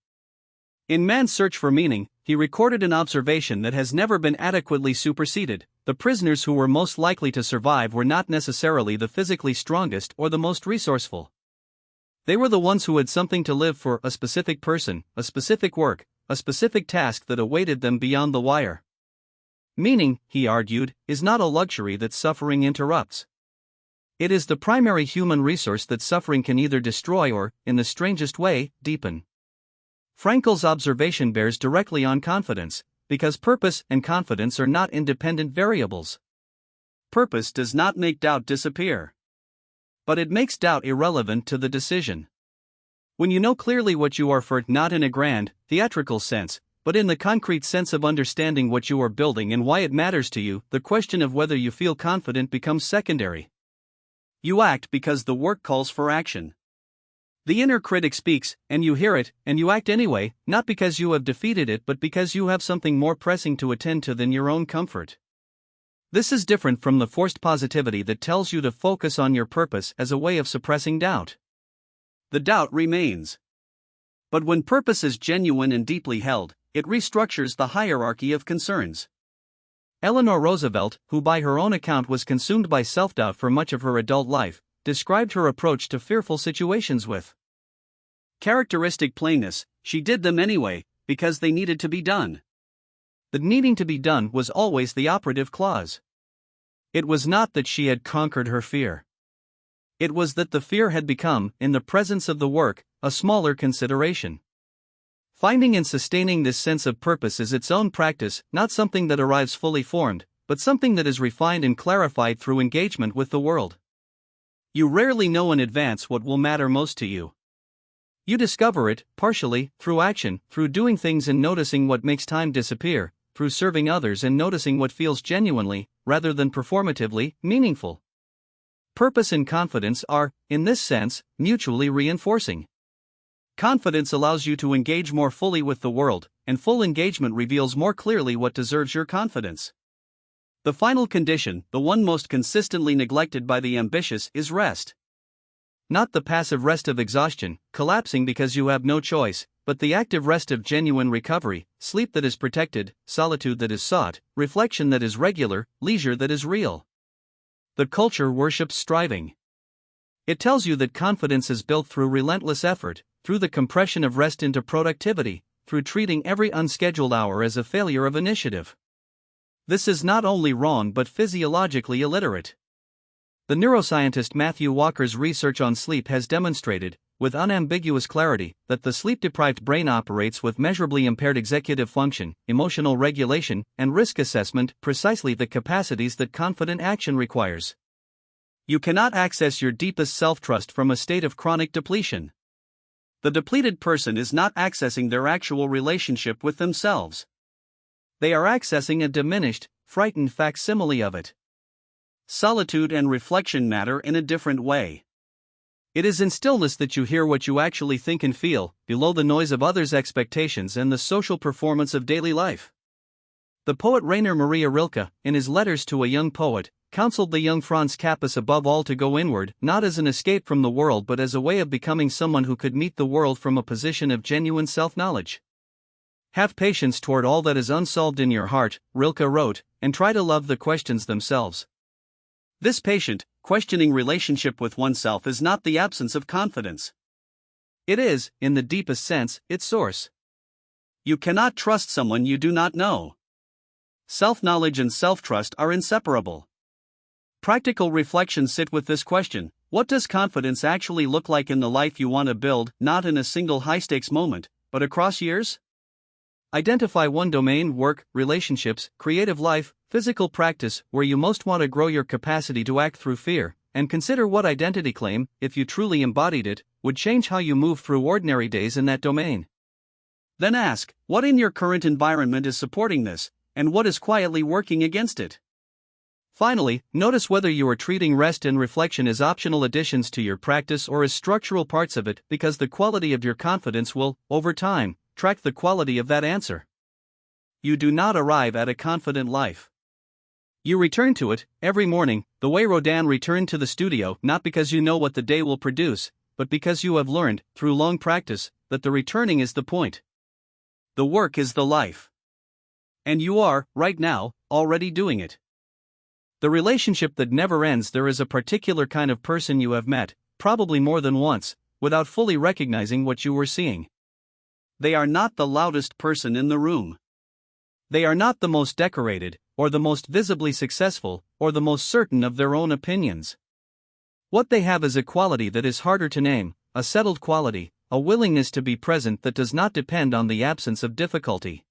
In Man's Search for Meaning, he recorded an observation that has never been adequately superseded: the prisoners who were most likely to survive were not necessarily the physically strongest or the most resourceful. They were the ones who had something to live for, a specific person, a specific work, a specific task that awaited them beyond the wire. Meaning, he argued, is not a luxury that suffering interrupts. It is the primary human resource that suffering can either destroy or, in the strangest way, deepen. Frankl's observation bears directly on confidence, because purpose and confidence are not independent variables. Purpose does not make doubt disappear, but it makes doubt irrelevant to the decision. When you know clearly what you are for, not in a grand, theatrical sense, but in the concrete sense of understanding what you are building and why it matters to you, the question of whether you feel confident becomes secondary. You act because the work calls for action. The inner critic speaks, and you hear it, and you act anyway, not because you have defeated it but because you have something more pressing to attend to than your own comfort. This is different from the forced positivity that tells you to focus on your purpose as a way of suppressing doubt. The doubt remains. But when purpose is genuine and deeply held, it restructures the hierarchy of concerns. Eleanor Roosevelt, who by her own account was consumed by self-doubt for much of her adult life, described her approach to fearful situations with characteristic plainness: she did them anyway, because they needed to be done. The needing to be done was always the operative clause. It was not that she had conquered her fear. It was that the fear had become, in the presence of the work, a smaller consideration. Finding and sustaining this sense of purpose is its own practice, not something that arrives fully formed, but something that is refined and clarified through engagement with the world. You rarely know in advance what will matter most to you. You discover it, partially, through action, through doing things and noticing what makes time disappear, through serving others and noticing what feels genuinely, rather than performatively, meaningful. Purpose and confidence are, in this sense, mutually reinforcing. Confidence allows you to engage more fully with the world, and full engagement reveals more clearly what deserves your confidence. The final condition, the one most consistently neglected by the ambitious, is rest. Not the passive rest of exhaustion, collapsing because you have no choice, but the active rest of genuine recovery, sleep that is protected, solitude that is sought, reflection that is regular, leisure that is real. The culture worships striving. It tells you that confidence is built through relentless effort, through the compression of rest into productivity, through treating every unscheduled hour as a failure of initiative. This is not only wrong but physiologically illiterate. The neuroscientist Matthew Walker's research on sleep has demonstrated, with unambiguous clarity, that the sleep-deprived brain operates with measurably impaired executive function, emotional regulation, and risk assessment, precisely the capacities that confident action requires. You cannot access your deepest self-trust from a state of chronic depletion. The depleted person is not accessing their actual relationship with themselves. They are accessing a diminished, frightened facsimile of it. Solitude and reflection matter in a different way. It is in stillness that you hear what you actually think and feel, below the noise of others' expectations and the social performance of daily life. The poet Rainer Maria Rilke, in his Letters to a Young Poet, counseled the young Franz Capus above all to go inward, not as an escape from the world but as a way of becoming someone who could meet the world from a position of genuine self-knowledge. Have patience toward all that is unsolved in your heart, Rilke wrote, and try to love the questions themselves. This patient, questioning relationship with oneself is not the absence of confidence. It is, in the deepest sense, its source. You cannot trust someone you do not know. Self-knowledge and self-trust are inseparable. Practical reflections sit with this question: what does confidence actually look like in the life you want to build, not in a single high-stakes moment, but across years? Identify one domain, work, relationships, creative life, physical practice, where you most want to grow your capacity to act through fear, and consider what identity claim, if you truly embodied it, would change how you move through ordinary days in that domain. Then ask, what in your current environment is supporting this, and what is quietly working against it? Finally, notice whether you are treating rest and reflection as optional additions to your practice or as structural parts of it, because the quality of your confidence will, over time, track the quality of that answer. You do not arrive at a confident life. You return to it, every morning, the way Rodin returned to the studio, not because you know what the day will produce, but because you have learned, through long practice, that the returning is the point. The work is the life. And you are, right now, already doing it. The relationship that never ends. There is a particular kind of person you have met, probably more than once, without fully recognizing what you were seeing. They are not the loudest person in the room. They are not the most decorated, or the most visibly successful, or the most certain of their own opinions. What they have is a quality that is harder to name, a settled quality, a willingness to be present that does not depend on the absence of difficulty.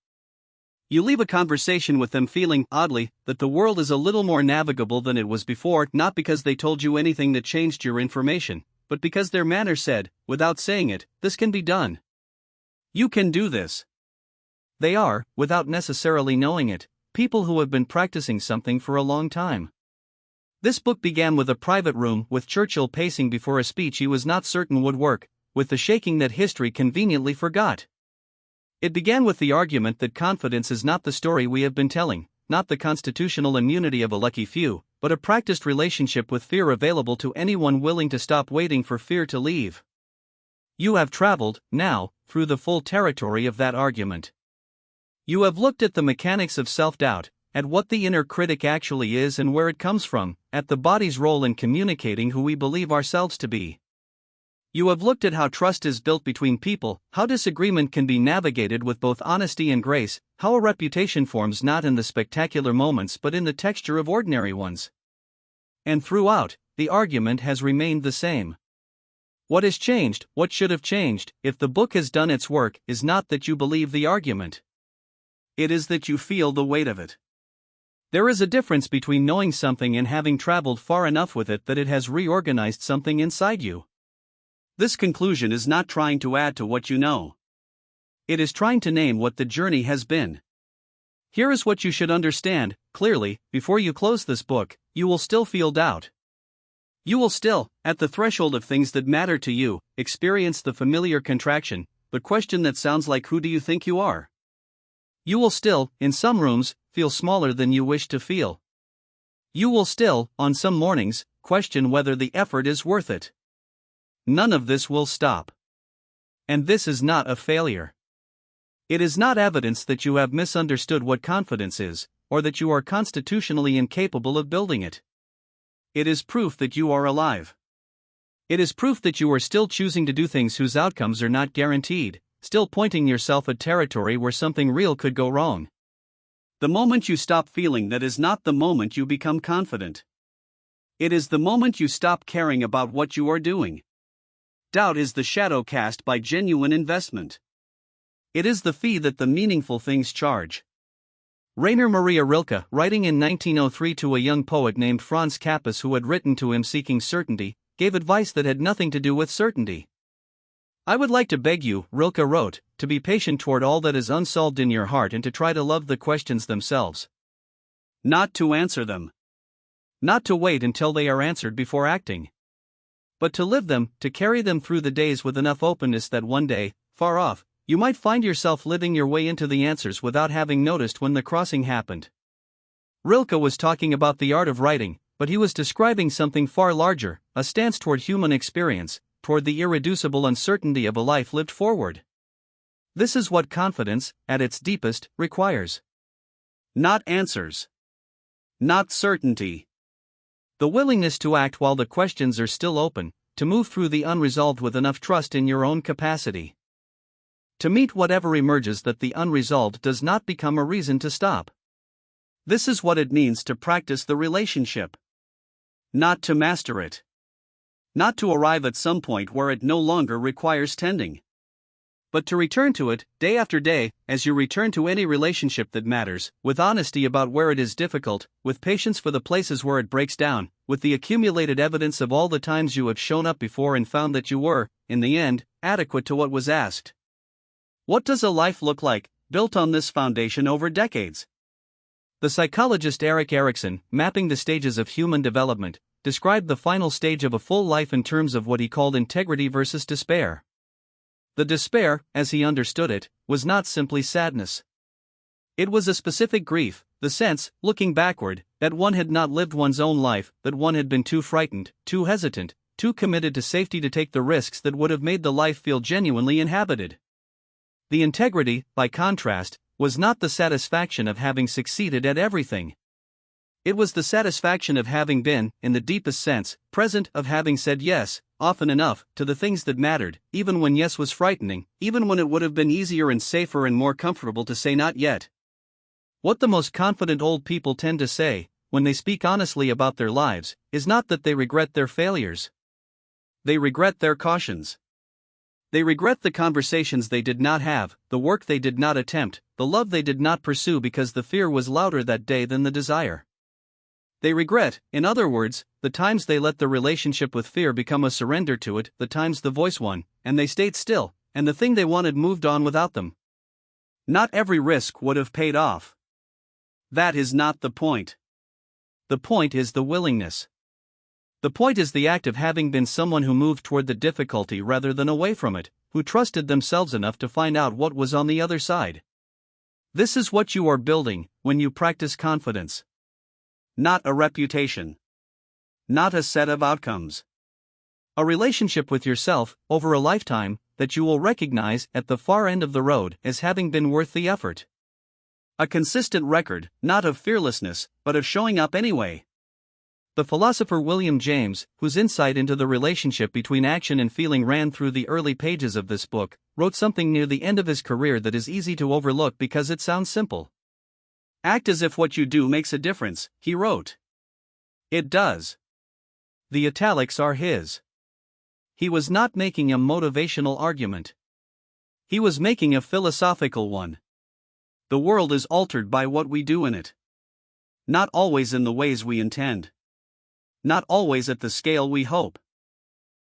You leave a conversation with them feeling, oddly, that the world is a little more navigable than it was before, not because they told you anything that changed your information, but because their manner said, without saying it, this can be done. You can do this. They are, without necessarily knowing it, people who have been practicing something for a long time. This book began with a private room, with Churchill pacing before a speech he was not certain would work, with the shaking that history conveniently forgot. It began with the argument that confidence is not the story we have been telling, not the constitutional immunity of a lucky few, but a practiced relationship with fear available to anyone willing to stop waiting for fear to leave. You have traveled, now, through the full territory of that argument. You have looked at the mechanics of self-doubt, at what the inner critic actually is and where it comes from, at the body's role in communicating who we believe ourselves to be. You have looked at how trust is built between people, how disagreement can be navigated with both honesty and grace, how a reputation forms not in the spectacular moments but in the texture of ordinary ones. And throughout, the argument has remained the same. What has changed, what should have changed, if the book has done its work, is not that you believe the argument. It is that you feel the weight of it. There is a difference between knowing something and having traveled far enough with it that it has reorganized something inside you. This conclusion is not trying to add to what you know. It is trying to name what the journey has been. Here is what you should understand, clearly: before you close this book, you will still feel doubt. You will still, at the threshold of things that matter to you, experience the familiar contraction, the question that sounds like, who do you think you are? You will still, in some rooms, feel smaller than you wish to feel. You will still, on some mornings, question whether the effort is worth it. None of this will stop. And this is not a failure. It is not evidence that you have misunderstood what confidence is, or that you are constitutionally incapable of building it. It is proof that you are alive. It is proof that you are still choosing to do things whose outcomes are not guaranteed, still pointing yourself at territory where something real could go wrong. The moment you stop feeling that is not the moment you become confident. It is the moment you stop caring about what you are doing. Doubt is the shadow cast by genuine investment. It is the fee that the meaningful things charge. Rainer Maria Rilke, writing in 1903 to a young poet named Franz Capus who had written to him seeking certainty, gave advice that had nothing to do with certainty. "I would like to beg you," Rilke wrote, "to be patient toward all that is unsolved in your heart and to try to love the questions themselves. Not to answer them. Not to wait until they are answered before acting. But to live them, to carry them through the days with enough openness that one day, far off, you might find yourself living your way into the answers without having noticed when the crossing happened." Rilke was talking about the art of writing, but he was describing something far larger, a stance toward human experience, toward the irreducible uncertainty of a life lived forward. This is what confidence, at its deepest, requires. Not answers. Not certainty. The willingness to act while the questions are still open, to move through the unresolved with enough trust in your own capacity. To meet whatever emerges that the unresolved does not become a reason to stop. This is what it means to practice the relationship. Not to master it. Not to arrive at some point where it no longer requires tending. But to return to it, day after day, as you return to any relationship that matters, with honesty about where it is difficult, with patience for the places where it breaks down, with the accumulated evidence of all the times you have shown up before and found that you were, in the end, adequate to what was asked. What does a life look like, built on this foundation over decades? The psychologist Erik Erikson, mapping the stages of human development, described the final stage of a full life in terms of what he called integrity versus despair. The despair, as he understood it, was not simply sadness. It was a specific grief, the sense, looking backward, that one had not lived one's own life, that one had been too frightened, too hesitant, too committed to safety to take the risks that would have made the life feel genuinely inhabited. The integrity, by contrast, was not the satisfaction of having succeeded at everything. It was the satisfaction of having been, in the deepest sense, present, of having said yes, often enough, to the things that mattered, even when yes was frightening, even when it would have been easier and safer and more comfortable to say not yet. What the most confident old people tend to say, when they speak honestly about their lives, is not that they regret their failures. They regret their cautions. They regret the conversations they did not have, the work they did not attempt, the love they did not pursue because the fear was louder that day than the desire. They regret, in other words, the times they let the relationship with fear become a surrender to it, the times the voice won, and they stayed still, and the thing they wanted moved on without them. Not every risk would have paid off. That is not the point. The point is the willingness. The point is the act of having been someone who moved toward the difficulty rather than away from it, who trusted themselves enough to find out what was on the other side. This is what you are building when you practice confidence. Not a reputation. Not a set of outcomes. A relationship with yourself, over a lifetime, that you will recognize at the far end of the road as having been worth the effort. A consistent record, not of fearlessness, but of showing up anyway. The philosopher William James, whose insight into the relationship between action and feeling ran through the early pages of this book, wrote something near the end of his career that is easy to overlook because it sounds simple. "Act as if what you do makes a difference," he wrote. It does. The italics are his. He was not making a motivational argument. He was making a philosophical one. The world is altered by what we do in it. Not always in the ways we intend. Not always at the scale we hope.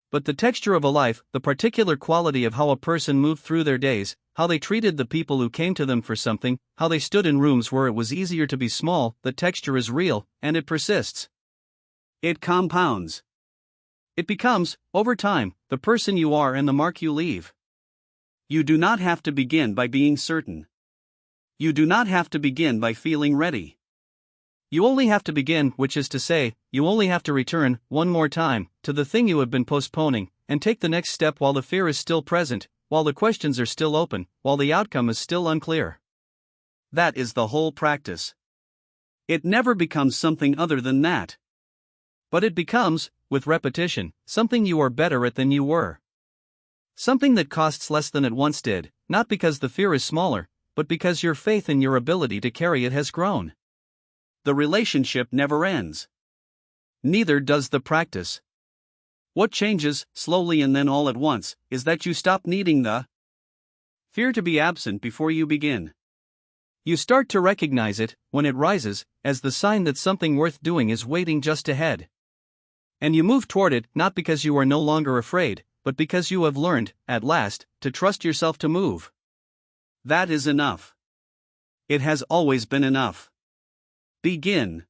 But the texture of a life, the particular quality of how a person moved through their days, how they treated the people who came to them for something, how they stood in rooms where it was easier to be small, the texture is real, and it persists. It compounds. It becomes, over time, the person you are and the mark you leave. You do not have to begin by being certain. You do not have to begin by feeling ready. You only have to begin, which is to say, you only have to return, one more time, to the thing you have been postponing, and take the next step while the fear is still present, while the questions are still open, while the outcome is still unclear. That is the whole practice. It never becomes something other than that. But it becomes, with repetition, something you are better at than you were. Something that costs less than it once did, not because the fear is smaller, but because your faith in your ability to carry it has grown. The relationship never ends. Neither does the practice. What changes, slowly and then all at once, is that you stop needing the fear to be absent before you begin. You start to recognize it, when it rises, as the sign that something worth doing is waiting just ahead. And you move toward it, not because you are no longer afraid, but because you have learned, at last, to trust yourself to move. That is enough. It has always been enough. Begin.